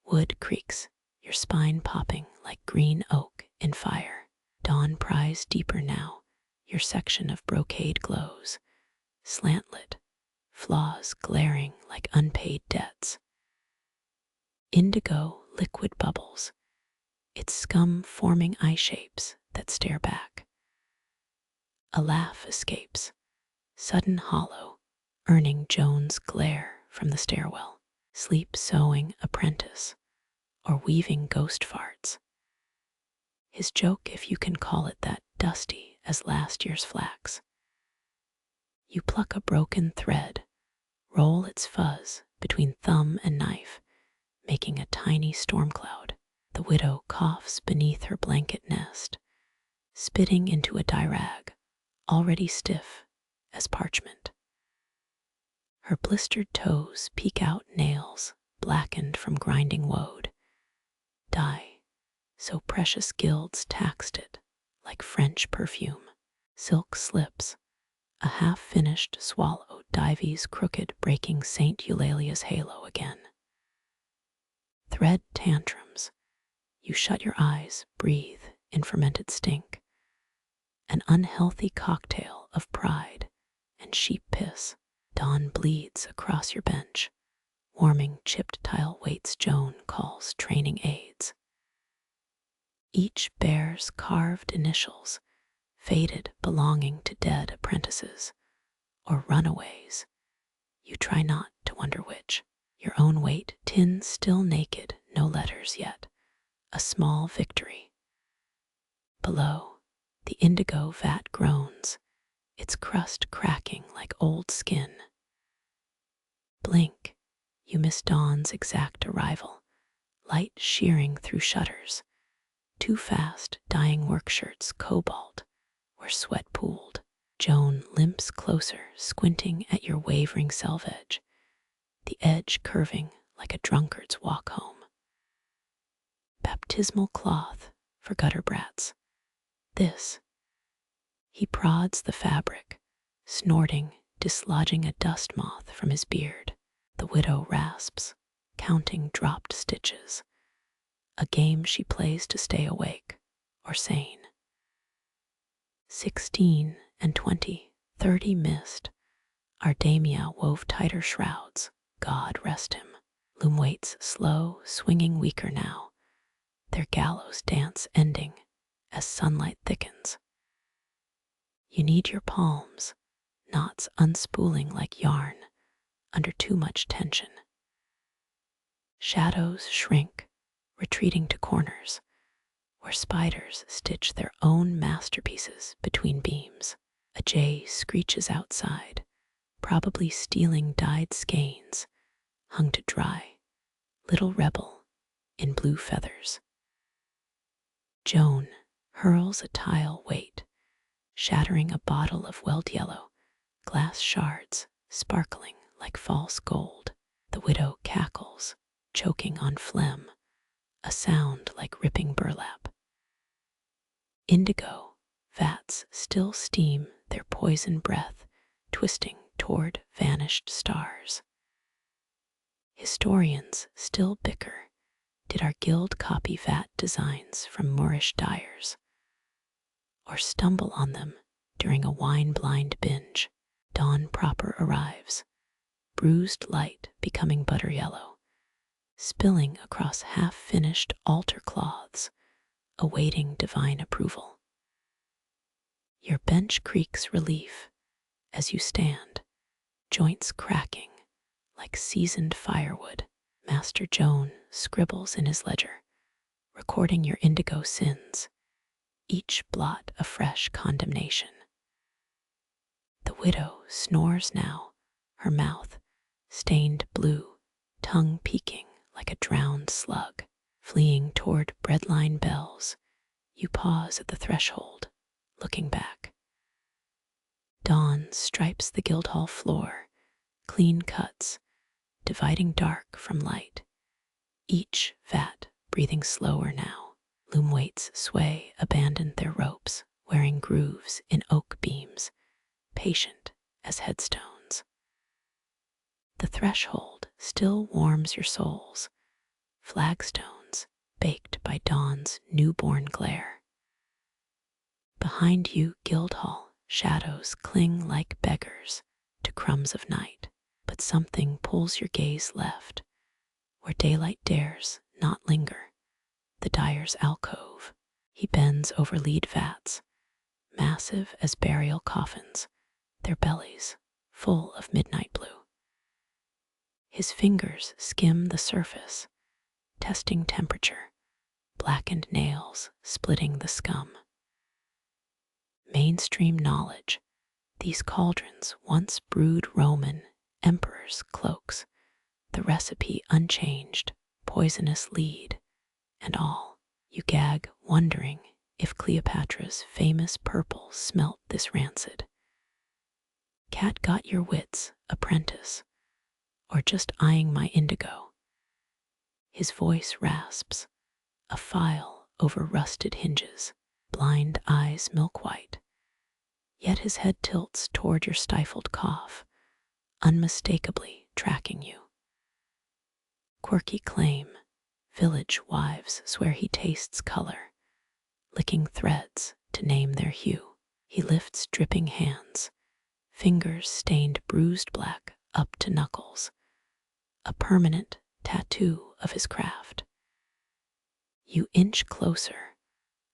wood creaks, your spine popping like green oak in fire. Dawn pries deeper now, Your section of brocade glows, slant-lit, flaws glaring like unpaid debts. Indigo liquid bubbles, its scum forming eye shapes that stare back. A laugh escapes, sudden hollow, earning Joan's glare from the stairwell. Sleep sewing apprentice, or weaving ghost farts. His joke, if you can call it that, dusty as last year's flax. You pluck a broken thread, roll its fuzz between thumb and knife, making a tiny storm cloud. The widow coughs beneath her blanket nest, spitting into a dye rag, already stiff as parchment. Her blistered toes peek out nails, blackened from grinding woad. Dye, so precious gilds taxed it, like French perfume. Silk slips, a half-finished swallow Dives crooked, breaking St. Eulalia's halo again. Thread tantrums, you shut your eyes, breathe in fermented stink. An unhealthy cocktail of pride and sheep piss. Dawn bleeds across your bench, warming chipped tile weights Joan calls training aids. Each bears carved initials, faded belonging to dead apprentices, or runaways. You try not to wonder which. Your own weight, tin still naked, no letters yet. A small victory. Below, the indigo vat groans, its crust cracking like old skin. Blink, you miss dawn's exact arrival, light shearing through shutters. Too fast, dyeing workshirts cobalt, where sweat pooled. Joan limps closer, squinting at your wavering selvage, the edge curving like a drunkard's walk home. Baptismal cloth for gutter brats. This. He prods the fabric, snorting, dislodging a dust moth from his beard. The widow rasps, counting dropped stitches. A game she plays to stay awake or sane. 16 and 20, 30 missed. Ardamia wove tighter shrouds, God rest him. Loom waits slow, swinging weaker now, their gallows dance ending as sunlight thickens. You need your palms, knots unspooling like yarn under too much tension. Shadows shrink, retreating to corners, where spiders stitch their own masterpieces between beams. A jay screeches outside, probably stealing dyed skeins, hung to dry, little rebel in blue feathers. Joan hurls a tile weight, shattering a bottle of welled yellow, glass shards sparkling like false gold. The widow cackles, choking on phlegm, a sound like ripping burlap. Indigo vats still steam their poison breath, twisting toward vanished stars. Historians still bicker. Did our guild copy vat designs from Moorish dyers, or stumble on them during a wine-blind binge? Dawn proper arrives, bruised light becoming butter yellow, spilling across half-finished altar cloths, awaiting divine approval. Your bench creaks relief as you stand, joints cracking like seasoned firewood. Master Joan scribbles in his ledger, recording your indigo sins, each blot a fresh condemnation. The widow snores now, her mouth stained blue, tongue peeking like a drowned slug. Fleeing toward breadline bells, you pause at the threshold, looking back. Dawn stripes the Guildhall floor, clean cuts, dividing dark from light. Each vat breathing slower now. Loom weights sway, abandon their ropes, wearing grooves in oak beams, patient as headstones. The threshold still warms your souls, flagstones baked by dawn's newborn glare. Behind you, Guildhall Shadows cling like beggars to crumbs of night, but something pulls your gaze left, where daylight dares not linger. The dyer's alcove. He bends over lead vats, massive as burial coffins, their bellies full of midnight blue. His fingers skim the surface, testing temperature, blackened nails splitting the scum. Mainstream knowledge, these cauldrons once brewed Roman emperors' cloaks, the recipe unchanged, poisonous lead, and all. You gag, wondering if Cleopatra's famous purple smelt this rancid. Cat got your wits, apprentice, or just eyeing my indigo? His voice rasps, a file over rusted hinges, blind eyes milk white. Yet his head tilts toward your stifled cough, unmistakably tracking you. Quirky claim, village wives swear he tastes color, licking threads to name their hue. He lifts dripping hands, fingers stained bruised black up to knuckles, a permanent tattoo of his craft. You inch closer,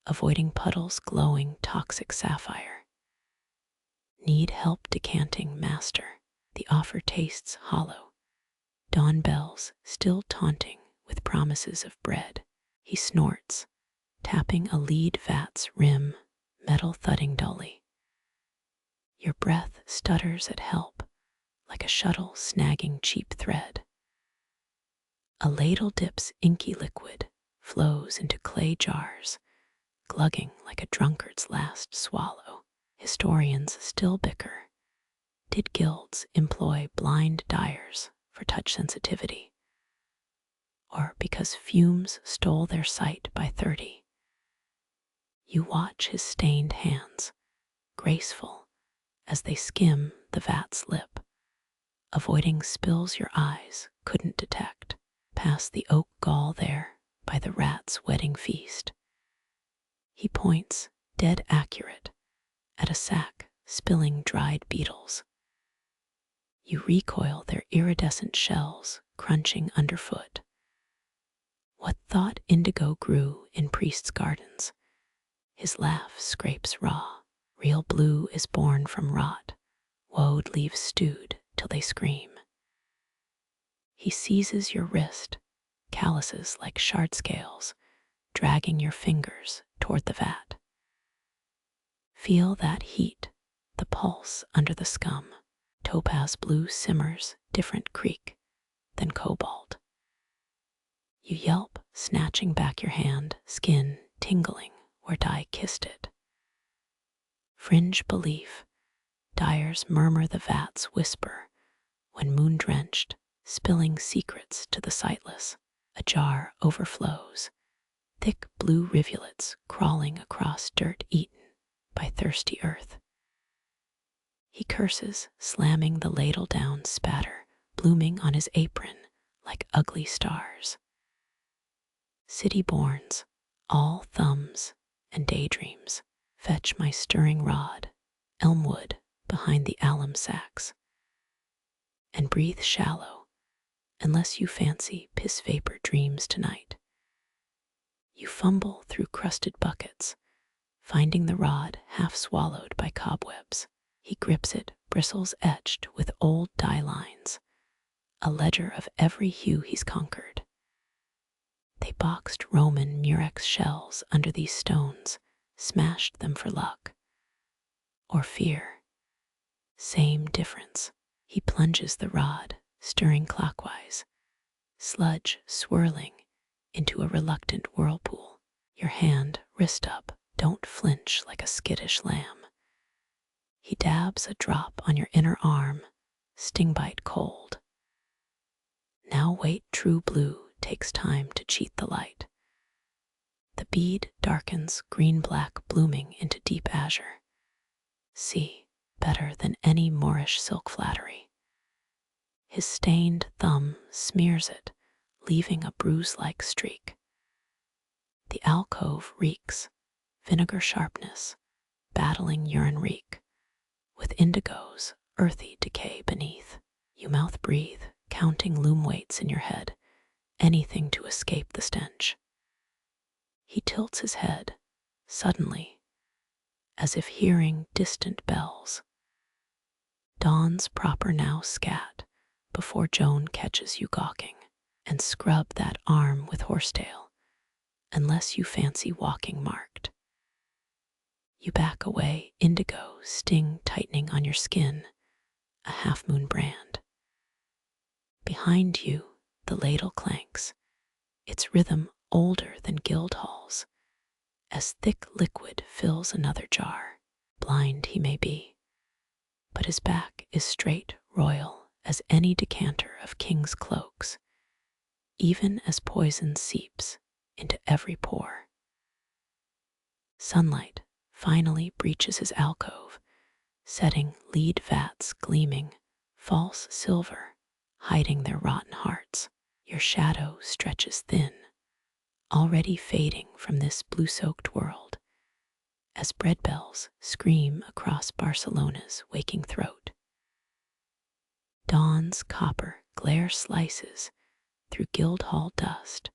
avoiding puddles glowing toxic sapphire. Need help decanting, master? The offer tastes hollow. Dawn bells still taunting with promises of bread. He snorts, tapping a lead vat's rim, metal thudding dully. Your breath stutters at help, like a shuttle snagging cheap thread. A ladle dips inky liquid, flows into clay jars, glugging like a drunkard's last swallow. Historians still bicker. Did guilds employ blind dyers for touch sensitivity? Or because fumes stole their sight by 30? You watch his stained hands, graceful as they skim the vat's lip, avoiding spills your eyes couldn't detect. Past the oak gall there by the rat's wedding feast. He points, dead accurate, at a sack spilling dried beetles. You recoil their iridescent shells crunching underfoot. What thought indigo grew in priests' gardens? His laugh scrapes raw. Real blue is born from rot. Woad leaves stewed till they scream. He seizes your wrist, calluses like shard scales, dragging your fingers toward the vat. Feel that heat, the pulse under the scum. Topaz blue simmers different creek than cobalt. You yelp, snatching back your hand, skin tingling where dye kissed it. Fringe belief, dyers murmur the vat's whisper when moon-drenched, spilling secrets to the sightless. A jar overflows, thick blue rivulets crawling across dirt eaten by thirsty earth. He curses, slamming the ladle down, spatter blooming on his apron like ugly stars. City-borns, all thumbs and daydreams, fetch my stirring rod, elmwood behind the alum sacks, and breathe shallow, unless you fancy piss vapor dreams tonight. You fumble through crusted buckets, finding the rod half swallowed by cobwebs. He grips it, bristles etched with old dye lines, a ledger of every hue he's conquered. They boxed Roman murex shells under these stones, smashed them for luck. Or fear. Same difference. He plunges the rod, stirring clockwise, sludge swirling into a reluctant whirlpool. Your hand, wrist up, don't flinch like a skittish lamb. He dabs a drop on your inner arm, sting bite cold. Now wait, true blue takes time to cheat the light. The bead darkens green-black blooming into deep azure. See, better than any Moorish silk flattery. His stained thumb smears it, leaving a bruise-like streak. The alcove reeks, vinegar sharpness, battling urine reek. with indigo's earthy decay beneath. You mouth breathe, counting loom weights in your head, anything to escape the stench. He tilts his head, suddenly, as if hearing distant bells. Dawn's proper now scat, before Joan catches you gawking, and scrub that arm with horsetail, unless you fancy walking marked. You back away, indigo sting tightening on your skin, a half-moon brand. Behind you, the ladle clanks, its rhythm older than Guildhall's, as thick liquid fills another jar. Blind he may be, but his back is straight royal as any decanter of king's cloaks, even as poison seeps into every pore. Sunlight finally breaches his alcove, setting lead vats gleaming, false silver, hiding their rotten hearts. Your shadow stretches thin, already fading from this blue-soaked world, as bread bells scream across Barcelona's waking throat. Dawn's copper glare slices through Guildhall dust,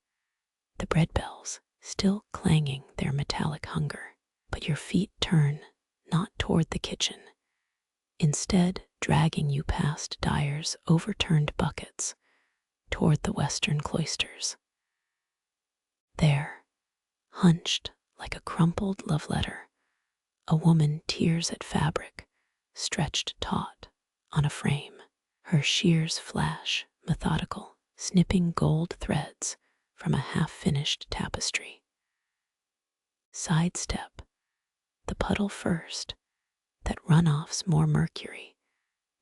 the bread bells still clanging their metallic hunger. But your feet turn not toward the kitchen, instead dragging you past dyers' overturned buckets toward the western cloisters. There, hunched like a crumpled love letter, a woman tears at fabric, stretched taut on a frame. Her shears flash, methodical, snipping gold threads from a half-finished tapestry. Sidestep, the puddle first, that runoff's more mercury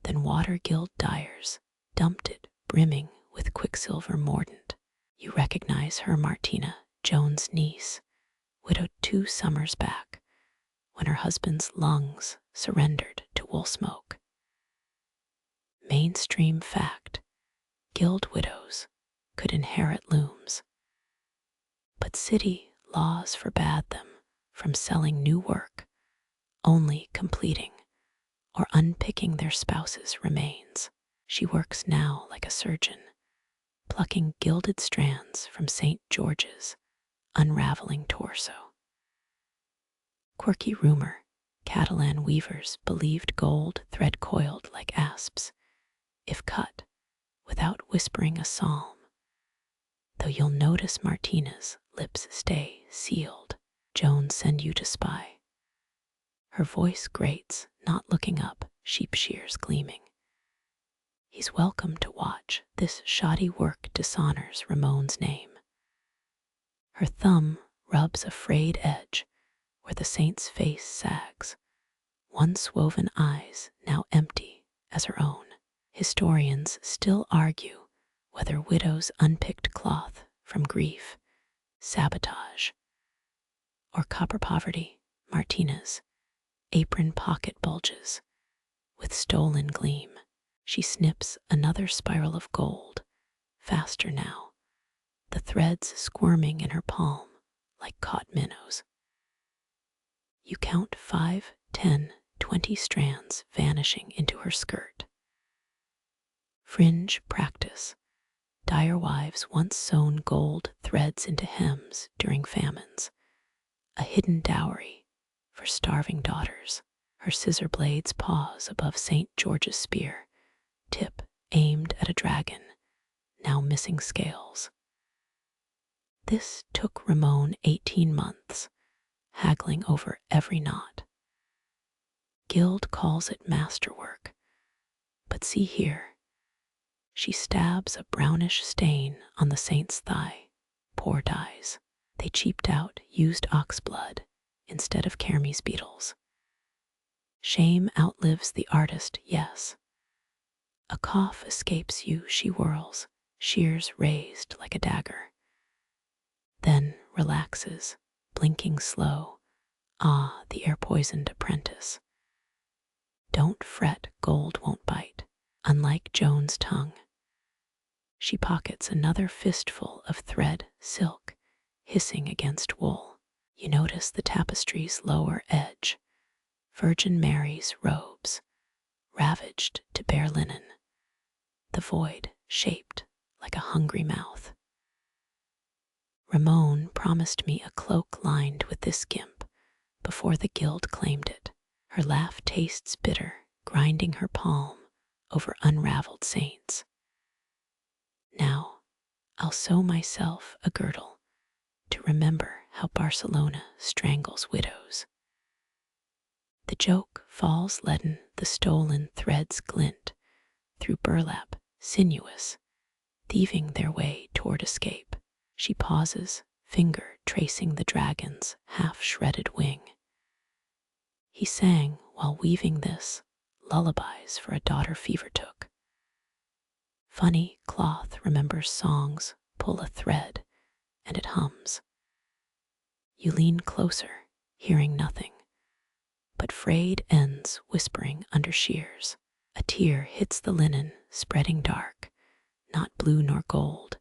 than water-gilt dyers dumped it brimming with quicksilver mordant. You recognize her, Martina, Joan's niece, widowed 2 summers back, when her husband's lungs surrendered to wool smoke. Mainstream fact, guild widows could inherit looms, but city laws forbade them from selling new work, only completing or unpicking their spouse's remains. She works now like a surgeon, plucking gilded strands from St. George's unraveling torso. Quirky rumor, Catalan weavers believed gold thread coiled like asps, if cut without whispering a psalm, though you'll notice Martina's lips stay sealed. Joan send you to spy. Her voice grates, not looking up, sheep shears gleaming. He's welcome to watch. This shoddy work dishonors Ramon's name. Her thumb rubs a frayed edge where the saint's face sags, once woven eyes now empty as her own. Historians still argue whether widows unpicked cloth from grief, sabotage, or copper poverty. Martina's apron pocket bulges with stolen gleam. She snips another spiral of gold, faster now, the threads squirming in her palm like caught minnows. You count 5, 10, 20 strands vanishing into her skirt. Fringe practice. Dyer wives once sewn gold threads into hems during famines, a hidden dowry for starving daughters. Her scissor blades pause above St. George's spear, tip aimed at a dragon, now missing scales. This took Ramon 18 months, haggling over every knot. Guild calls it masterwork, but see here. She stabs a brownish stain on the saint's thigh. Poor dyes. They cheaped out used ox blood instead of kermes beetles. Shame outlives the artist, yes. A cough escapes you, she whirls, shears raised like a dagger. Then relaxes, blinking slow. Ah, the air-poisoned apprentice. Don't fret, gold won't bite, unlike Joan's tongue. She pockets another fistful of thread, silk, hissing against wool. You notice the tapestry's lower edge, Virgin Mary's robes, ravaged to bare linen, the void shaped like a hungry mouth. Ramon promised me a cloak lined with this gimp before the guild claimed it. Her laugh tastes bitter, grinding her palm over unraveled saints. Now I'll sew myself a girdle to remember how Barcelona strangles widows. The joke falls leaden, the stolen threads glint through burlap, sinuous, thieving their way toward escape. She pauses, finger tracing the dragon's half-shredded wing. He sang while weaving this, lullabies for a daughter fever took. Funny cloth remembers songs, pull a thread, and it hums. You lean closer, hearing nothing, but frayed ends whispering under shears. A tear hits the linen, spreading dark, not blue nor gold,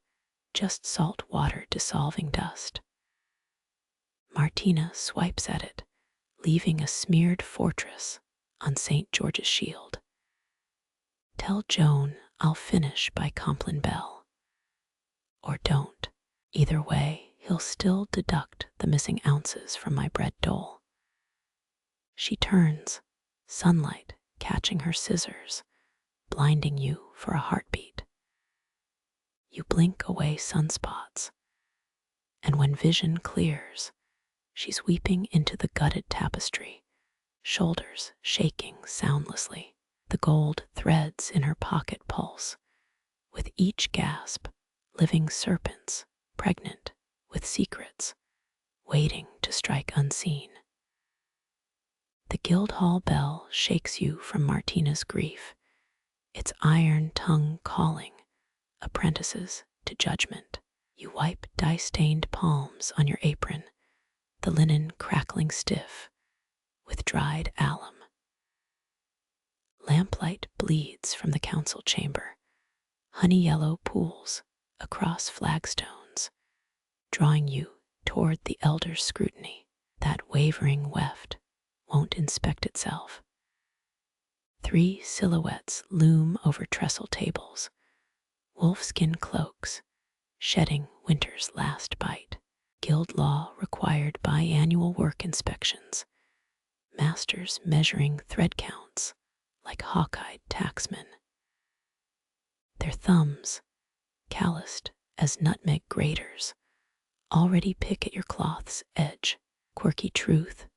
just salt water dissolving dust. Martina swipes at it, leaving a smeared fortress on St. George's shield. Tell Joan I'll finish by Compline Bell. Or don't. Either way, he'll still deduct the missing ounces from my bread dole. She turns, sunlight catching her scissors, blinding you for a heartbeat. You blink away sunspots, and when vision clears, she's weeping into the gutted tapestry, shoulders shaking soundlessly. The gold threads in her pocket pulse, with each gasp, living serpents, pregnant with secrets, waiting to strike unseen. The Guildhall bell shakes you from Martina's grief, its iron tongue calling apprentices to judgment. You wipe dye-stained palms on your apron, the linen crackling stiff with dried alum. Lamplight bleeds from the council chamber, honey-yellow pools across flagstones, drawing you toward the elder's scrutiny. That wavering weft won't inspect itself. 3 silhouettes loom over trestle tables, wolfskin cloaks, shedding winter's last bite. Guild law required biannual work inspections, masters measuring thread counts like hawk-eyed tacksmen. Their thumbs, calloused as nutmeg graters, already pick at your cloth's edge. Quirky truth,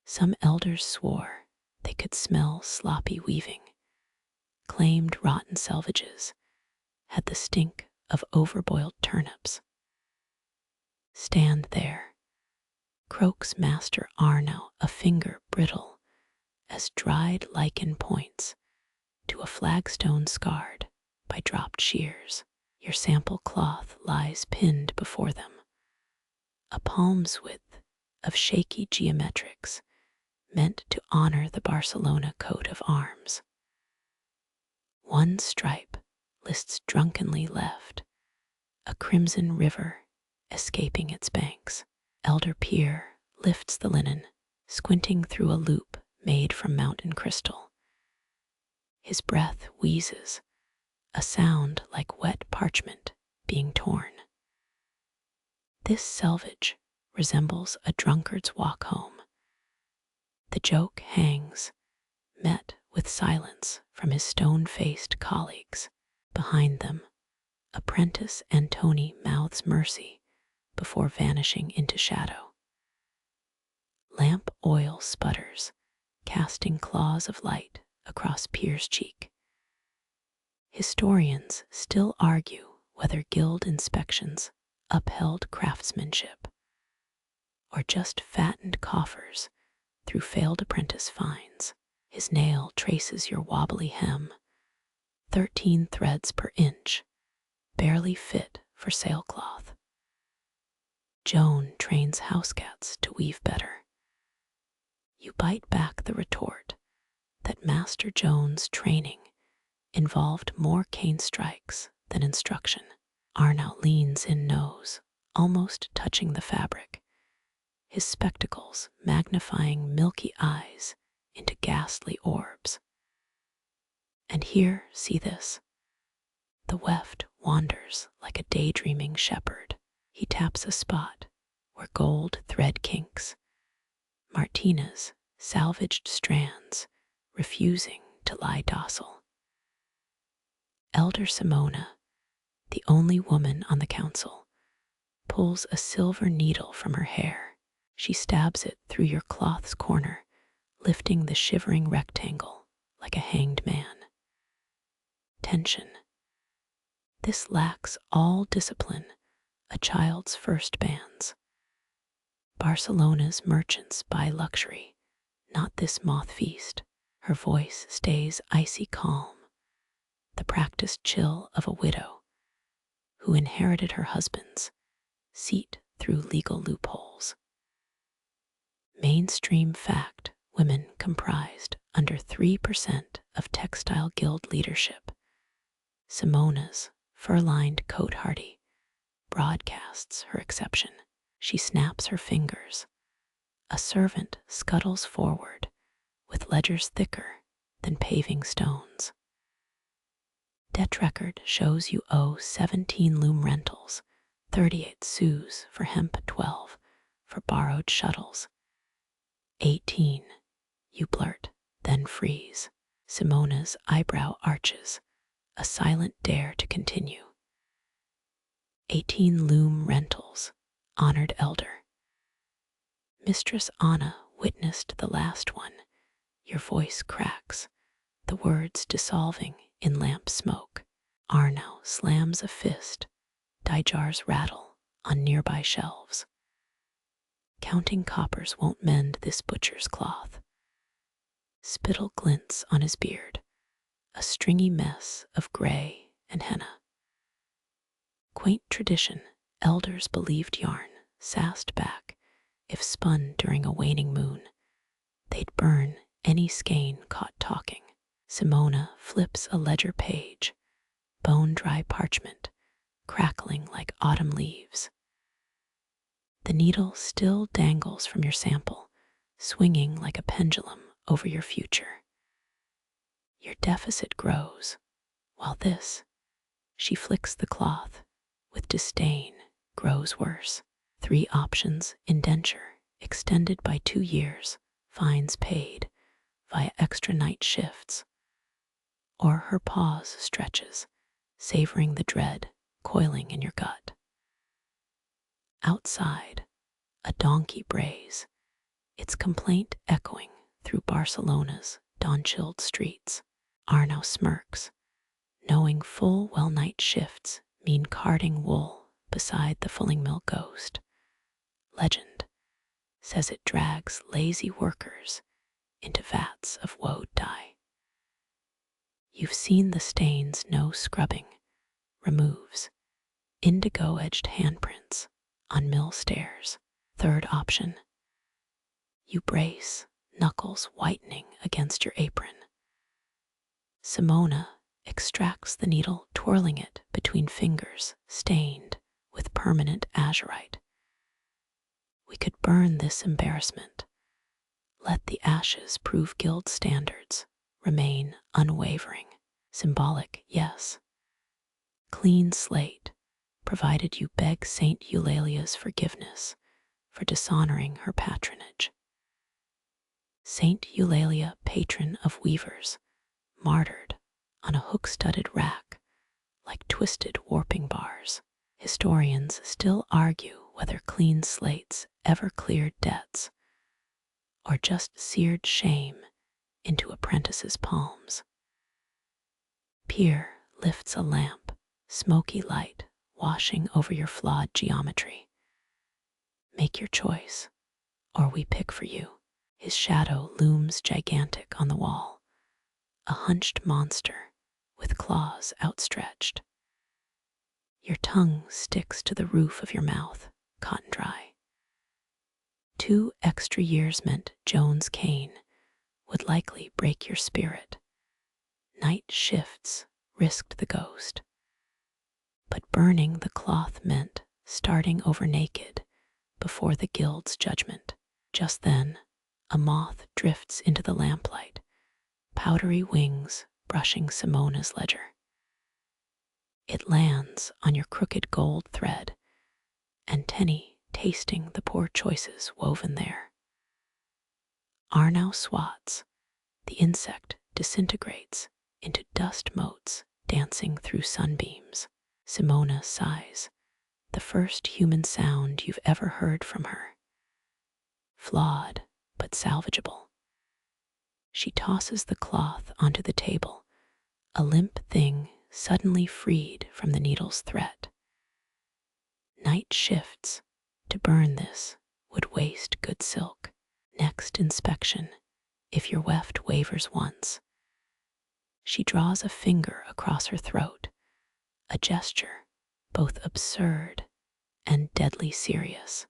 some elders swore they could smell sloppy weaving. Claimed rotten selvages had the stink of overboiled turnips. Stand there, croaks Master Arno, a finger brittle as dried lichen points to a flagstone scarred by dropped shears. Your sample cloth lies pinned before them, a palm's width of shaky geometrics meant to honor the Barcelona coat of arms. One stripe lists drunkenly left, a crimson river escaping its banks. Elder Pier lifts the linen, squinting through a loop made from mountain crystal. His breath wheezes, a sound like wet parchment being torn. This selvage resembles a drunkard's walk home. The joke hangs, met with silence from his stone-faced colleagues. Behind them, apprentice Antoni mouths mercy before vanishing into shadow. Lamp oil sputters, casting claws of light across Pier's cheek. Historians still argue whether guild inspections upheld craftsmanship or just fattened coffers through failed apprentice fines. His nail traces your wobbly hem, 13 threads per inch, barely fit for sailcloth. Joan trains housecats to weave better. You bite back the retort that Master Joan's training involved more cane strikes than instruction. Arno leans in nose, almost touching the fabric, his spectacles magnifying milky eyes into ghastly orbs. And here, see this. The weft wanders like a daydreaming shepherd. He taps a spot where gold thread kinks. Martina's salvaged strands, refusing to lie docile. Elder Simona, the only woman on the council, pulls a silver needle from her hair. She stabs it through your cloth's corner, lifting the shivering rectangle like a hanged man. Tension. This lacks all discipline, a child's first bands. Barcelona's merchants buy luxury, not this moth feast. Her voice stays icy calm, the practiced chill of a widow who inherited her husband's seat through legal loopholes. Mainstream fact: women comprised under 3% of textile guild leadership. Simona's fur-lined coat-hardy broadcasts her exception. She snaps her fingers. A servant scuttles forward with ledgers thicker than paving stones. Debt record shows you owe 17 loom rentals, 38 sous for hemp, 12 for borrowed shuttles. 18, you blurt, then freeze. Simona's eyebrow arches, a silent dare to continue. 18 loom rentals, honored elder. Mistress Anna witnessed the last one. Your voice cracks, the words dissolving in lamp smoke. Arno slams a fist. Dye jars rattle on nearby shelves. Counting coppers won't mend this butcher's cloth. Spittle glints on his beard, a stringy mess of gray and henna. Quaint tradition, elders believed yarn sassed back. If spun during a waning moon, they'd burn any skein caught talking. Simona flips a ledger page, bone-dry parchment, crackling like autumn leaves. The needle still dangles from your sample, swinging like a pendulum over your future. Your deficit grows, while this, she flicks the cloth, with disdain, grows worse. 3 options: indenture, extended by 2 years, fines paid via extra night shifts. Or her pause stretches, savoring the dread coiling in your gut. Outside, a donkey brays, its complaint echoing through Barcelona's dawn-chilled streets. Arno smirks, knowing full well night shifts mean carding wool beside the Fulling-Mill ghost. Legend says it drags lazy workers into vats of woad dye. You've seen the stains no scrubbing removes, indigo-edged handprints on mill stairs. 3rd option. You brace, knuckles whitening against your apron. Simona extracts the needle, twirling it between fingers stained with permanent azurite. We could burn this embarrassment. Let the ashes prove guild standards, remain unwavering. Symbolic, yes. Clean slate, provided you beg Saint Eulalia's forgiveness for dishonoring her patronage. Saint Eulalia, patron of weavers, martyred on a hook-studded rack like twisted warping bars. Historians still argue whether clean slates ever cleared debts or just seared shame into apprentices' palms. Pier lifts a lamp, smoky light washing over your flawed geometry. Make your choice, or we pick for you. His shadow looms gigantic on the wall, a hunched monster with claws outstretched. Your tongue sticks to the roof of your mouth, cotton dry. 2 extra years meant Joan's cane would likely break your spirit. Night shifts risked the ghost. But burning the cloth meant starting over naked before the guild's judgment. Just then, a moth drifts into the lamplight, powdery wings brushing Simona's ledger. It lands on your crooked gold thread, and Tenny tasting the poor choices woven there. Arnau swats, the insect disintegrates into dust motes dancing through sunbeams. Simona sighs, the first human sound you've ever heard from her. Flawed, but salvageable. She tosses the cloth onto the table, a limp thing suddenly freed from the needle's threat. Night shifts. To burn this would waste good silk. Next inspection, if your weft wavers once. She draws a finger across her throat, a gesture both absurd and deadly serious.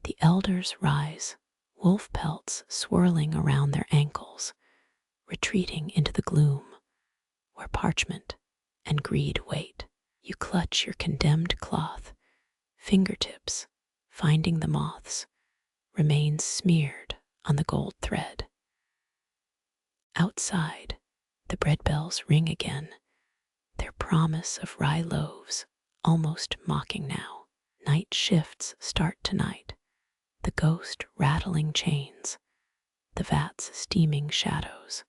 The elders rise, wolf pelts swirling around their ankles, retreating into the gloom where parchment and greed wait. You clutch your condemned cloth, fingertips, finding the moths, remains smeared on the gold thread. Outside, the bread bells ring again, their promise of rye loaves almost mocking now. Night shifts start tonight, the ghost rattling chains, the vats steaming shadows.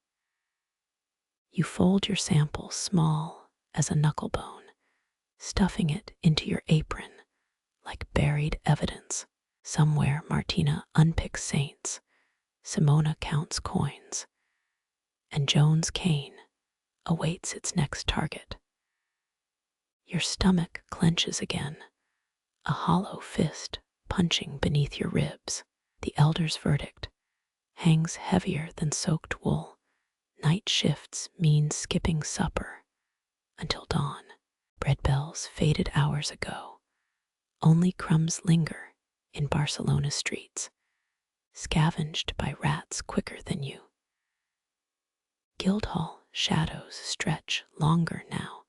You fold your sample small as a knucklebone, stuffing it into your apron like buried evidence. Somewhere Martina unpicks saints, Simona counts coins, and Joan's cane awaits its next target. Your stomach clenches again, a hollow fist punching beneath your ribs. The elder's verdict hangs heavier than soaked wool. Night shifts mean skipping supper until dawn. Bread bells faded hours ago. Only crumbs linger in Barcelona streets, scavenged by rats quicker than you. Guildhall shadows stretch longer now,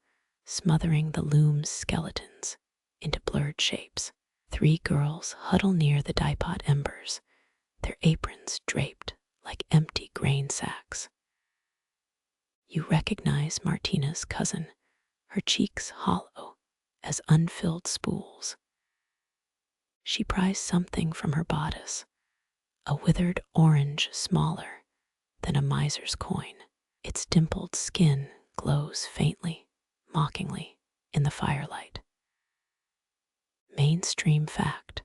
smothering the Loom's skeletons into blurred shapes. 3 girls huddle near the dye-pot embers, their aprons draped like empty grain sacks. You recognize Martina's cousin, her cheeks hollow as unfilled spools. She pries something from her bodice, a withered orange smaller than a miser's coin. Its dimpled skin glows faintly, mockingly, in the firelight. Mainstream fact: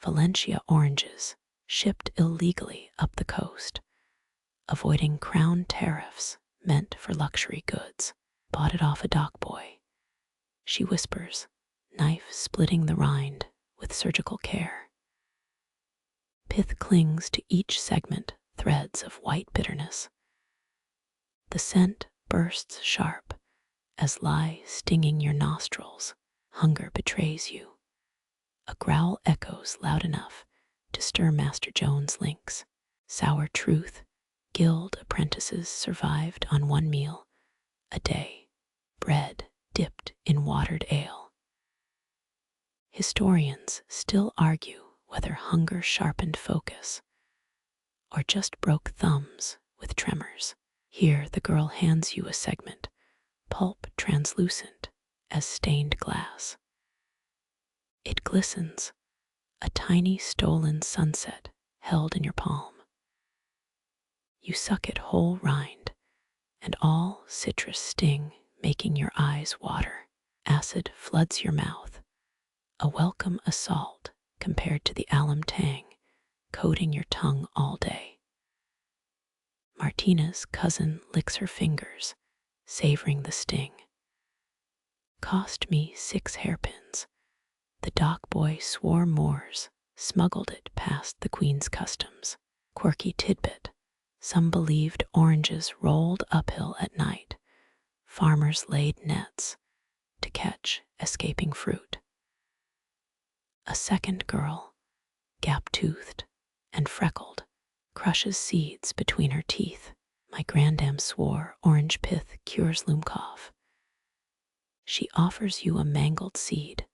Valencia oranges shipped illegally up the coast, avoiding crown tariffs meant for luxury goods. Bought it off a dock boy. She whispers, knife splitting the rind with surgical care. Pith clings to each segment, threads of white bitterness. The scent bursts sharp as lie stinging your nostrils. Hunger betrays you. A growl echoes loud enough to stir Master Joan's lynx. Sour truth, guild apprentices survived on 1 meal a day, bread dipped in watered ale. Historians still argue whether hunger sharpened focus or just broke thumbs with tremors. Here the girl hands you a segment, pulp translucent as stained glass. It glistens, a tiny stolen sunset held in your palm. You suck it whole rind, and all citrus sting making your eyes water. Acid floods your mouth, a welcome assault compared to the alum tang coating your tongue all day. Martina's cousin licks her fingers, savoring the sting. Cost me 6 hairpins. The dock boy swore Moors smuggled it past the Queen's customs. Quirky tidbit: some believed oranges rolled uphill at night. Farmers laid nets to catch escaping fruit. A second girl, gap-toothed and freckled, crushes seeds between her teeth. My grandam swore orange pith cures loom cough. She offers you a mangled seed,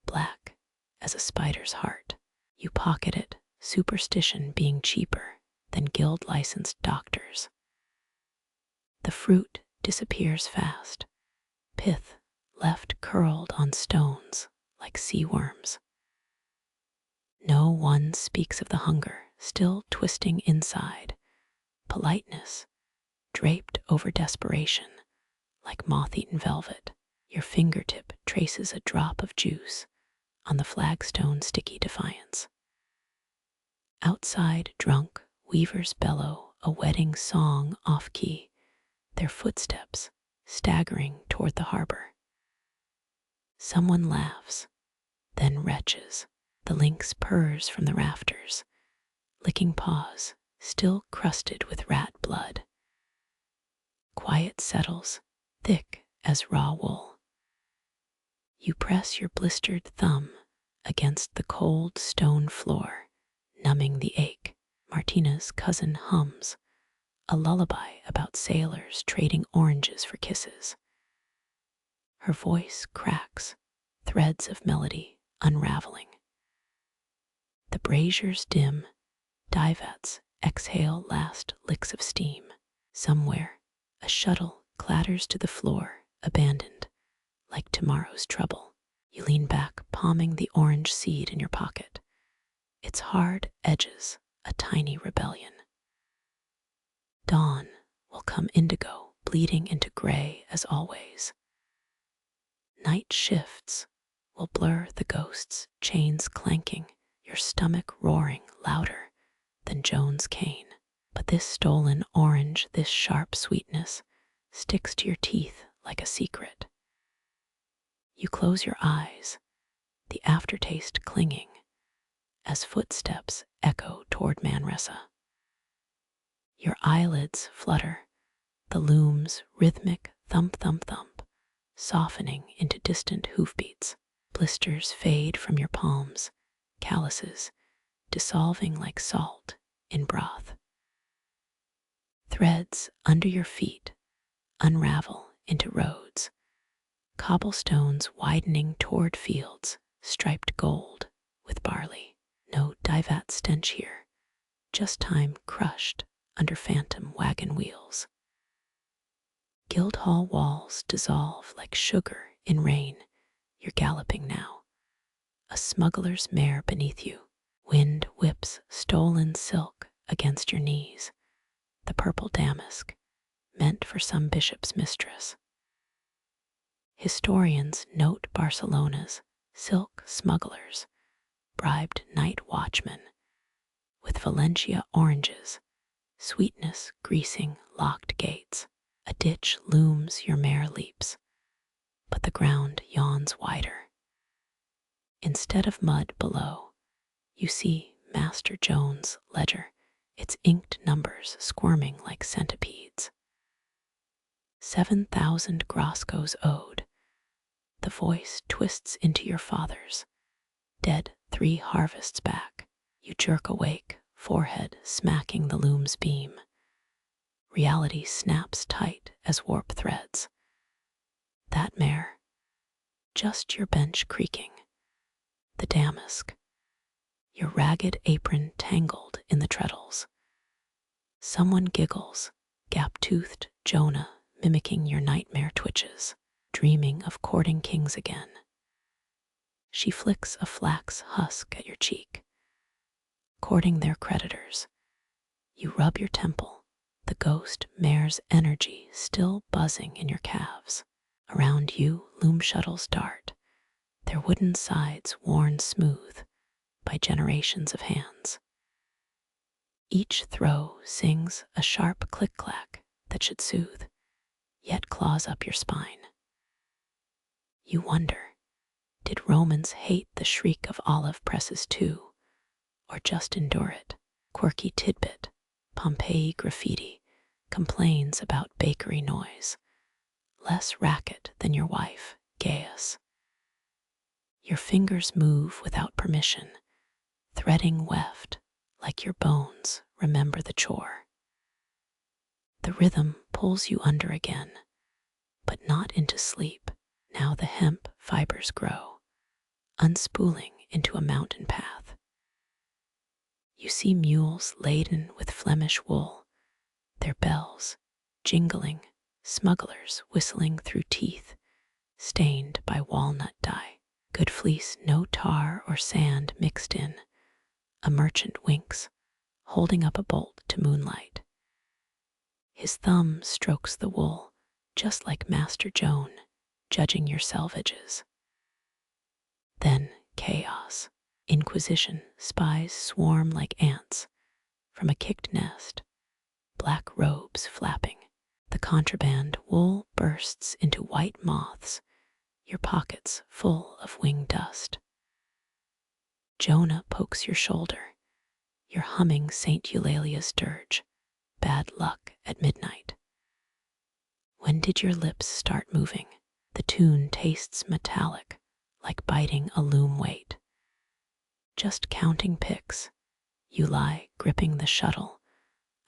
black as a spider's heart. You pocket it, superstition being cheaper than guild-licensed doctors. The fruit disappears fast, pith left curled on stones like sea worms. No one speaks of the hunger still twisting inside, politeness draped over desperation like moth-eaten velvet. Your fingertip traces a drop of juice on the flagstone sticky defiance. Outside, drunk weavers bellow a wedding song off-key, their footsteps staggering toward the harbor. Someone laughs, then retches. The lynx purrs from the rafters, licking paws still crusted with rat blood. Quiet settles, thick as raw wool. You press your blistered thumb against the cold stone floor, numbing the ache. Martina's cousin hums, a lullaby about sailors trading oranges for kisses. Her voice cracks, threads of melody unraveling. The braziers dim, vats exhale last licks of steam. Somewhere, a shuttle clatters to the floor, abandoned, like tomorrow's trouble. You lean back, palming the orange seed in your pocket. Its hard edges, a tiny rebellion. Dawn will come indigo, bleeding into gray as always. Night shifts will blur the ghosts, chains clanking, your stomach roaring louder than Joan's cane. But this stolen orange, this sharp sweetness, sticks to your teeth like a secret. You close your eyes, the aftertaste clinging, as footsteps echo toward Manresa. Your eyelids flutter, the loom's rhythmic thump thump thump, softening into distant hoofbeats. Blisters fade from your palms, calluses dissolving like salt in broth. Threads under your feet unravel into roads, cobblestones widening toward fields striped gold with barley. No divat stench here, just time crushed under phantom wagon wheels. Guildhall walls dissolve like sugar in rain. You're galloping now, a smuggler's mare beneath you. Wind whips stolen silk against your knees, the purple damask, meant for some bishop's mistress. Historians note Barcelona's silk smugglers, bribed night watchmen, with Valencia oranges, sweetness greasing locked gates. A ditch looms, your mare leaps, but the ground yawns wider. Instead of mud below, you see Master Joan's ledger, its inked numbers squirming like centipedes. 7,000 Grosco's owed. The voice twists into your father's, dead 3 harvests back. You jerk awake, forehead smacking the loom's beam. Reality snaps tight as warp threads. That mare, just your bench creaking. The damask, your ragged apron tangled in the treadles. Someone giggles, gap-toothed Jonah mimicking your nightmare twitches, dreaming of courting kings again. She flicks a flax husk at your cheek, courting their creditors. You rub your temple, the ghost mare's energy still buzzing in your calves. Around you, loom shuttles dart, their wooden sides worn smooth by generations of hands. Each throw sings a sharp click-clack that should soothe, yet claws up your spine. You wonder, did Romans hate the shriek of olive presses too, or just endure it? Quirky tidbit, Pompeii graffiti complains about bakery noise, less racket than your wife, Gaius. Your fingers move without permission, threading weft like your bones remember the chore. The rhythm pulls you under again, but not into sleep. Now the hemp fibers grow, unspooling into a mountain path. You see mules laden with Flemish wool, their bells jingling, smugglers whistling through teeth, stained by walnut dye. Good fleece, no tar or sand mixed in. A merchant winks, holding up a bolt to moonlight. His thumb strokes the wool, just like Master Joan, judging your selvages. Then chaos. Inquisition spies swarm like ants from a kicked nest, black robes flapping. The contraband wool bursts into white moths, your pockets full of wing dust. Jonah pokes your shoulder, you're humming St. Eulalia's dirge, bad luck at midnight. When did your lips start moving? The tune tastes metallic, like biting a loom weight. Just counting picks, you lie gripping the shuttle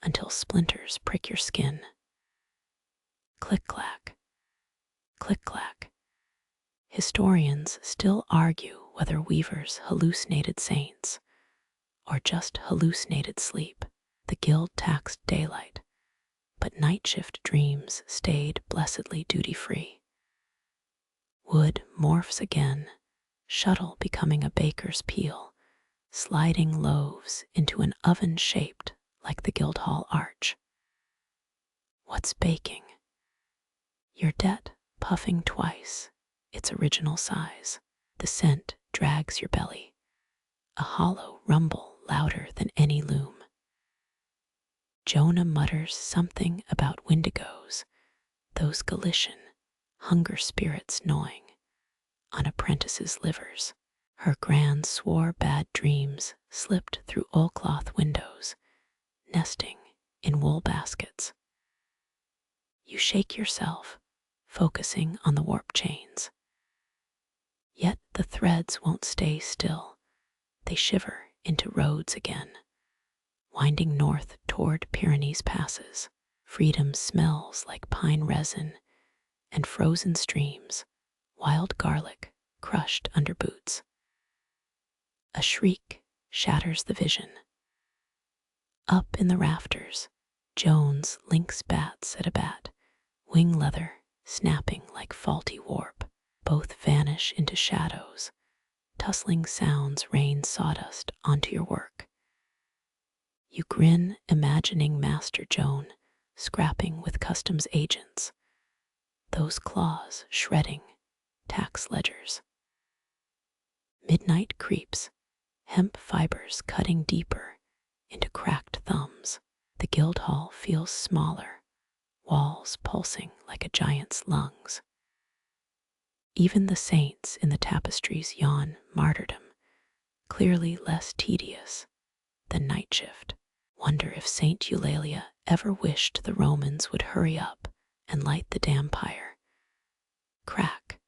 until splinters prick your skin. Click-clack, click-clack. Historians still argue whether weavers hallucinated saints or just hallucinated sleep. The guild taxed daylight, but night shift dreams stayed blessedly duty-free. Wood morphs again, shuttle becoming a baker's peel, sliding loaves into an oven shaped like the Guildhall arch. What's baking? Your debt puffing twice its original size. The scent drags your belly, a hollow rumble louder than any loom. Jonah mutters something about windigos, those Galician hunger spirits gnawing on apprentices' livers. Her grand swore bad dreams slipped through oilcloth windows, nesting in wool baskets. You shake yourself, focusing on the warp chains. Yet the threads won't stay still. They shiver into roads again, winding north toward Pyrenees passes. Freedom smells like pine resin and frozen streams, wild garlic crushed under boots. A shriek shatters the vision. Up in the rafters, Joan's lynx bats at a bat, wing leather snapping like faulty warp. Both vanish into shadows. Tussling sounds rain sawdust onto your work. You grin, imagining Master Joan scrapping with customs agents, those claws shredding tax ledgers. Midnight creeps, hemp fibers cutting deeper into cracked thumbs. The Guildhall feels smaller, walls pulsing like a giant's lungs. Even the saints in the tapestries yawn martyrdom, clearly less tedious than night shift. Wonder if Saint Eulalia ever wished the Romans would hurry up and light the damn pyre. Crack.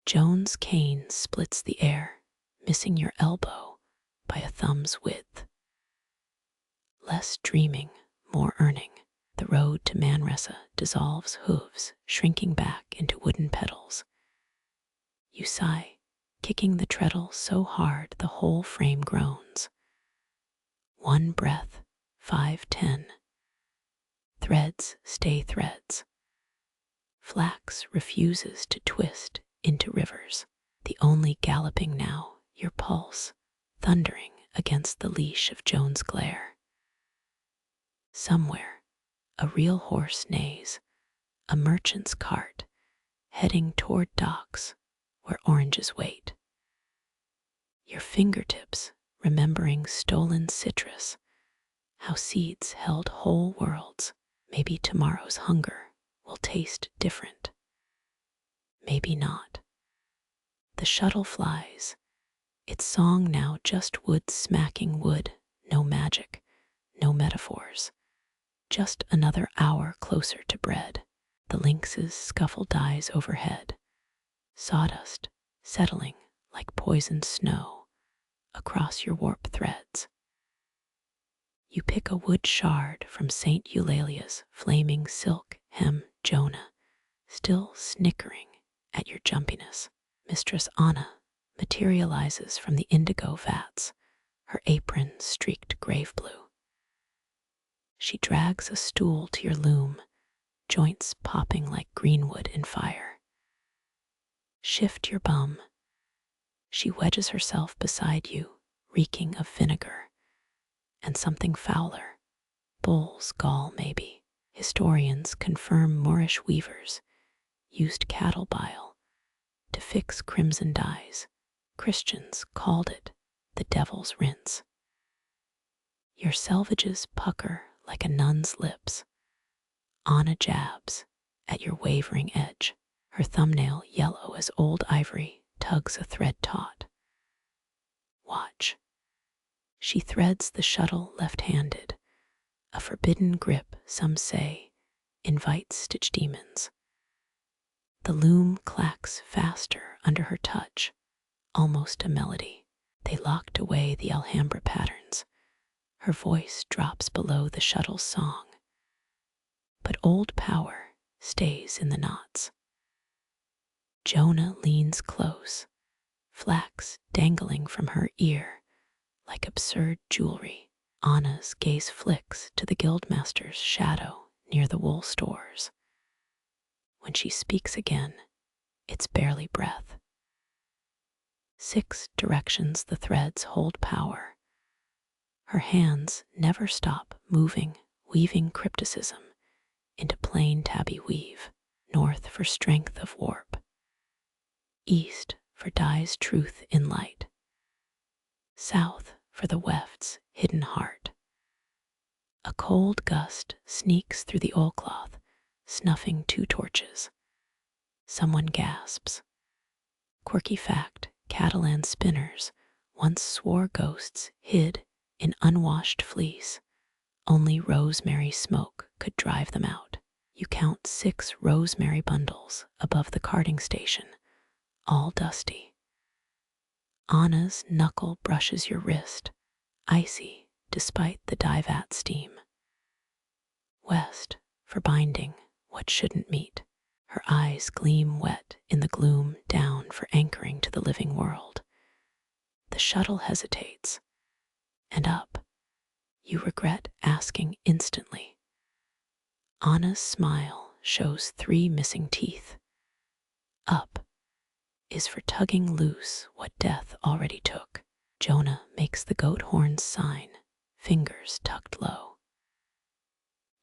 Joan's cane splits the air, missing your elbow by a thumb's width. Less dreaming, more earning. The road to Manresa dissolves hooves, shrinking back into wooden pedals. You sigh, kicking the treadle so hard the whole frame groans. One breath, 5:10. Threads stay threads. Flax refuses to twist into rivers, the only galloping now, your pulse, thundering against the leash of Joan's glare. Somewhere, a real horse neighs, a merchant's cart, heading toward docks where oranges wait. Your fingertips remembering stolen citrus, how seeds held whole worlds. Maybe tomorrow's hunger will taste different. Maybe not. The shuttle flies, its song now just wood smacking wood, no magic, no metaphors. Just another hour closer to bread. The lynx's scuffle dies overhead, sawdust settling like poisoned snow across your warp threads. You pick a wood shard from St. Eulalia's flaming silk hem. Jonah, still snickering at your jumpiness. Mistress Anna materializes from the indigo vats, her apron streaked grave blue. She drags a stool to your loom, joints popping like greenwood in fire. Shift your bum. She wedges herself beside you, reeking of vinegar and something fouler, bull's gall maybe. Historians confirm Moorish weavers used cattle bile to fix crimson dyes. Christians called it the devil's rinse. Your selvages pucker like a nun's lips. Anna jabs at your wavering edge. Her thumbnail, yellow as old ivory, tugs a thread taut. Watch. She threads the shuttle left-handed, a forbidden grip, some say, invites stitch demons. The loom clacks faster under her touch, almost a melody. They locked away the Alhambra patterns. Her voice drops below the shuttle's song. But old power stays in the knots. Jonah leans close, flax dangling from her ear like absurd jewelry. Anna's gaze flicks to the guildmaster's shadow near the wool stores. When she speaks again, it's barely breath. 6 directions the threads hold power. Her hands never stop moving, weaving crypticism into plain tabby weave. North for strength of warp. East for dyes truth in light. South for the weft's hidden heart. A cold gust sneaks through the oilcloth, snuffing 2 torches. Someone gasps. Quirky fact, Catalan spinners once swore ghosts hid in unwashed fleece. Only rosemary smoke could drive them out. You count 6 rosemary bundles above the carding station, all dusty. Anna's knuckle brushes your wrist, icy despite the dye vat steam. West for binding what shouldn't meet. Her eyes gleam wet in the gloom. Down for anchoring to the living world. The shuttle hesitates, and up. You regret asking instantly. Anna's smile shows 3 missing teeth. Up is for tugging loose what death already took. Jonah makes the goat horns sign, fingers tucked low.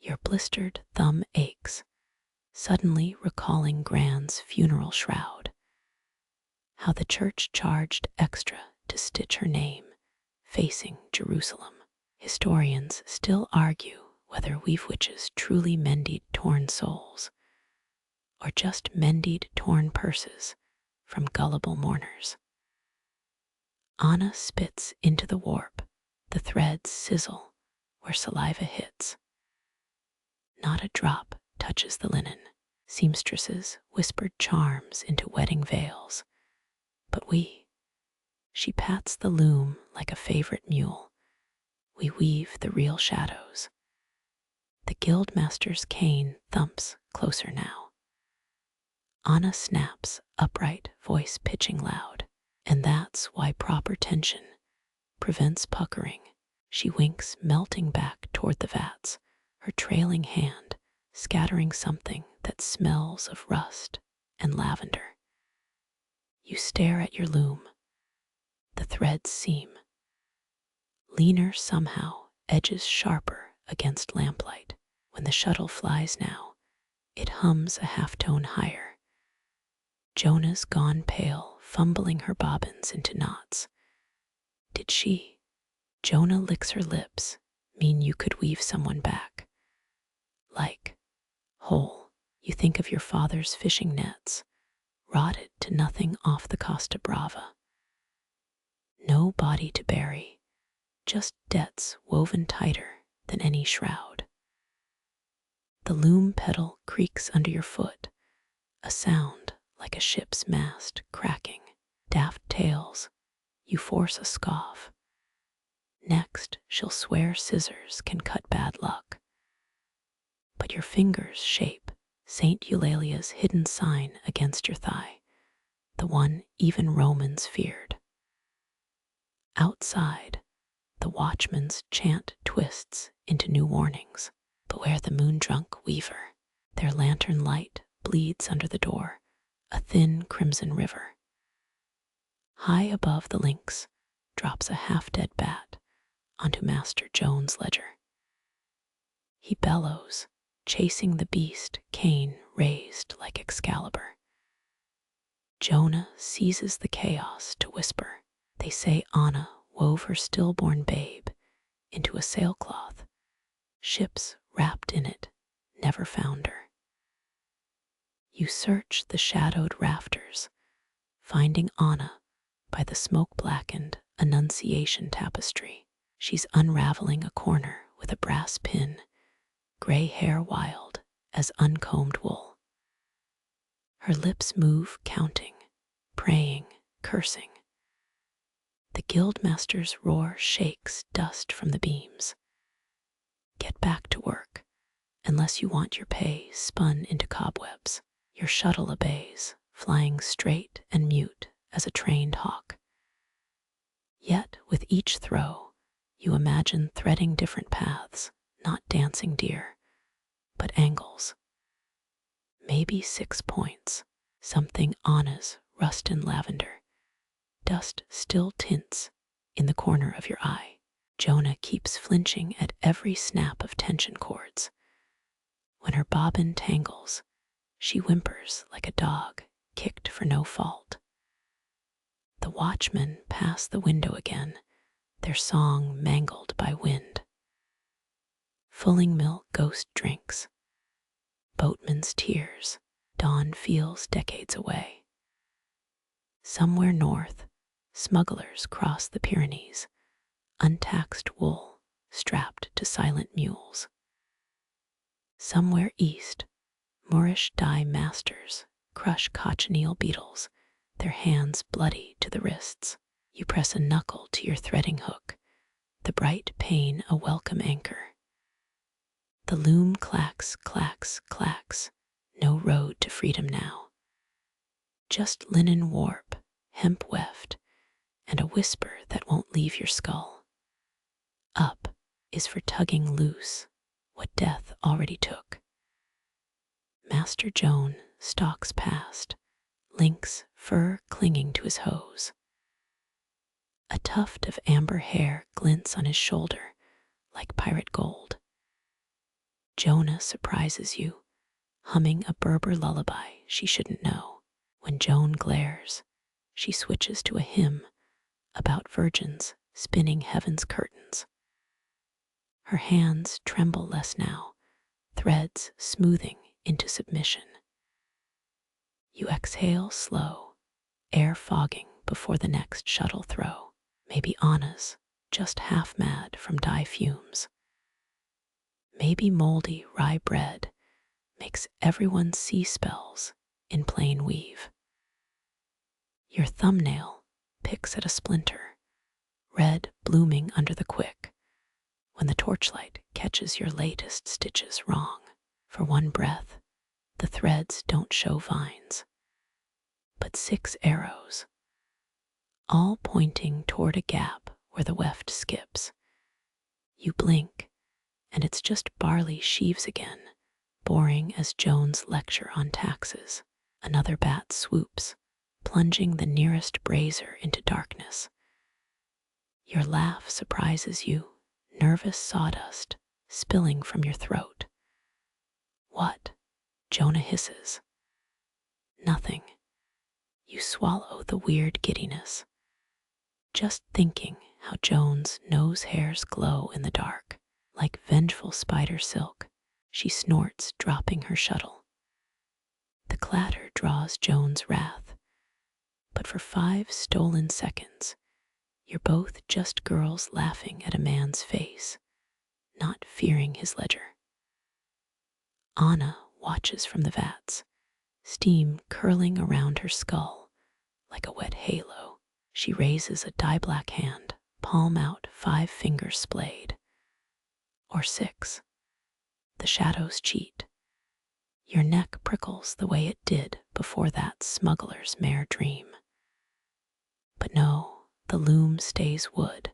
Your blistered thumb aches, suddenly recalling Gran's funeral shroud. How the church charged extra to stitch her name, facing Jerusalem. Historians still argue whether weave witches truly mended torn souls, or just mended torn purses from gullible mourners. Anna spits into the warp, the threads sizzle where saliva hits. Not a drop touches the linen. Seamstresses whispered charms into wedding veils. But she pats the loom like a favorite mule. We weave the real shadows. The guildmaster's cane thumps closer now. Anna snaps upright, voice pitching loud. And that's why proper tension prevents puckering. She winks, melting back toward the vats, her trailing hand scattering something that smells of rust and lavender. You stare at your loom. The threads seam. Leaner somehow, edges sharper against lamplight. When the shuttle flies now, it hums a half-tone higher. Jonah's gone pale, fumbling her bobbins into knots. Did she? Jonah licks her lips, mean you could weave someone back. Like, whole. You think of your father's fishing nets, rotted to nothing off the Costa Brava. No body to bury, just debts woven tighter than any shroud. The loom pedal creaks under your foot, a sound like a ship's mast cracking. Daft tales, you force a scoff. Next, she'll swear scissors can cut bad luck. But your fingers shape Saint Eulalia's hidden sign against your thigh, the one even Romans feared. Outside, the watchman's chant twists into new warnings. Beware the moon-drunk weaver. Their lantern light bleeds under the door, a thin crimson river. High above the lynx drops a half-dead bat onto Master Joan's ledger. He bellows, chasing the beast, cane raised like Excalibur. Jonah seizes the chaos to whisper. They say Anna wove her stillborn babe into a sailcloth. Ships wrapped in it never found her. You search the shadowed rafters, finding Anna by the smoke-blackened Annunciation tapestry. She's unraveling a corner with a brass pin, gray hair wild as uncombed wool. Her lips move, counting, praying, cursing. The guildmaster's roar shakes dust from the beams. Get back to work, unless you want your pay spun into cobwebs. Your shuttle obeys, flying straight and mute as a trained hawk. Yet with each throw, you imagine threading different paths, not dancing deer, but angles. Maybe 6 points, something Anna's rust and lavender. Dust still tints in the corner of your eye. Jonah keeps flinching at every snap of tension cords. When her bobbin tangles, she whimpers like a dog kicked for no fault. The watchmen pass the window again, their song mangled by wind. Fulling-Mill ghost drinks, boatmen's tears, dawn feels decades away. Somewhere north, smugglers cross the Pyrenees, untaxed wool strapped to silent mules. Somewhere east, Moorish dye masters crush cochineal beetles, their hands bloody to the wrists. You press a knuckle to your threading hook, the bright pain a welcome anchor. The loom clacks, clacks, clacks, no road to freedom now. Just linen warp, hemp weft, and a whisper that won't leave your skull. Up is for tugging loose what death already took. Master Joan stalks past, lynx fur clinging to his hose. A tuft of amber hair glints on his shoulder like pirate gold. Jonah surprises you, humming a Berber lullaby she shouldn't know. When Joan glares, she switches to a hymn about virgins spinning heaven's curtains. Her hands tremble less now, threads smoothing into submission. You exhale slow, air fogging before the next shuttle throw. Maybe Anna's just half mad from dye fumes. Maybe moldy rye bread makes everyone see spells in plain weave. Your thumbnail picks at a splinter, red blooming under the quick, when the torchlight catches your latest stitches wrong. For one breath, the threads don't show vines, but 6 arrows, all pointing toward a gap where the weft skips. You blink, and it's just barley sheaves again, boring as Joan's lecture on taxes. Another bat swoops, plunging the nearest brazier into darkness. Your laugh surprises you, nervous sawdust spilling from your throat. What? Jonah hisses. Nothing. You swallow the weird giddiness, just thinking how Joan's nose hairs glow in the dark, like vengeful spider silk. She snorts, dropping her shuttle. The clatter draws Joan's wrath, but for 5 stolen seconds, you're both just girls laughing at a man's face, not fearing his ledger. Anna watches from the vats, steam curling around her skull like a wet halo. She raises a dye-black hand, palm out, 5 fingers splayed. Or 6. The shadows cheat. Your neck prickles the way it did before that smuggler's mere dream. But no, the loom stays wood,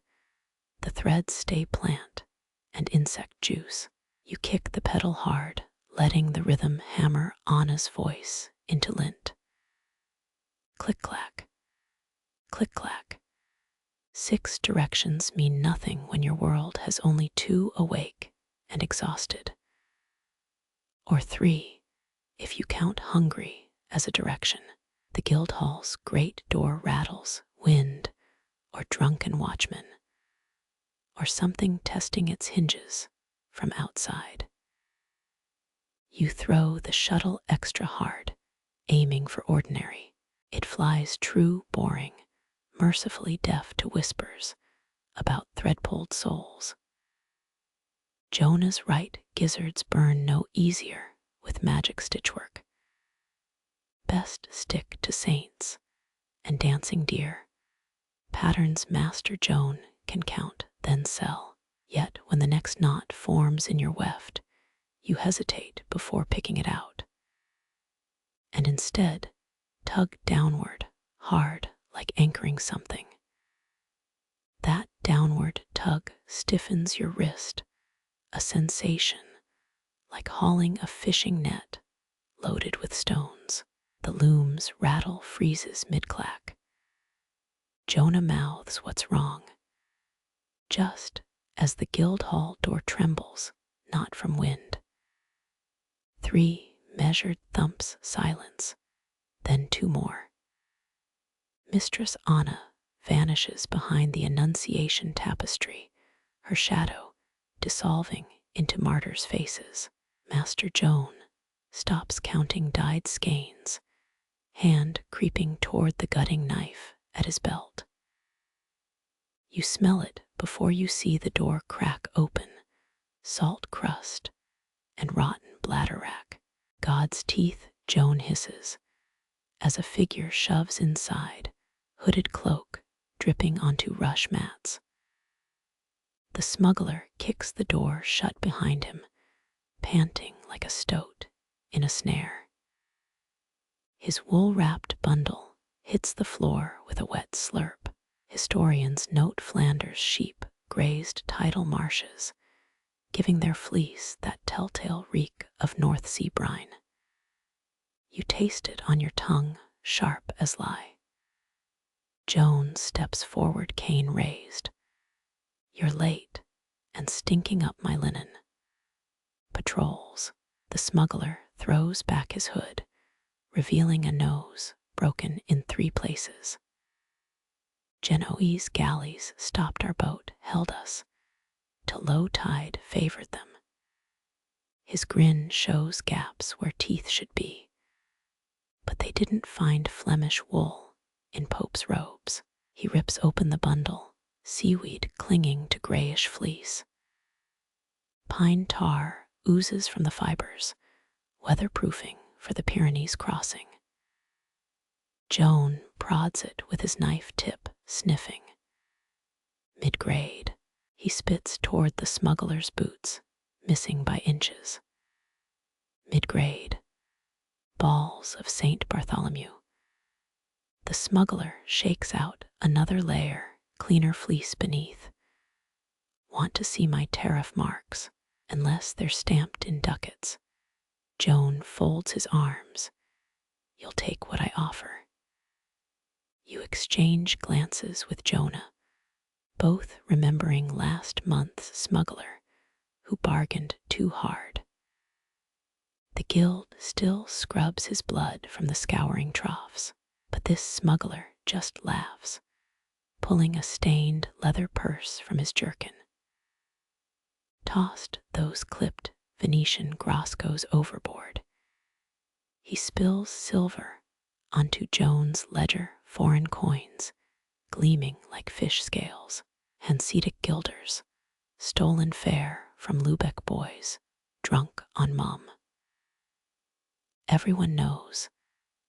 the threads stay plant and insect juice. You kick the pedal hard, letting the rhythm hammer Anna's voice into lint. Click-clack, click-clack. 6 directions mean nothing when your world has only 2 awake and exhausted. Or 3, if you count hungry as a direction. The Guildhall's great door rattles, wind, or drunken watchman, or something testing its hinges from outside. You throw the shuttle extra hard, aiming for ordinary. It flies true boring, mercifully deaf to whispers about thread-pulled souls. Jonah's right gizzards burn no easier with magic stitchwork. Best stick to saints and dancing deer, patterns Master Joan can count, then sell. Yet when the next knot forms in your weft, you hesitate before picking it out, and instead tug downward, hard like anchoring something. That downward tug stiffens your wrist, a sensation like hauling a fishing net loaded with stones. The Looms rattle freezes mid-clack. Jonah mouths what's wrong, just as the Guildhall door trembles, not from wind. 3 measured thumps silence, then 2 more. Mistress Anna vanishes behind the Annunciation tapestry, her shadow dissolving into martyrs' faces. Master Joan stops counting dyed skeins, hand creeping toward the gutting knife at his belt. You smell it before you see the door crack open, salt crust and rotten bladder rack. God's teeth, Joan hisses, as a figure shoves inside, hooded cloak dripping onto rush mats. The smuggler kicks the door shut behind him, panting like a stoat in a snare. His wool-wrapped bundle hits the floor with a wet slurp. Historians note Flanders sheep grazed tidal marshes, giving their fleece that telltale reek of North Sea brine. You taste it on your tongue, sharp as lye. Joan steps forward, cane raised. You're late and stinking up my linen. Patrols. The smuggler throws back his hood, revealing a nose broken in 3 places. Genoese galleys stopped our boat, held us, till low tide favored them. His grin shows gaps where teeth should be, but they didn't find Flemish wool in Pope's robes. He rips open the bundle, seaweed clinging to grayish fleece. Pine tar oozes from the fibers, weatherproofing for the Pyrenees crossing. Joan prods it with his knife tip, sniffing. Mid-grade, he spits toward the smuggler's boots, missing by inches. Mid-grade, balls of St. Bartholomew. The smuggler shakes out another layer, cleaner fleece beneath. Want to see my tariff marks, unless they're stamped in ducats. Joan folds his arms. You'll take what I offer. You exchange glances with Jonah, both remembering last month's smuggler who bargained too hard. The guild still scrubs his blood from the scouring troughs, but this smuggler just laughs, pulling a stained leather purse from his jerkin. Tossed those clipped Venetian Groscos overboard. He spills silver onto Joan's ledger, foreign coins, gleaming like fish scales, Hanseatic guilders, stolen fare from Lubeck boys, drunk on mum. Everyone knows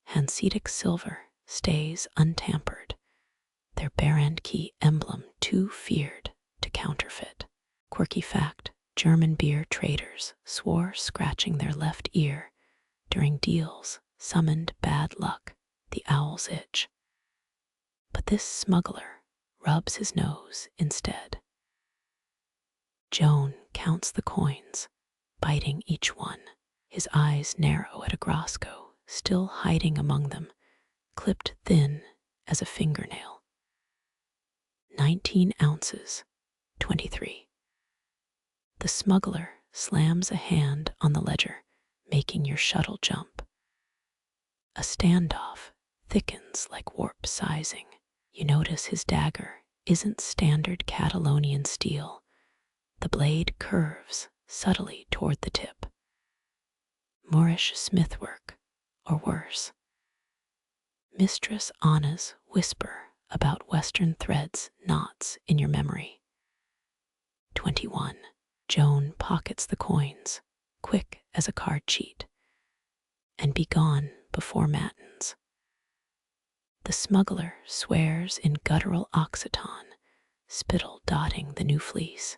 Hanseatic silver stays untampered, their Barand key emblem too feared to counterfeit. Quirky fact, German beer traders swore scratching their left ear during deals summoned bad luck, the owl's itch. But this smuggler rubs his nose instead. Joan counts the coins, biting each one. his eyes narrow at a Grosco, still hiding among them, clipped thin as a fingernail. 19 ounces, 23. The smuggler slams a hand on the ledger, making your shuttle jump. A standoff thickens like warp sizing. You notice his dagger isn't standard Catalonian steel. The blade curves subtly toward the tip. Moorish smithwork, or worse. Mistress Anna's whisper about Western threads knots in your memory. 21. Joan pockets the coins, quick as a card cheat, and be gone before matins. The smuggler swears in guttural Occitan, spittle dotting the new fleece.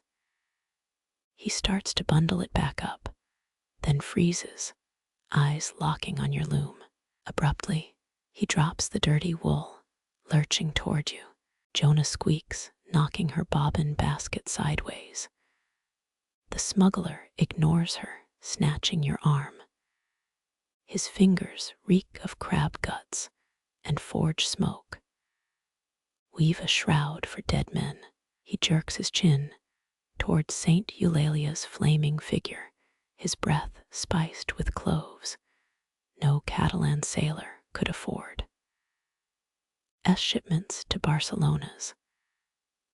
He starts to bundle it back up, then freezes, eyes locking on your loom. Abruptly, he drops the dirty wool, lurching toward you. Jonah squeaks, knocking her bobbin basket sideways. The smuggler ignores her, snatching your arm. His fingers reek of crab guts and forge smoke. Weave a shroud for dead men. He jerks his chin towards Saint Eulalia's flaming figure, his breath spiced with cloves no Catalan sailor could afford. Shipments to Barcelona's.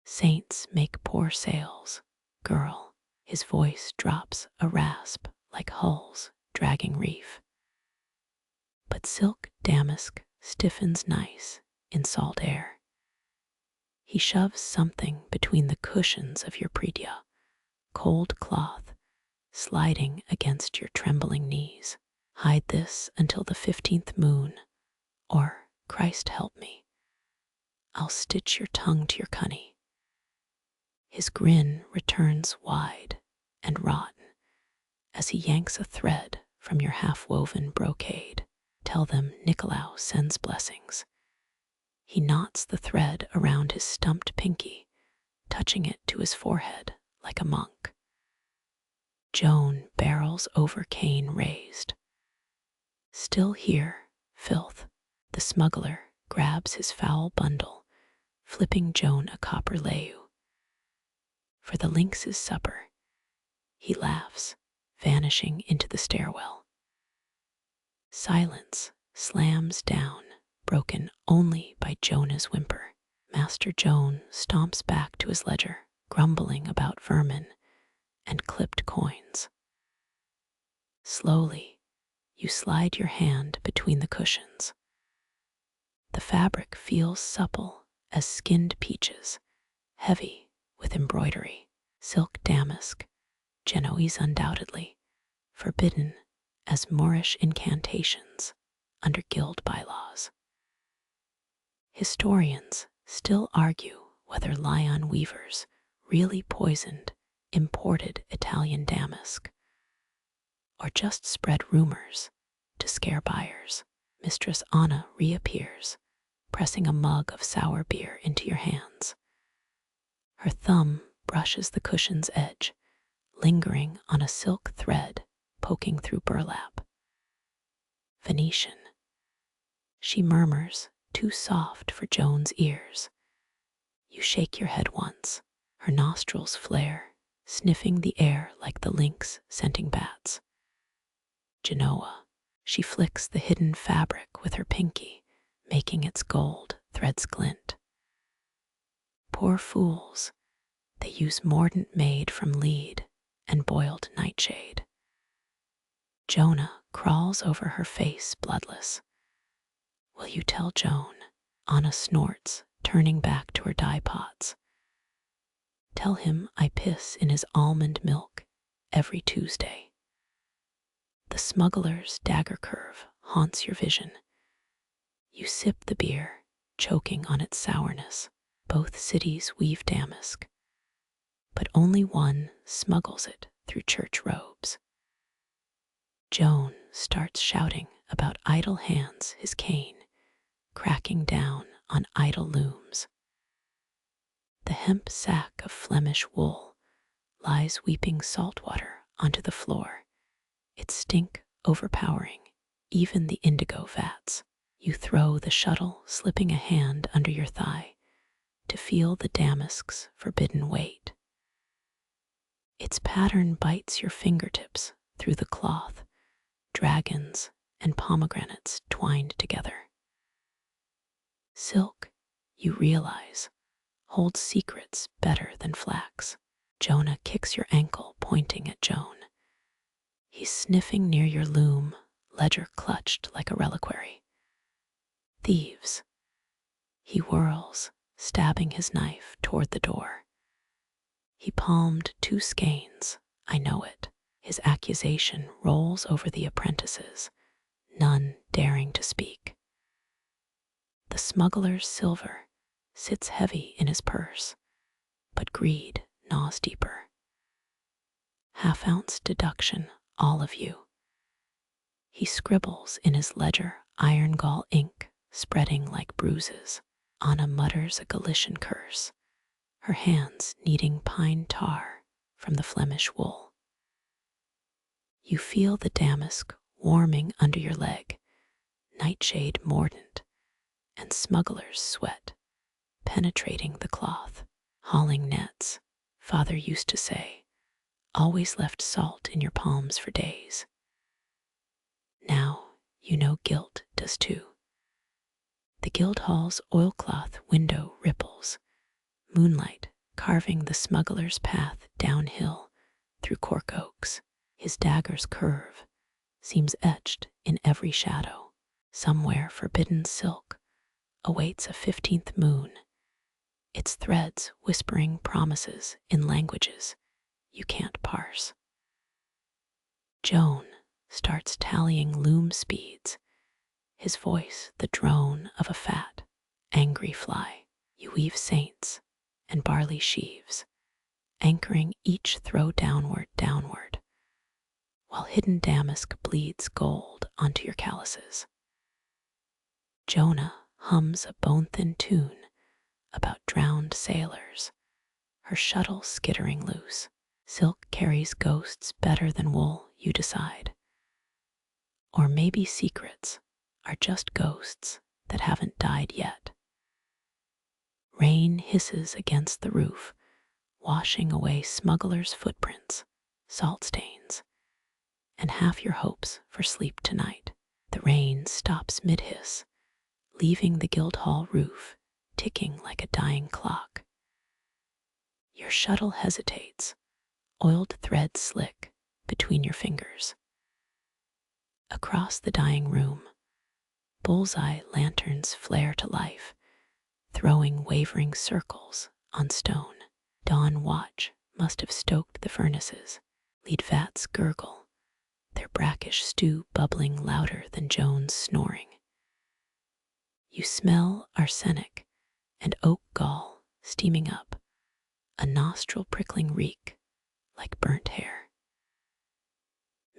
Saints make poor sales, girl. His voice drops a rasp like hulls dragging reef. But silk damask stiffens nice in salt air. He shoves something between the cushions of your pridya, cold cloth sliding against your trembling knees. Hide this until the 15th moon, or, Christ help me, I'll stitch your tongue to your cunny. His grin returns wide and rotten as he yanks a thread from your half-woven brocade. Tell them Nicolau sends blessings. He knots the thread around his stumped pinky, touching it to his forehead like a monk. Joan barrels over cane raised. Still here, filth. The smuggler grabs his foul bundle, flipping Joan a copper leu. For the lynx's supper, he laughs, vanishing into the stairwell. Silence slams down, broken only by Jonah's whimper. Master Joan stomps back to his ledger, grumbling about vermin and clipped coins. Slowly, you slide your hand between the cushions. The fabric feels supple as skinned peaches, heavy with embroidery, silk damask, Genoese undoubtedly, forbidden as Moorish incantations under guild bylaws. Historians still argue whether Lyon weavers really poisoned imported Italian damask, or just spread rumors to scare buyers. Mistress Anna reappears, pressing a mug of sour beer into your hands. Her thumb brushes the cushion's edge, lingering on a silk thread poking through burlap. Venetian. She murmurs, too soft for Joan's ears. You shake your head once. Her nostrils flare, sniffing the air like the lynx scenting bats. Genoa. She flicks the hidden fabric with her pinky, making its gold threads glint. Poor fools. They use mordant made from lead and boiled nightshade. Jonah crawls over her face bloodless. Will you tell Joan? Anna snorts, turning back to her dye pots. Tell him I piss in his almond milk every Tuesday. The smuggler's dagger curve haunts your vision. You sip the beer, choking on its sourness. Both cities weave damask, but only one smuggles it through church robes. Joan starts shouting about idle hands, his cane, cracking down on idle looms. The hemp sack of Flemish wool lies weeping salt water onto the floor, its stink overpowering even the indigo vats. You throw the shuttle, slipping a hand under your thigh to feel the damask's forbidden weight. Its pattern bites your fingertips through the cloth, dragons and pomegranates twined together. Silk, you realize, holds secrets better than flax. Jonah kicks your ankle, pointing at Joan. He's sniffing near your loom, ledger clutched like a reliquary. Thieves. He whirls, stabbing his knife toward the door. He palmed 2 skeins, I know it. His accusation rolls over the apprentices, none daring to speak. The smuggler's silver sits heavy in his purse, but greed gnaws deeper. Half-ounce deduction, all of you. He scribbles in his ledger, iron gall ink spreading like bruises. Anna mutters a Galician curse, her hands kneading pine tar from the Flemish wool. You feel the damask warming under your leg, nightshade mordant, and smuggler's sweat penetrating the cloth. Hauling nets, Father used to say, always left salt in your palms for days. Now you know guilt does too. The Guildhall's oilcloth window ripples, moonlight carving the smuggler's path downhill through cork oaks. His dagger's curve seems etched in every shadow. Somewhere forbidden silk awaits a 15th moon, its threads whispering promises in languages you can't parse. Joan starts tallying loom speeds, his voice the drone of a fat, angry fly. You weave saints and barley sheaves, anchoring each throw downward, while hidden damask bleeds gold onto your calluses. Jonah hums a bone-thin tune about drowned sailors, her shuttle skittering loose. Silk carries ghosts better than wool, you decide. Or maybe secrets are just ghosts that haven't died yet. Rain hisses against the roof, washing away smugglers' footprints, salt stains, and half your hopes for sleep tonight. The rain stops mid-hiss, leaving the Guildhall roof ticking like a dying clock. Your shuttle hesitates, oiled thread slick between your fingers. Across the dying room, bullseye lanterns flare to life, throwing wavering circles on stone. Dawn watch must have stoked the furnaces, lead vats gurgle, their brackish stew bubbling louder than Joan's snoring. You smell arsenic and oak gall steaming up, a nostril-prickling reek like burnt hair.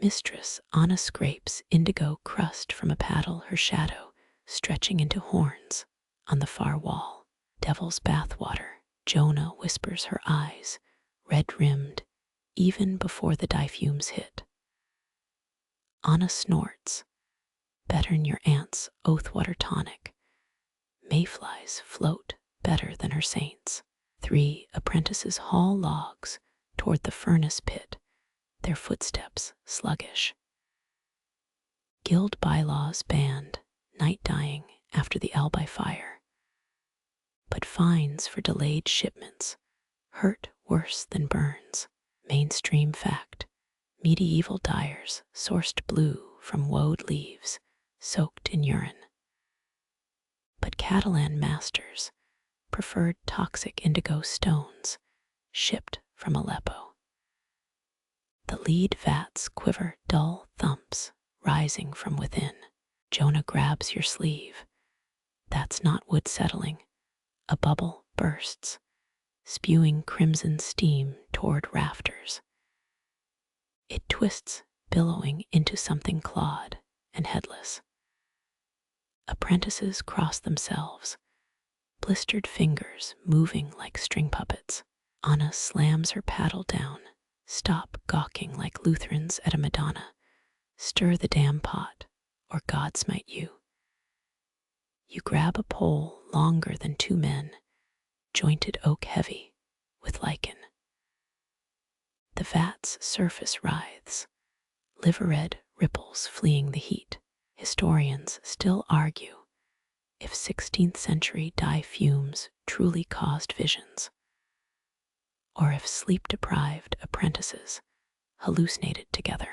Mistress Anna scrapes indigo crust from a paddle, her shadow stretching into horns on the far wall. Devil's bathwater, Jonah whispers, her eyes red-rimmed even before the dye fumes hit. Anna snorts, better'n your aunt's oathwater tonic. Mayflies float better than her saints. 3 apprentices haul logs toward the furnace pit, their footsteps sluggish. Guild bylaws banned night dyeing after the Albi fire, but fines for delayed shipments hurt worse than burns. Mainstream fact, medieval dyers sourced blue from woad leaves soaked in urine. But Catalan masters preferred toxic indigo stones shipped from Aleppo. The lead vats quiver dull thumps rising from within. Jonah grabs your sleeve. That's not wood settling. A bubble bursts, spewing crimson steam toward rafters. It twists, billowing into something clawed and headless. Apprentices cross themselves, blistered fingers moving like string puppets. Anna slams her paddle down, stop gawking like Lutherans at a Madonna, Stir the damn pot, or God smite you. You grab a pole longer than 2 men, jointed oak heavy with lichen. The vat's surface writhes, liver-red ripples fleeing the heat. Historians still argue if 16th century dye fumes truly caused visions, or if sleep-deprived apprentices hallucinated together.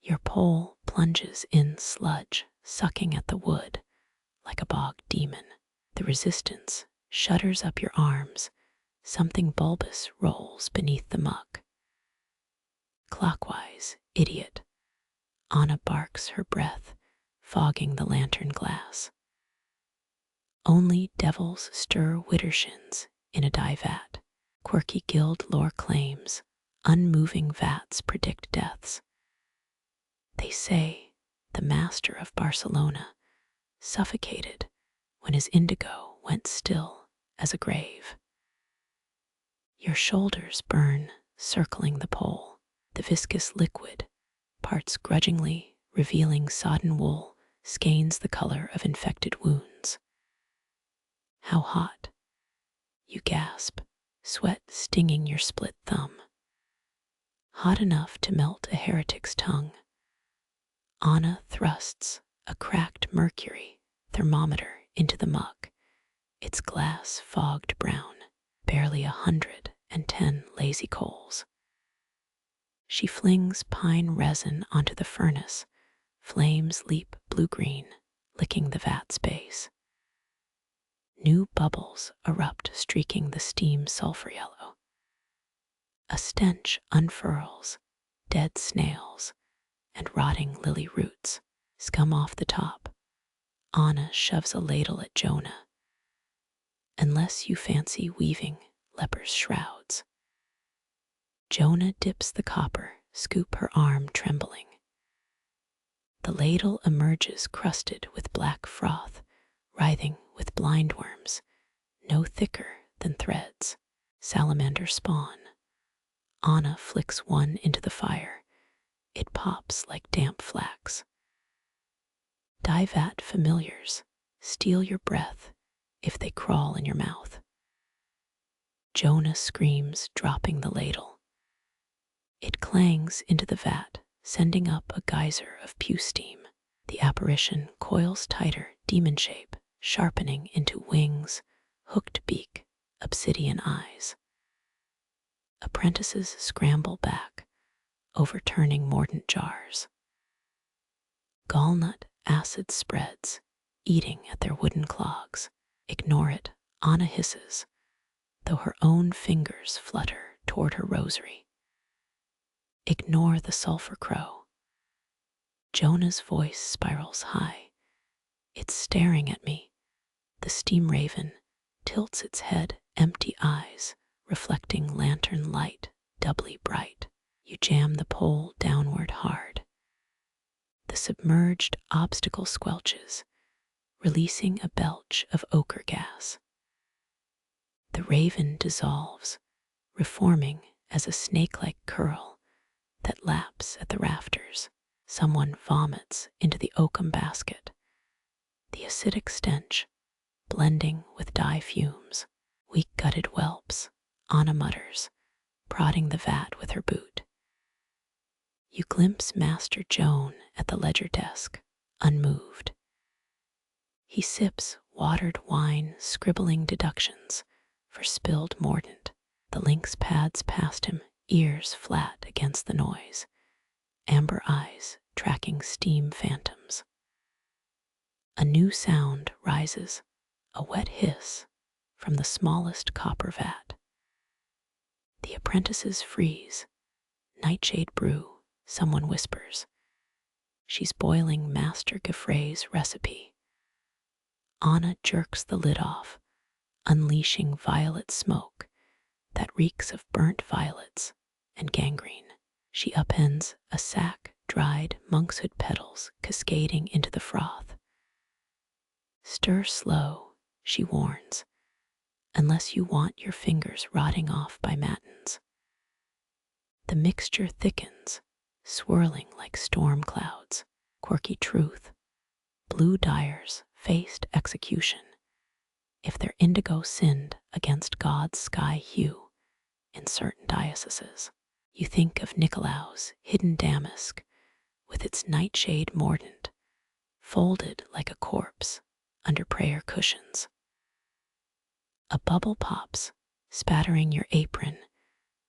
Your pole plunges in sludge, sucking at the wood like a bog demon. The resistance shudders up your arms. Something bulbous rolls beneath the muck. Clockwise, idiot. Anna barks her breath, fogging the lantern glass. Only devils stir widdershins in a dye vat. Quirky guild lore claims unmoving vats predict deaths. They say the master of Barcelona suffocated when his indigo went still as a grave. Your shoulders burn, circling the pole. The viscous liquid parts grudgingly, revealing sodden wool, skeins the color of infected wounds. How hot? You gasp, sweat stinging your split thumb. Hot enough to melt a heretic's tongue. Anna thrusts a cracked mercury thermometer into the muck, its glass fogged brown, barely 110 lazy coals. She flings pine resin onto the furnace, flames leap blue-green, licking the vat's base. New bubbles erupt, streaking the steam sulfur yellow. A stench unfurls, dead snails and rotting lily roots scum off the top. Anna shoves a ladle at Jonah. Unless you fancy weaving leper's shrouds. Jonah dips the copper, scoop her arm trembling. The ladle emerges crusted with black froth, writhing with blindworms, no thicker than threads. Salamander spawn. Anna flicks one into the fire. It pops like damp flax. Dye vat familiars steal your breath if they crawl in your mouth. Jonah screams, dropping the ladle. It clangs into the vat, sending up a geyser of pew steam. The apparition coils tighter, demon shape, sharpening into wings, hooked beak, obsidian eyes. Apprentices scramble back, overturning mordant jars. Gallnut acid spreads, eating at their wooden clogs. Ignore it, Anna hisses, though her own fingers flutter toward her rosary. Ignore the sulfur crow. Jonah's voice spirals high. It's staring at me. The steam raven tilts its head, empty eyes, reflecting lantern light, doubly bright. You jam the pole downward hard. The submerged obstacle squelches, releasing a belch of ochre gas. The raven dissolves, reforming as a snake-like curl that laps at the rafters. Someone vomits into the oakum basket. The acidic stench, blending with dye fumes. Weak-gutted whelps, Anna mutters, prodding the vat with her boot. You glimpse Master Joan at the ledger desk, unmoved. He sips watered wine, scribbling deductions for spilled mordant. The lynx pads past him, ears flat against the noise, amber eyes tracking steam phantoms. A new sound rises, a wet hiss from the smallest copper vat. The apprentices freeze. Nightshade brew, someone whispers. She's boiling Master Geoffrey's recipe. Anna jerks the lid off, unleashing violet smoke that reeks of burnt violets and gangrene. She upends a sack, dried monkshood petals cascading into the froth. Stir slow, she warns, unless you want your fingers rotting off by matins. The mixture thickens, swirling like storm clouds. Quirky truth. Blue dyers faced execution if their indigo sinned against God's sky hue in certain dioceses. You think of Nicolaus' hidden damask with its nightshade mordant, folded like a corpse under prayer cushions. A bubble pops, spattering your apron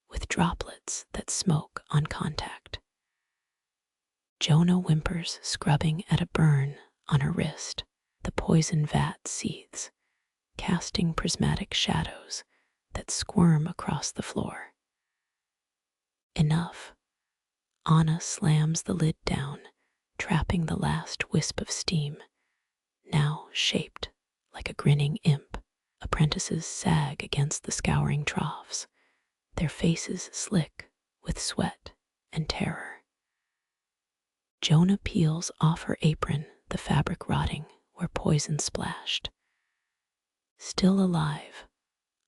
with droplets that smoke on contact. Jonah whimpers, scrubbing at a burn on her wrist. The poison vat seethes, casting prismatic shadows that squirm across the floor. Enough. Anna slams the lid down, trapping the last wisp of steam, now shaped like a grinning imp. Apprentices sag against the scouring troughs, their faces slick with sweat and terror. Jonah peels off her apron, the fabric rotting where poison splashed. Still alive,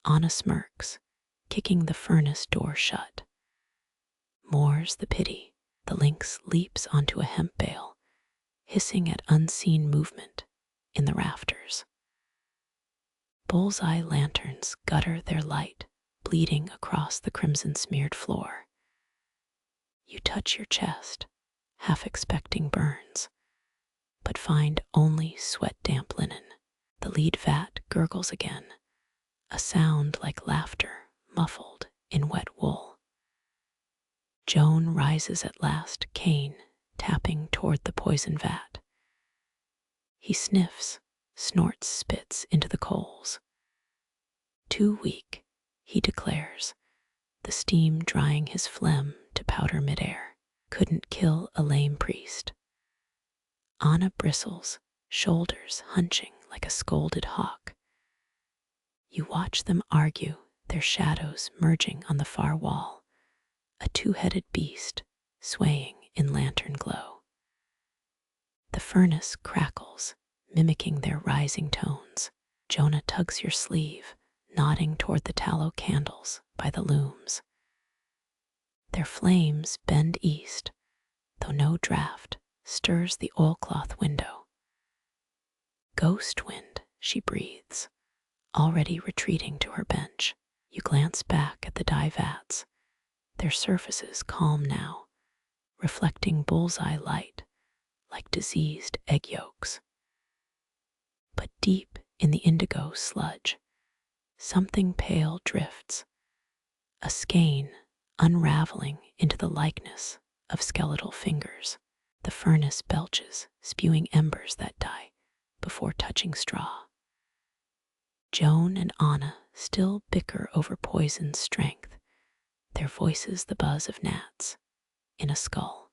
Anna smirks, kicking the furnace door shut. More's the pity. The lynx leaps onto a hemp bale, hissing at unseen movement in the rafters. Bullseye lanterns gutter their light, bleeding across the crimson-smeared floor. You touch your chest, half expecting burns, but find only sweat-damp linen. The lead vat gurgles again, a sound like laughter muffled in wet wool. Joan rises at last, cane tapping toward the poison vat. He sniffs, snorts, spits into the coals. Too weak, he declares, the steam drying his phlegm to powder midair. Couldn't kill a lame priest. Anna bristles, shoulders hunching like a scolded hawk. You watch them argue, their shadows merging on the far wall, a two-headed beast swaying in lantern glow. The furnace crackles, mimicking their rising tones. Jonah tugs your sleeve, nodding toward the tallow candles by the looms. Their flames bend east, though no draft stirs the oilcloth window. Ghost wind, she breathes, already retreating to her bench. You glance back at the dye vats, their surfaces calm now, reflecting bullseye light like diseased egg yolks. But deep in the indigo sludge, something pale drifts, a skein unraveling into the likeness of skeletal fingers. The furnace belches, spewing embers that die before touching straw. Joan and Anna still bicker over poison's strength, their voices the buzz of gnats in a skull.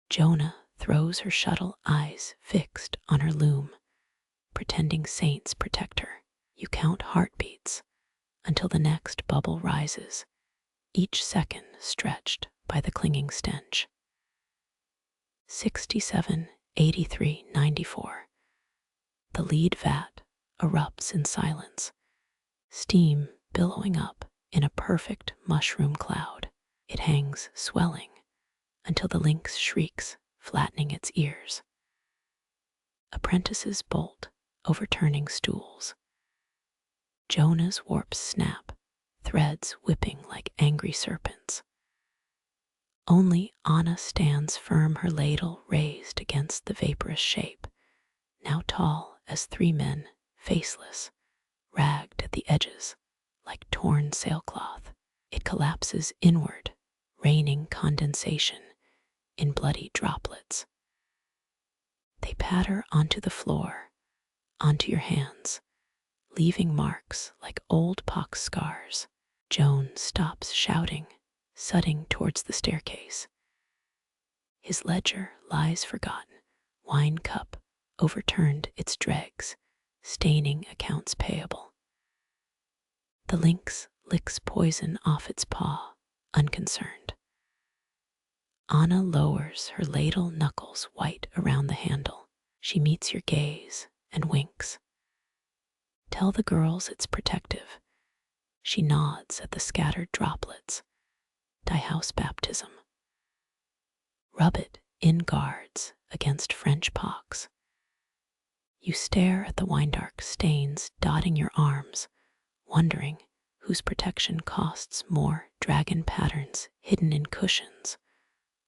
Jonah throws her shuttle, eyes fixed on her loom, pretending saints protect her. You count heartbeats until the next bubble rises, each second stretched by the clinging stench. 67, 83, 94. The lead vat erupts in silence, steam billowing up in a perfect mushroom cloud. It hangs swelling until the lynx shrieks, flattening its ears. Apprentices bolt, overturning stools. Jonah's warps snap, threads whipping like angry serpents. Only Anna stands firm, her ladle raised against the vaporous shape, now tall as three men, faceless, ragged at the edges like torn sailcloth. It collapses inward, raining condensation in bloody droplets. They patter onto the floor, onto your hands, leaving marks like old pox scars. Joan stops shouting, scudding towards the staircase. His ledger lies forgotten, wine cup overturned its dregs, staining accounts payable. The lynx licks poison off its paw, unconcerned. Anna lowers her ladle, knuckles white around the handle. She meets your gaze and winks. Tell the girls it's protective. She nods at the scattered droplets. Dye house baptism. Rub it in guards against French pox. You stare at the wine-dark stains dotting your arms, wondering whose protection costs more, dragon patterns hidden in cushions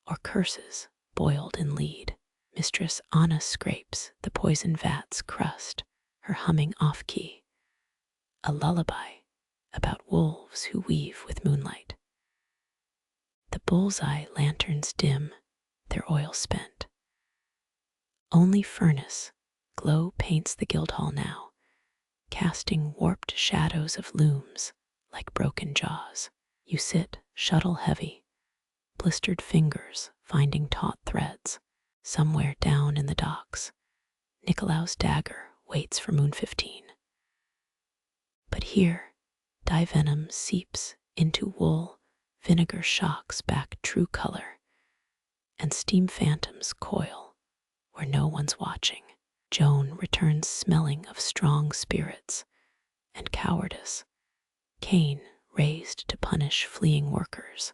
or curses boiled in lead. Mistress Anna scrapes the poison vat's crust, her humming off-key, a lullaby about wolves who weave with moonlight. The bullseye lanterns dim, their oil spent. Only furnace glow paints the Guildhall now, casting warped shadows of looms like broken jaws. You sit, shuttle heavy, blistered fingers finding taut threads. Somewhere down in the docks, Nicolaus' dagger waits for Moon 15. But here, dye venom seeps into wool, vinegar shocks back true color, and steam phantoms coil where no one's watching. Joan returns smelling of strong spirits and cowardice, cane raised to punish fleeing workers.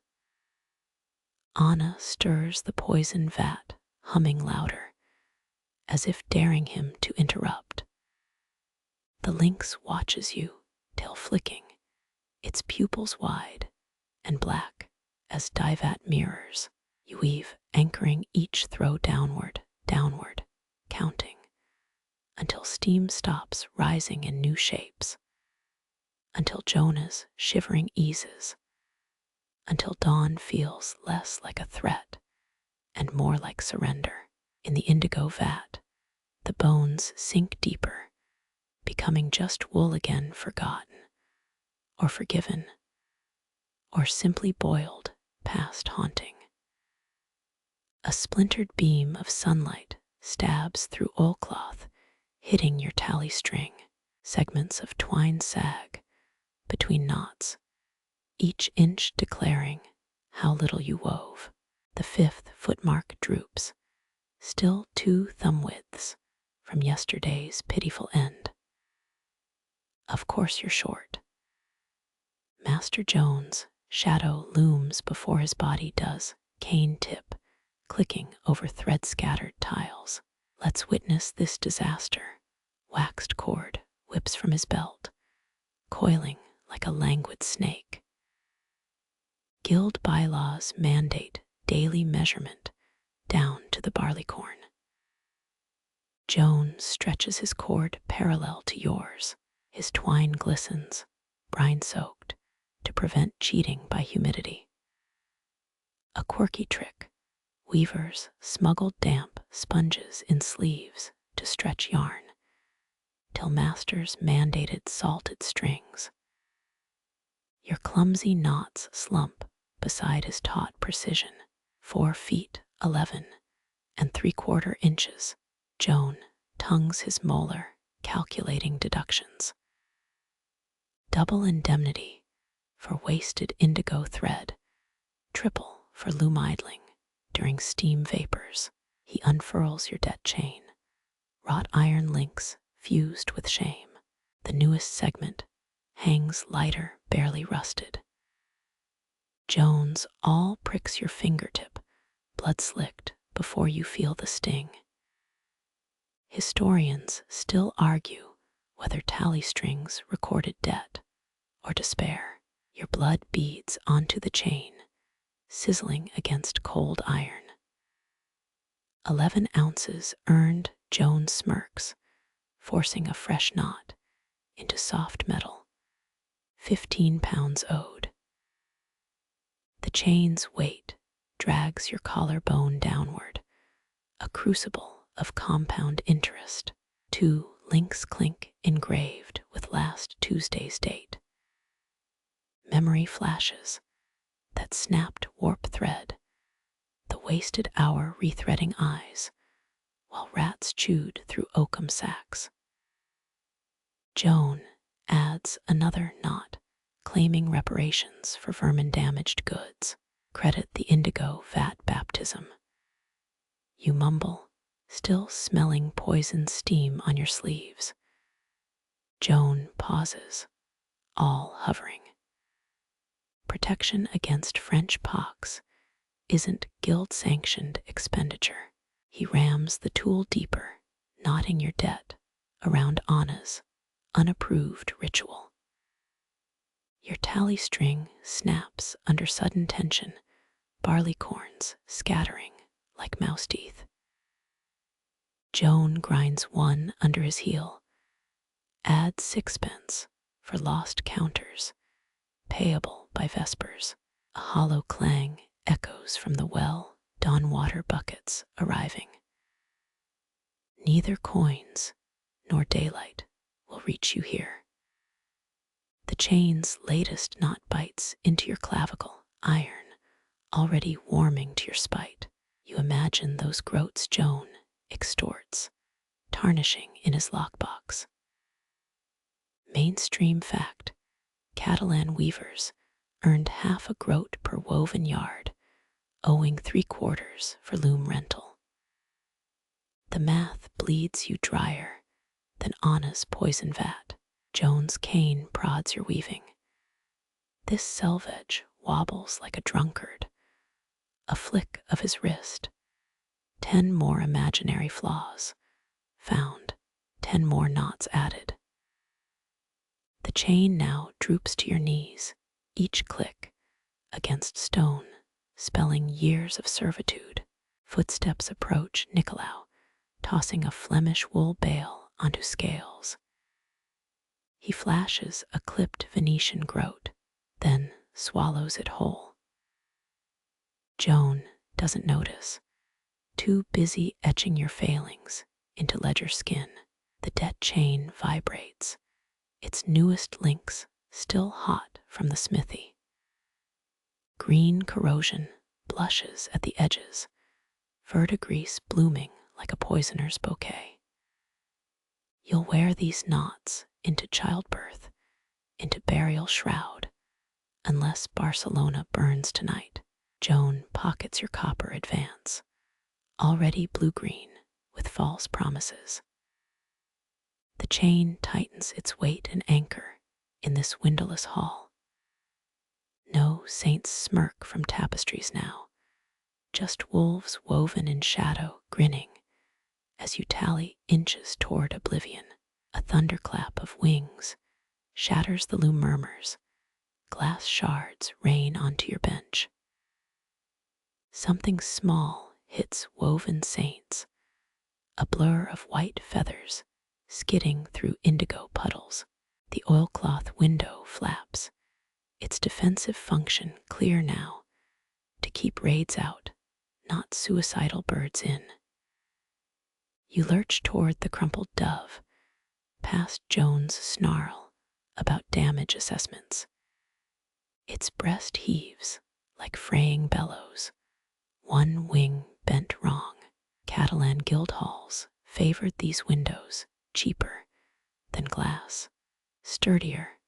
Anna stirs the poison vat, humming louder, as if daring him to interrupt. The lynx watches you, tail flicking, its pupils wide and black as dye vat mirrors. You weave, anchoring each throw downward, counting, until steam stops rising in new shapes, until Jonah's shivering eases, until dawn feels less like a threat and more like surrender. In the indigo vat, the bones sink deeper, becoming just wool again, forgotten, or forgiven, or simply boiled past haunting. A splintered beam of sunlight stabs through oilcloth, hitting your tally string. Segments of twine sag between knots, each inch declaring how little you wove. The 5th footmark droops, still 2 thumb widths from yesterday's pitiful end. Of course you're short. Master Joan's shadow looms before his body does, cane tip clicking over thread-scattered tiles. Let's witness this disaster. Waxed cord whips from his belt, coiling like a languid snake. Guild bylaws mandate daily measurement down to the barleycorn. Joan stretches his cord parallel to yours. His twine glistens, brine-soaked, to prevent cheating by humidity. A quirky trick. Weavers smuggled damp sponges in sleeves to stretch yarn, till masters mandated salted strings. Your clumsy knots slump beside his taut precision. 4 feet 11 3/4 inches. Joan tongues his molar, calculating deductions. Double indemnity for wasted indigo thread, triple for loom idling during steam vapors. He unfurls your debt chain, wrought iron links fused with shame. The newest segment hangs lighter, barely rusted. Joan's all pricks your fingertip, blood-slicked before you feel the sting. Historians still argue whether tally strings recorded debt or despair. Your blood beads onto the chain, sizzling against cold iron. 11 ounces earned. Joan smirks, forcing a fresh knot into soft metal. 15 pounds owed. The chain's weight drags your collarbone downward, a crucible of compound interest. 2 lynx clink engraved with last Tuesday's date. Memory flashes that snapped warp thread, the wasted hour rethreading eyes, while rats chewed through oakum sacks. Joan adds another knot, claiming reparations for vermin-damaged goods. Credit the indigo vat baptism. You mumble, still smelling poison steam on your sleeves. Joan pauses, all hovering. Protection against French pox isn't guild-sanctioned expenditure. He rams the tool deeper, knotting your debt around Anna's unapproved ritual. Your tally string snaps under sudden tension, barley corns scattering like mouse teeth. Joan grinds one under his heel, adds sixpence for lost counters, payable by vespers. A hollow clang echoes from the well, dawn water buckets arriving. Neither coins nor daylight will reach you here. The chain's latest knot bites into your clavicle, iron already warming to your spite. You imagine those groats Joan extorts, tarnishing in his lockbox. Mainstream fact: Catalan weavers earned half a groat per woven yard, owing 3/4 for loom rental. The math bleeds you drier than Anna's poison vat. Joan's cane prods your weaving. This selvage wobbles like a drunkard. A flick of his wrist. 10 more imaginary flaws found, 10 more knots added. The chain now droops to your knees, each click against stone, spelling years of servitude. Footsteps approach Nicolau, tossing a Flemish wool bale onto scales. He flashes a clipped Venetian groat, then swallows it whole. Joan doesn't notice, too busy etching your failings into ledger skin. The debt chain vibrates, its newest links still hot from the smithy. Green corrosion blushes at the edges, verdigris blooming like a poisoner's bouquet. You'll wear these knots into childbirth, into burial shroud, unless Barcelona burns tonight. Joan pockets your copper advance, already blue-green with false promises. The chain tightens its weight and anchor in this windowless hall. No saint's smirk from tapestries now, just wolves woven in shadow grinning as you tally inches toward oblivion. A thunderclap of wings shatters the loom murmurs. Glass shards rain onto your bench. Something small hits woven saints, a blur of white feathers skidding through indigo puddles. The oilcloth window flaps, its defensive function clear now, to keep raids out, not suicidal birds in. You lurch toward the crumpled dove, past Joan's snarl about damage assessments. Its breast heaves like fraying bellows, one wing bent wrong. Catalan Guildhalls favored these windows, cheaper than glass, sturdier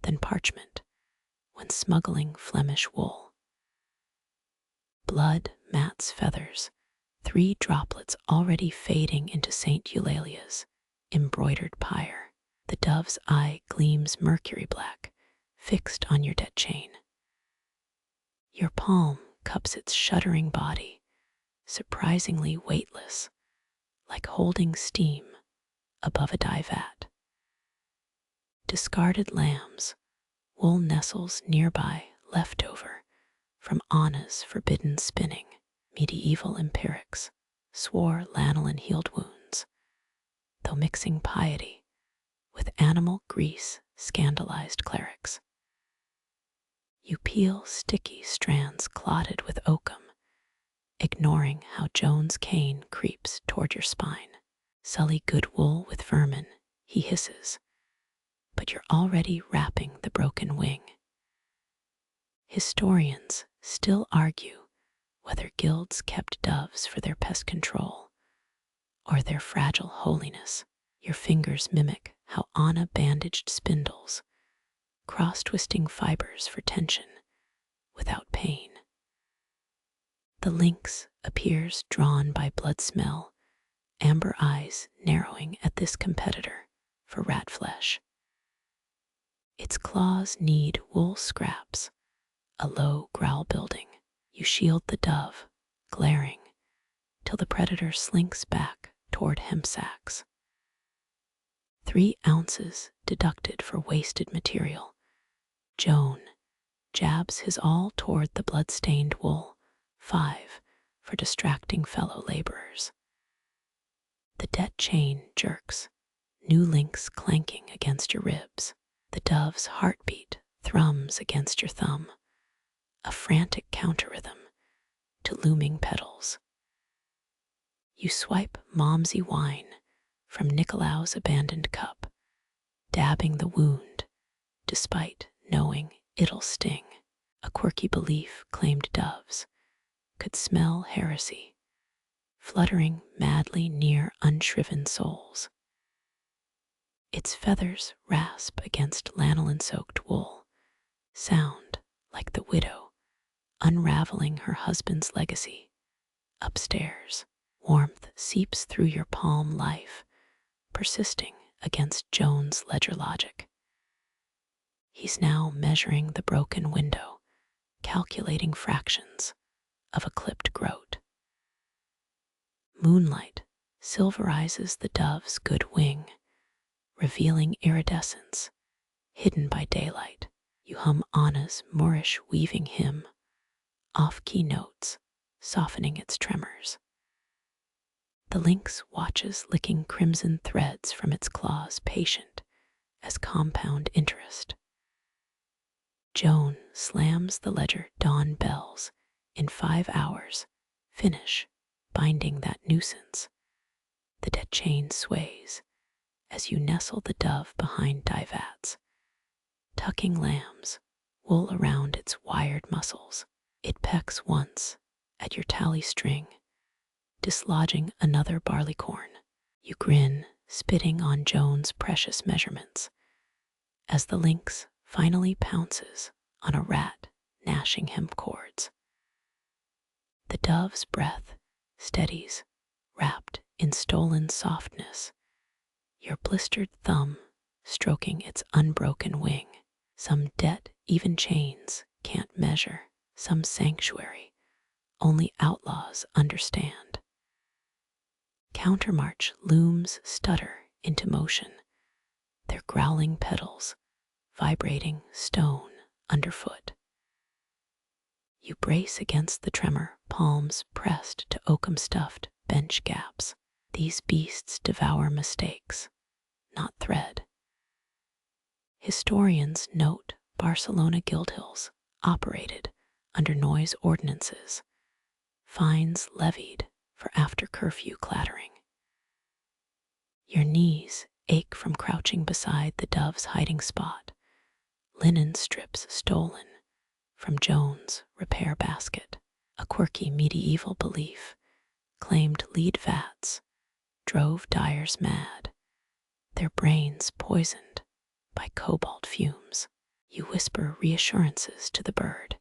than parchment, when smuggling Flemish wool. Blood mats feathers, 3 droplets already fading into St. Eulalia's embroidered pyre. The dove's eye gleams mercury black, fixed on your debt chain. Your palm cups its shuddering body, surprisingly weightless, like holding steam above a dye vat. Discarded lambs, wool nestles nearby, leftover from Anna's forbidden spinning. Medieval empirics swore lanolin healed wounds, though mixing piety with animal grease scandalized clerics. You peel sticky strands clotted with oakum, ignoring how Joan's cane creeps toward your spine. Sully good wool with vermin, he hisses, but you're already wrapping the broken wing. Historians still argue whether guilds kept doves for their pest control or their fragile holiness. Your fingers mimic how Anna bandaged spindles, cross-twisting fibers for tension without pain. The lynx appears drawn by blood smell, amber eyes narrowing at this competitor for rat flesh. Its claws knead wool scraps, a low growl building. You shield the dove, glaring, till the predator slinks back toward hemp sacks. 3 ounces deducted for wasted material. Joan jabs his all toward the blood-stained wool, 5 for distracting fellow laborers. The debt chain jerks, new links clanking against your ribs. The dove's heartbeat thrums against your thumb, a frantic counter-rhythm to looming petals. You swipe momsy wine from Nicolaus' abandoned cup, dabbing the wound, despite knowing it'll sting. A quirky belief claimed doves could smell heresy, fluttering madly near unshriven souls. Its feathers rasp against lanolin-soaked wool, sound like the widow unraveling her husband's legacy. Upstairs, warmth seeps through your palm life, persisting against Joan's ledger logic. He's now measuring the broken window, calculating fractions of a clipped groat. Moonlight silverizes the dove's good wing, revealing iridescence hidden by daylight. You hum Anna's Moorish weaving hymn, off-key notes softening its tremors. The lynx watches licking crimson threads from its claws, patient as compound interest. Joan slams the ledger dawn bells in 5 hours, finish binding that nuisance. The debt chain sways as you nestle the dove behind dye vats, tucking lambs, wool around its wired muscles. It pecks once at your tally string, dislodging another barleycorn. You grin, spitting on Joan's precious measurements, as the lynx finally pounces on a rat gnashing hemp cords. The dove's breath steadies, wrapped in stolen softness, your blistered thumb stroking its unbroken wing. Some debt even chains can't measure, some sanctuary only outlaws understand. Countermarch looms stutter into motion, their growling pedals vibrating stone underfoot. You brace against the tremor, palms pressed to oakum-stuffed bench gaps. These beasts devour mistakes, not thread. Historians note Barcelona Guildhalls operated under noise ordinances, fines levied for after-curfew clattering. Your knees ache from crouching beside the dove's hiding spot, linen strips stolen from Joan's repair basket. A quirky medieval belief claimed lead vats drove dyers mad, their brains poisoned by cobalt fumes. You whisper reassurances to the bird,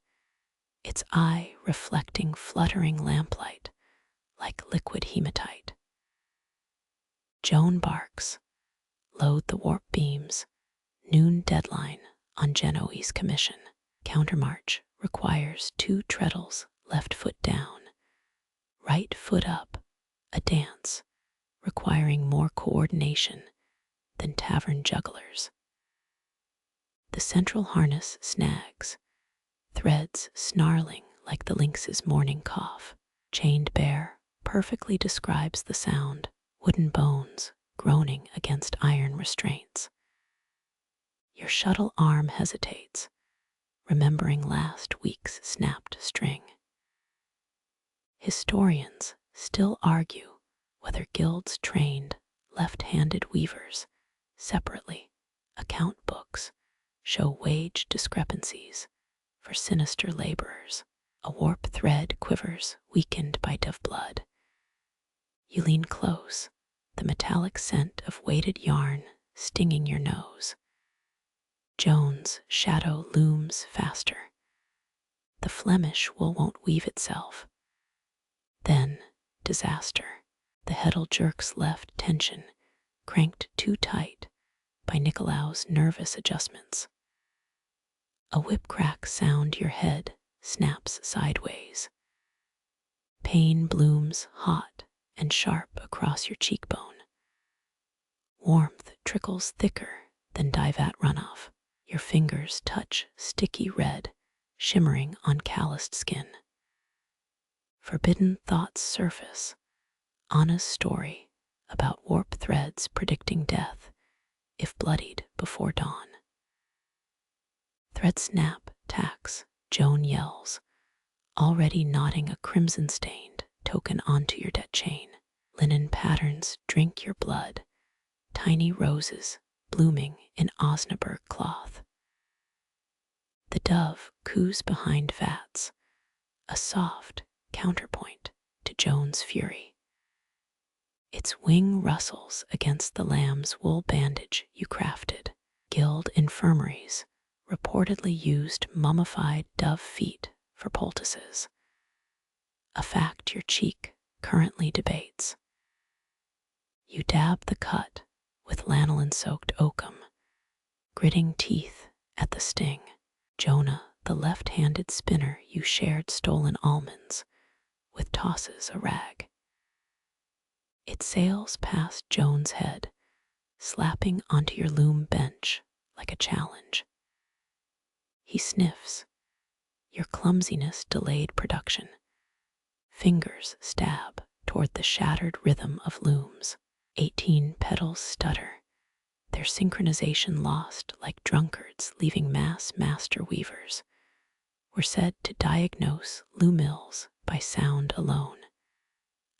its eye reflecting fluttering lamplight like liquid hematite. Joan barks, load the warp beams, noon deadline on Genoese commission. Countermarch requires 2 treadles, left foot down, right foot up, a dance requiring more coordination than tavern jugglers. The central harness snags, threads snarling like the lynx's morning cough. Chained bear perfectly describes the sound, wooden bones groaning against iron restraints. Your shuttle arm hesitates, remembering last week's snapped string. Historians still argue whether guilds trained left-handed weavers separately. Account books show wage discrepancies for sinister laborers. A warp thread quivers, weakened by dove blood. You lean close, the metallic scent of weighted yarn stinging your nose. Joan's shadow looms faster. The Flemish wool won't weave itself. Then, disaster. The heddle jerks left tension, cranked too tight by Nicolaus' nervous adjustments. A whip crack sound your head snaps sideways. Pain blooms hot and sharp across your cheekbone. Warmth trickles thicker than dye vat runoff. Your fingers touch sticky red, shimmering on calloused skin. Forbidden thoughts surface. Anna's story about warp threads predicting death if bloodied before dawn. Thread snap, tacks, Joan yells, already knotting a crimson-stained token onto your debt chain. Linen patterns drink your blood, tiny roses blooming in Osnaburg cloth. The dove coos behind vats, a soft counterpoint to Joan's fury. Its wing rustles against the lamb's wool bandage you crafted. Guild infirmaries reportedly used mummified dove feet for poultices, a fact your cheek currently debates. You dab the cut with lanolin-soaked oakum, gritting teeth at the sting. Jonah, the left-handed spinner you shared stolen almonds with, tosses a rag. It sails past Joan's head, slapping onto your loom bench like a challenge. He sniffs, your clumsiness delayed production. Fingers stab toward the shattered rhythm of looms. 18 petals stutter, their synchronization lost like drunkards leaving master weavers. We're said to diagnose loom mills by sound alone,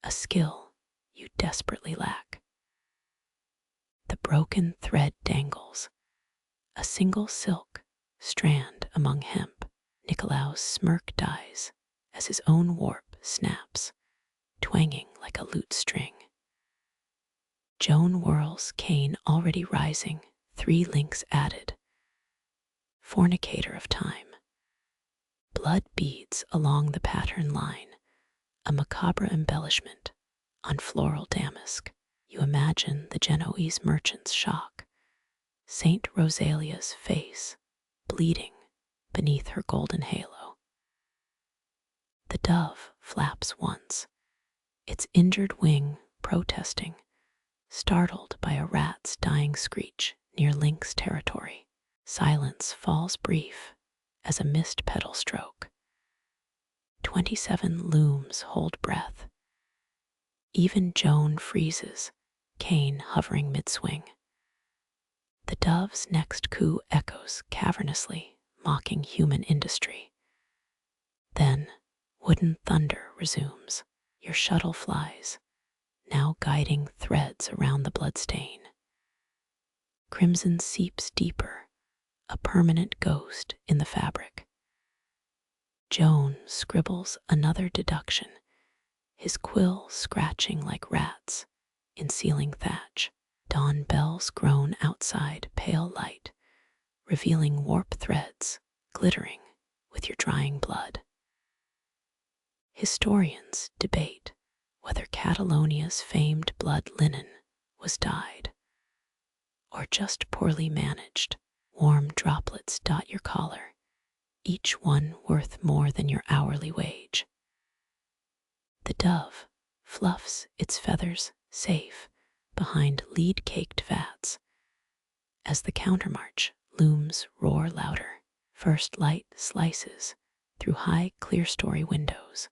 a skill you desperately lack. The broken thread dangles, a single silk strand among hemp. Nicolaus' smirk dies as his own warp snaps, twanging like a lute string. Joan whirls, cane already rising, 3 links added. Fornicator of time. Blood beads along the pattern line, a macabre embellishment on floral damask. You imagine the Genoese merchant's shock, Saint Rosalia's face bleeding beneath her golden halo. The dove flaps once, its injured wing protesting, startled by a rat's dying screech near lynx territory. Silence falls brief as a missed petal stroke. 27 looms hold breath. Even Joan freezes, cane hovering mid-swing. The dove's next coo echoes cavernously, mocking human industry. Then, wooden thunder resumes. Your shuttle flies, now guiding threads around the bloodstain. Crimson seeps deeper, a permanent ghost in the fabric. Joan scribbles another deduction, his quill scratching like rats in ceiling thatch. Dawn bells groan outside pale light, revealing warp threads glittering with your drying blood. Historians debate whether Catalonia's famed blood linen was dyed or just poorly managed. Warm droplets dot your collar, each one worth more than your hourly wage. The dove fluffs its feathers safe behind lead-caked vats. As the countermarch looms roar louder, first light slices through high clear-story windows.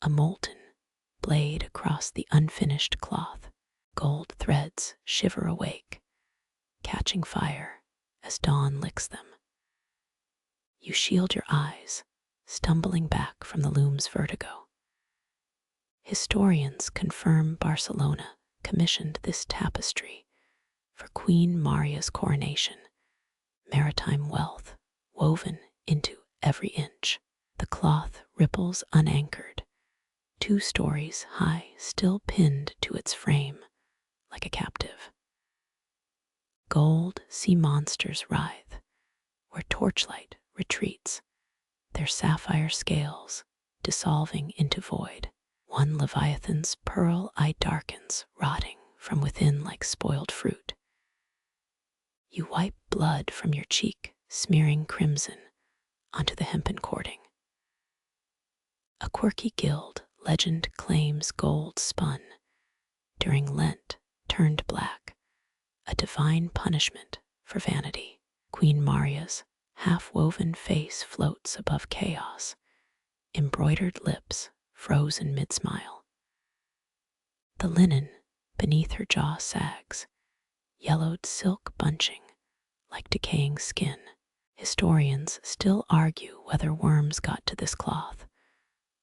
A molten blade across the unfinished cloth, gold threads shiver awake, catching fire as dawn licks them. You shield your eyes, stumbling back from the loom's vertigo. Historians confirm Barcelona commissioned this tapestry for Queen Maria's coronation, maritime wealth woven into every inch. The cloth ripples unanchored, 2 stories high, still pinned to its frame like a captive. Gold sea monsters writhe where torchlight retreats, their sapphire scales dissolving into void. One leviathan's pearl eye darkens, rotting from within like spoiled fruit. You wipe blood from your cheek, smearing crimson onto the hempen cording. A quirky guild legend claims gold spun during Lent turned black, a divine punishment for vanity. Queen Maria's half-woven face floats above chaos, embroidered lips frozen mid-smile. The linen beneath her jaw sags, yellowed silk bunching like decaying skin. Historians still argue whether worms got to this cloth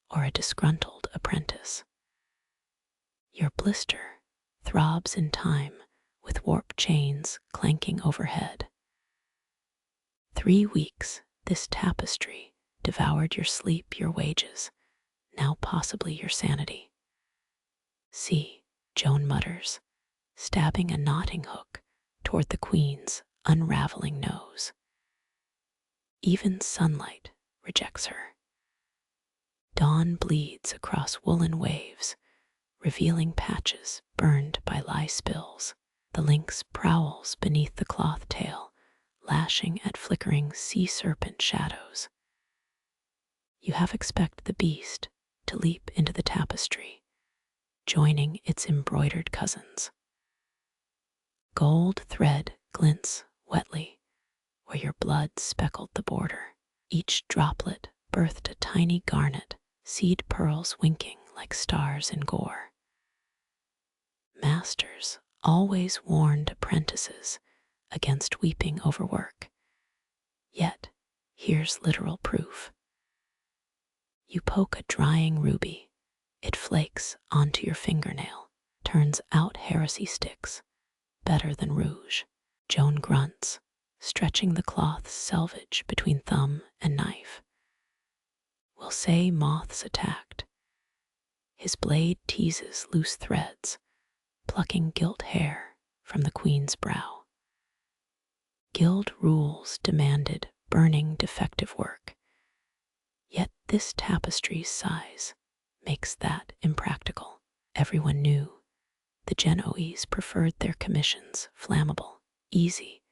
or a disgruntled apprentice. Your blister throbs in time with warp chains clanking overhead. 3 weeks this tapestry devoured your sleep, your wages, now possibly your sanity. See, Joan mutters, stabbing a knotting hook toward the queen's unraveling nose. Even sunlight rejects her. Dawn bleeds across woolen waves, revealing patches burned by lye spills. The lynx prowls beneath the cloth tail, lashing at flickering sea serpent shadows. You half expect the beast to leap into the tapestry, joining its embroidered cousins. Gold thread glints wetly where your blood speckled the border. Each droplet birthed a tiny garnet, seed pearls winking like stars in gore. Masters always warned apprentices against weeping over work. Yet, here's literal proof. You poke a drying ruby, it flakes onto your fingernail, turns out heresy sticks, better than rouge. Joan grunts, stretching the cloth's selvage between thumb and knife. We'll say moths attacked. His blade teases loose threads, plucking gilt hair from the queen's brow. Guild rules demanded burning defective work, yet this tapestry's size makes that impractical. Everyone knew the Genoese preferred their commissions flammable, easy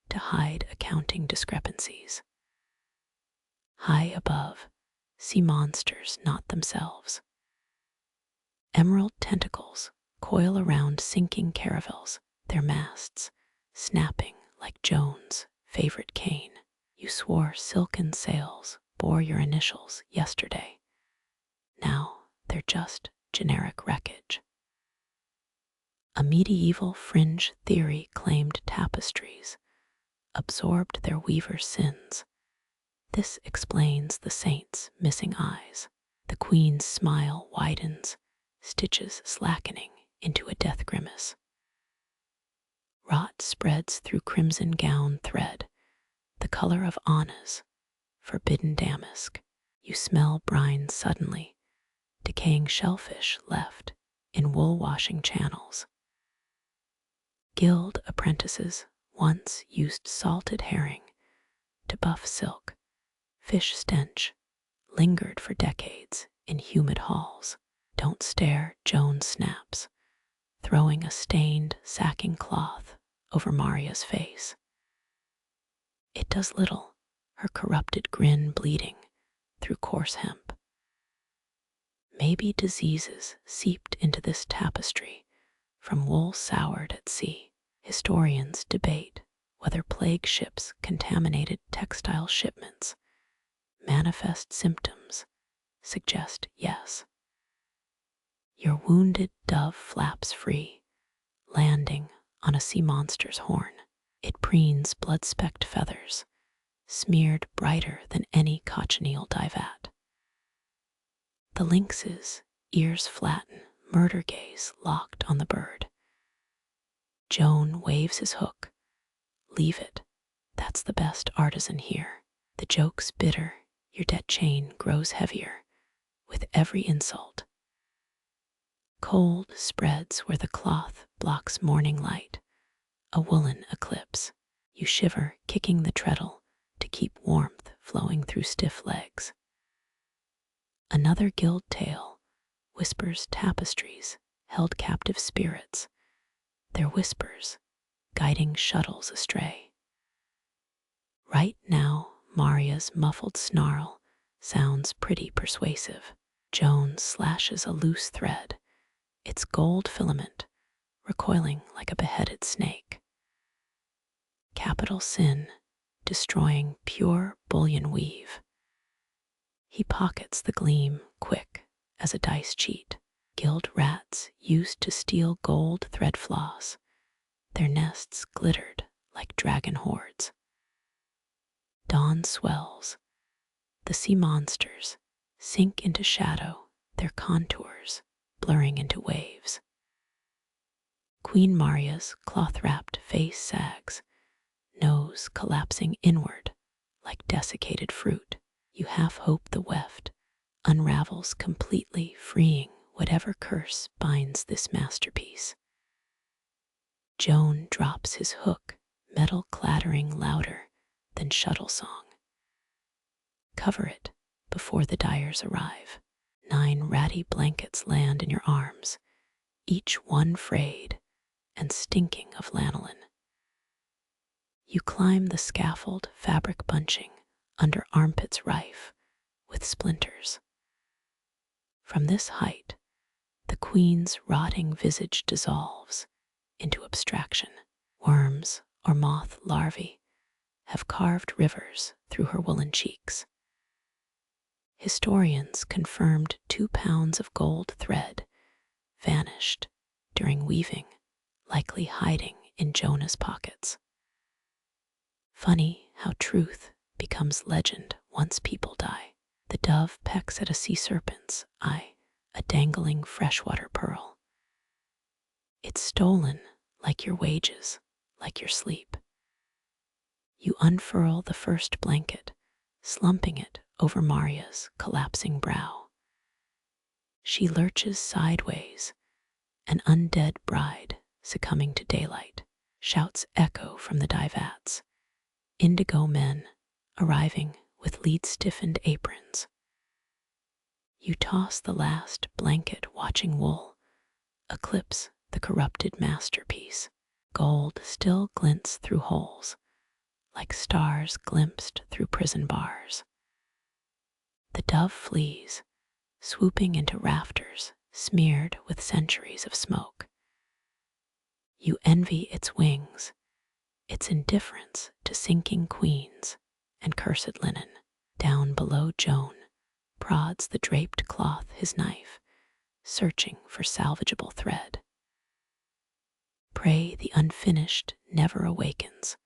to hide accounting discrepancies. High above, sea monsters knot themselves. Emerald tentacles coil around sinking caravels, their masts snapping like Joan's favorite cane. You swore silken sails bore your initials yesterday. Now they're just generic wreckage. A medieval fringe theory claimed tapestries absorbed their weaver's sins. This explains the saint's missing eyes. The queen's smile widens, stitches slackening into a death grimace. Rot spreads through crimson gown thread, the color of Anna's forbidden damask. You smell brine suddenly, decaying shellfish left in wool-washing channels. Guild apprentices once used salted herring to buff silk. Fish stench lingered for decades in humid halls. Don't stare, Joan snaps, throwing a stained sacking cloth over Maria's face. It does little, her corrupted grin bleeding through coarse hemp. Maybe diseases seeped into this tapestry from wool soured at sea. Historians debate whether plague ships contaminated textile shipments. Manifest symptoms suggest yes. Your wounded dove flaps free, landing on a sea monster's horn. It preens blood-specked feathers, smeared brighter than any cochineal vat. The lynx's ears flatten, murder gaze locked on the bird. Joan waves his hook. Leave it. That's the best artisan here. The joke's bitter. Your debt chain grows heavier with every insult. Cold spreads where the cloth blocks morning light, a woolen eclipse. You shiver, kicking the treadle to keep warmth flowing through stiff legs. Another guild tale whispers tapestries held captive spirits, their whispers guiding shuttles astray. Right now, Maria's muffled snarl sounds pretty persuasive. Joan slashes a loose thread, its gold filament recoiling like a beheaded snake. Capital sin, destroying pure bullion weave. He pockets the gleam quick as a dice cheat. Guild rats used to steal gold thread floss. Their nests glittered like dragon hordes. Dawn swells. The sea monsters sink into shadow, their contours blurring into waves. Queen Maria's cloth-wrapped face sags, nose collapsing inward like desiccated fruit. You half hope the weft unravels completely, freeing whatever curse binds this masterpiece. Joan drops his hook, metal clattering louder than shuttle song. Cover it before the dyers arrive. 9 ratty blankets land in your arms, each one frayed and stinking of lanolin. You climb the scaffold, fabric bunching under armpits rife with splinters. From this height, the queen's rotting visage dissolves into abstraction. Worms or moth larvae have carved rivers through her woolen cheeks. Historians confirmed 2 pounds of gold thread vanished during weaving, likely hiding in Jonah's pockets. Funny how truth becomes legend once people die. The dove pecks at a sea serpent's eye, a dangling freshwater pearl. It's stolen like your wages, like your sleep. You unfurl the first blanket, slumping it over Maria's collapsing brow. She lurches sideways, an undead bride succumbing to daylight. Shouts echo from the dye vats. Indigo men arriving with lead-stiffened aprons. You toss the last blanket watching wool, eclipse the corrupted masterpiece. Gold still glints through holes, like stars glimpsed through prison bars. The dove flees, swooping into rafters smeared with centuries of smoke. You envy its wings, its indifference to sinking queens and cursed linen. Down below, Joan prods the draped cloth, his knife, searching for salvageable thread. Pray the unfinished never awakens,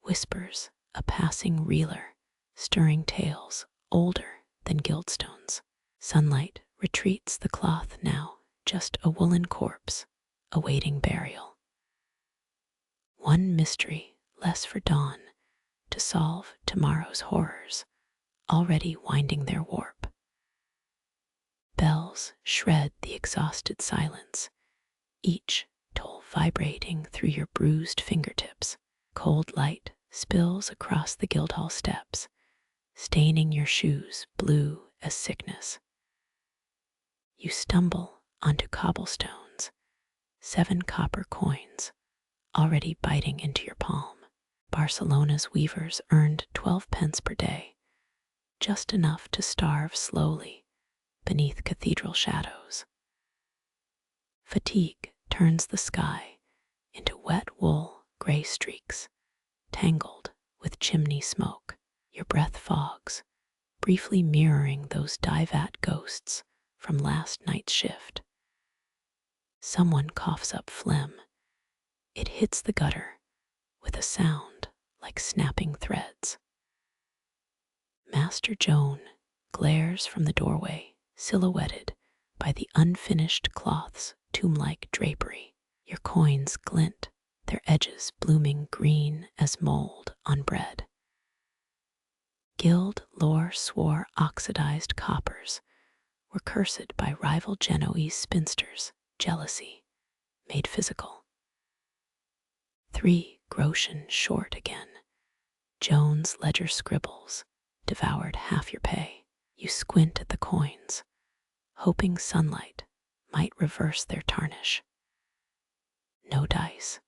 whispers a passing reeler, stirring tales older than guildstones. Sunlight retreats the cloth now, just a woolen corpse, awaiting burial. One mystery less for dawn to solve tomorrow's horrors, already winding their warp. Bells shred the exhausted silence, each toll vibrating through your bruised fingertips. Cold light spills across the Guildhall steps, staining your shoes blue as sickness. You stumble onto cobblestones, 7 copper coins already biting into your palm. Barcelona's weavers earned 12 pence per day, just enough to starve slowly beneath cathedral shadows. Fatigue turns the sky into wet wool gray streaks, tangled with chimney smoke. Your breath fogs, briefly mirroring those dye vat ghosts from last night's shift. Someone coughs up phlegm. It hits the gutter with a sound like snapping threads. Master Joan glares from the doorway, silhouetted by the unfinished cloth's tomb-like drapery. Your coins glint, their edges blooming green as mold on bread. Guild lore swore oxidized coppers were cursed by rival Genoese spinsters, jealousy made physical. 3 groschen short again. Joan's ledger scribbles devoured half your pay. You squint at the coins, hoping sunlight might reverse their tarnish. No dice.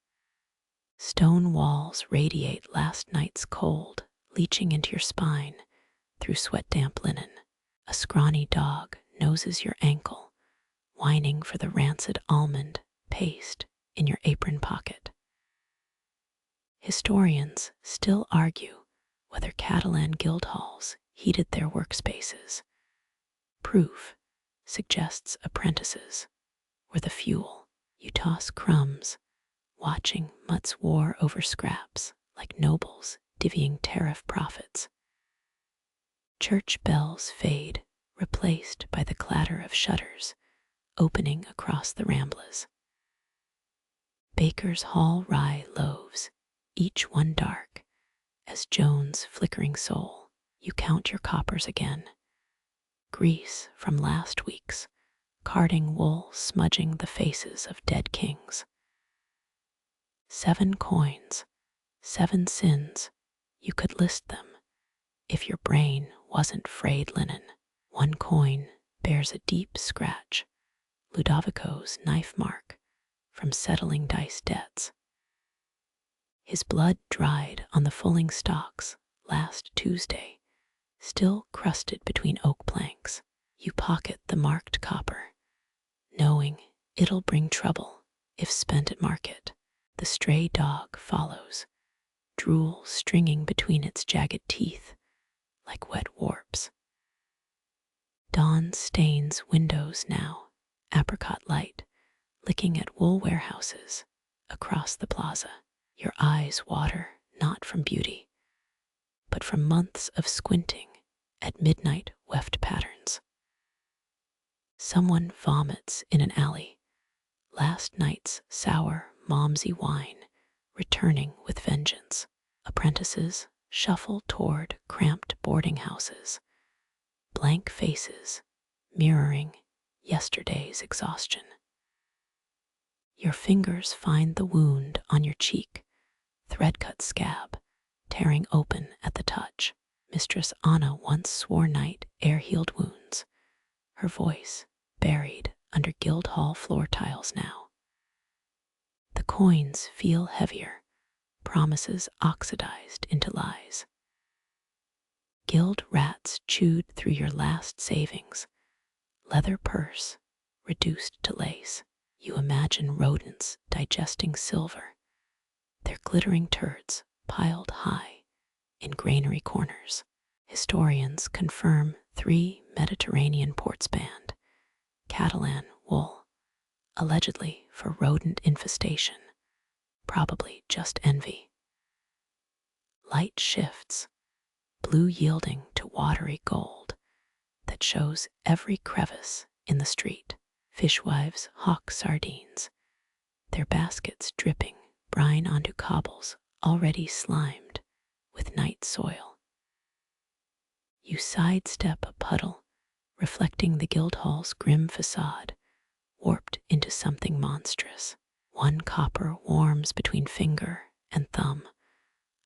Stone walls radiate last night's cold, leaching into your spine through sweat-damp linen. A scrawny dog noses your ankle, whining for the rancid almond paste in your apron pocket. Historians still argue whether Catalan Guildhalls heated their workspaces. Proof suggests apprentices were the fuel. You toss crumbs, watching mutts war over scraps like nobles divvying tariff profits. Church bells fade, replaced by the clatter of shutters opening across the Ramblas. Bakers haul rye loaves, each one dark as Joan's flickering soul. You count your coppers again. Grease from last week's, carding wool smudging the faces of dead kings. 7 coins, 7 sins, you could list them if your brain wasn't frayed linen. 1 coin bears a deep scratch, Ludovico's knife mark from settling dice debts. His blood dried on the fulling stocks last Tuesday, still crusted between oak planks. You pocket the marked copper, knowing it'll bring trouble if spent at market. The stray dog follows, drool stringing between its jagged teeth like wet warps. Dawn stains windows now, apricot light licking at wool warehouses across the plaza. Your eyes water not from beauty, but from months of squinting at midnight weft patterns. Someone vomits in an alley, last night's sour momsy wine returning with vengeance. Apprentices shuffle toward cramped boarding houses, blank faces mirroring yesterday's exhaustion. Your fingers find the wound on your cheek, thread-cut scab, tearing open at the touch. Mistress Anna once swore night air-healed wounds, her voice buried under Guildhall floor tiles now. The coins feel heavier, promises oxidized into lies. Guild rats chewed through your last savings, leather purse reduced to lace. You imagine rodents digesting silver, their glittering turds piled high in granary corners. Historians confirm 3 Mediterranean ports banned, Catalan wool, allegedly for rodent infestation, probably just envy. Light shifts, blue yielding to watery gold that shows every crevice in the street. Fishwives hawk sardines, their baskets dripping brine onto cobbles already slimed with night soil. You sidestep a puddle, reflecting the Guildhall's grim facade, warped into something monstrous. 1 copper warms between finger and thumb,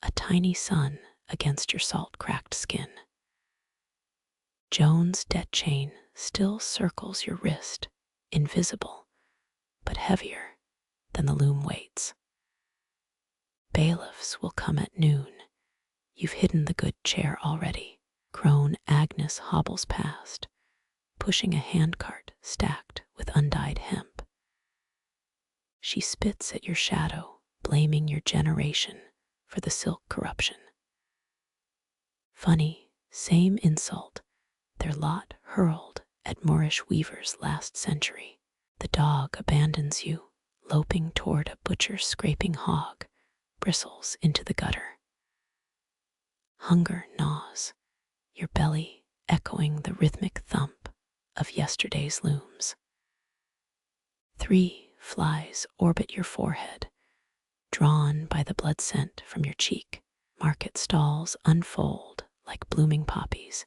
a tiny sun against your salt-cracked skin. Joan's debt chain still circles your wrist, invisible, but heavier than the loom weights. Bailiffs will come at noon. You've hidden the good chair already. Crone Agnes hobbles past, pushing a handcart stacked with undyed hemp. She spits at your shadow, blaming your generation for the silk corruption. Funny, same insult, their lot hurled at Moorish weavers last century. The dog abandons you, loping toward a butcher's scraping hog, bristles into the gutter. Hunger gnaws, your belly echoing the rhythmic thump of yesterday's looms. 3 flies orbit your forehead, drawn by the blood scent from your cheek. Market stalls unfold like blooming poppies,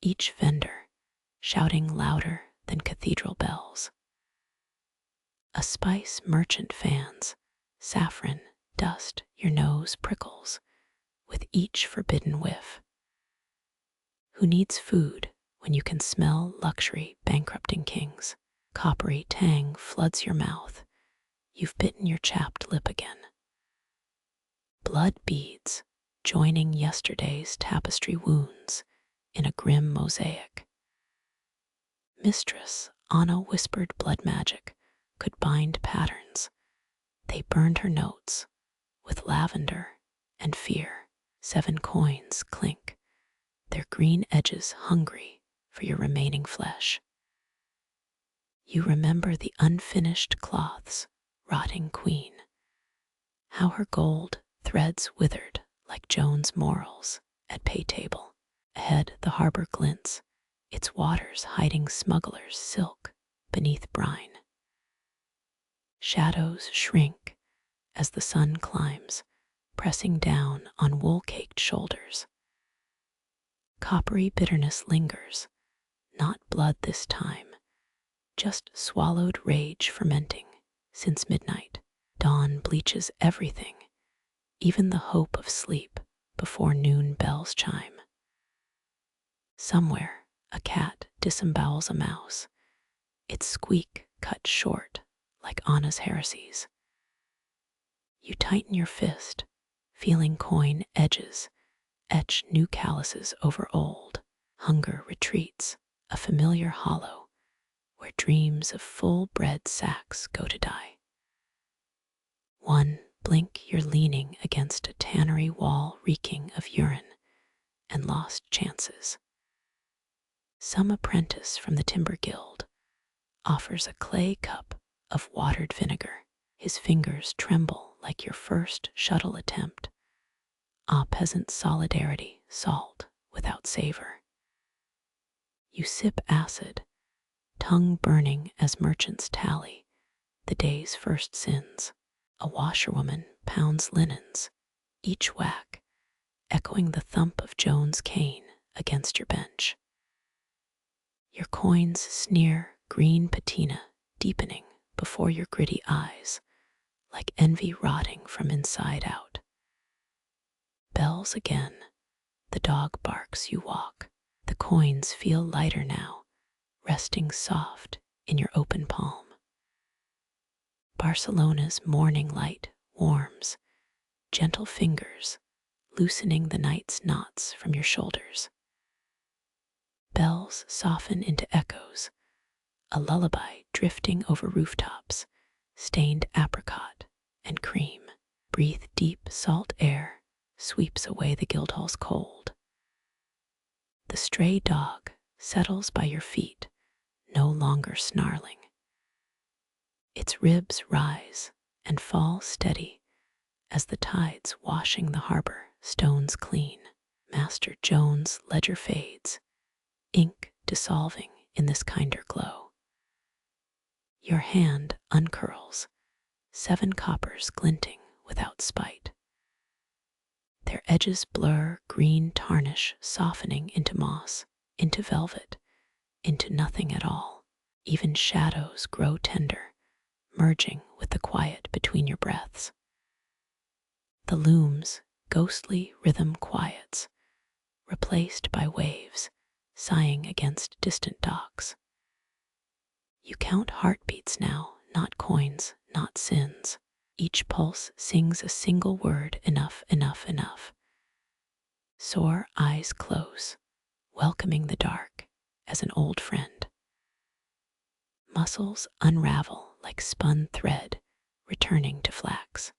each vendor shouting louder than cathedral bells. A spice merchant fans, saffron dust your nose prickles with each forbidden whiff. Who needs food when you can smell luxury bankrupting kings? Coppery tang floods your mouth. You've bitten your chapped lip again. Blood beads joining yesterday's tapestry wounds in a grim mosaic. Mistress Anna whispered blood magic could bind patterns. They burned her notes with lavender and fear. 7 coins clink, their green edges hungry for your remaining flesh. You remember the unfinished cloth's rotting queen, how her gold threads withered like Joan's morals at pay table. Ahead the harbor glints, its waters hiding smugglers' silk beneath brine. Shadows shrink as the sun climbs, pressing down on wool-caked shoulders. Coppery bitterness lingers, not blood this time, just swallowed rage fermenting since midnight. Dawn bleaches everything, even the hope of sleep before noon bells chime. Somewhere, a cat disembowels a mouse, its squeak cut short like Anna's heresies. You tighten your fist, feeling coin edges etch new calluses over old. Hunger retreats, a familiar hollow where dreams of full-bred sacks go to die. One blink you're leaning against a tannery wall reeking of urine and lost chances. Some apprentice from the timber guild offers a clay cup of watered vinegar. His fingers tremble like your first shuttle attempt. Ah, peasant solidarity, salt without savor. You sip acid, tongue burning as merchants tally the day's first sins. A washerwoman pounds linens, each whack echoing the thump of Joan's cane against your bench. Your coins sneer green patina deepening before your gritty eyes, like envy rotting from inside out. Bells again, the dog barks you walk. The coins feel lighter now, resting soft in your open palm. Barcelona's morning light warms, gentle fingers loosening the night's knots from your shoulders. Bells soften into echoes, a lullaby drifting over rooftops, stained apricot and cream. Breathe deep salt air sweeps away the Guildhall's cold. The stray dog settles by your feet, no longer snarling. Its ribs rise and fall steady as the tides washing the harbor stones clean. Master Joan's ledger fades, ink dissolving in this kinder glow. Your hand uncurls, 7 coppers glinting without spite. Their edges blur green tarnish softening into moss, into velvet, into nothing at all. Even shadows grow tender, merging with the quiet between your breaths. The Looms' ghostly rhythm quiets, replaced by waves sighing against distant docks. You count heartbeats now, not coins, not sins. Each pulse sings a single word, enough, enough, enough. Sore eyes close, welcoming the dark as an old friend. Muscles unravel like spun thread, returning to flax.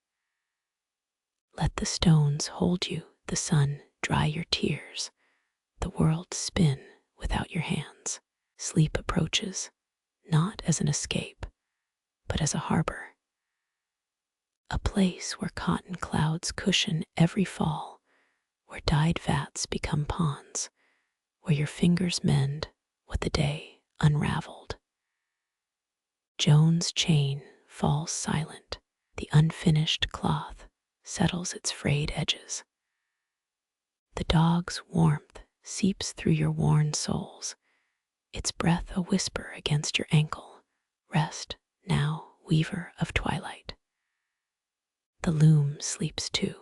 Let the stones hold you, the sun dry your tears, the world spin without your hands. Sleep approaches, not as an escape, but as a harbor. A place where cotton clouds cushion every fall, where dyed vats become ponds, where your fingers mend what the day unraveled. Joan's chain falls silent, the unfinished cloth settles its frayed edges. The dog's warmth seeps through your worn soles, its breath a whisper against your ankle. Rest now, weaver of twilight. The loom sleeps too,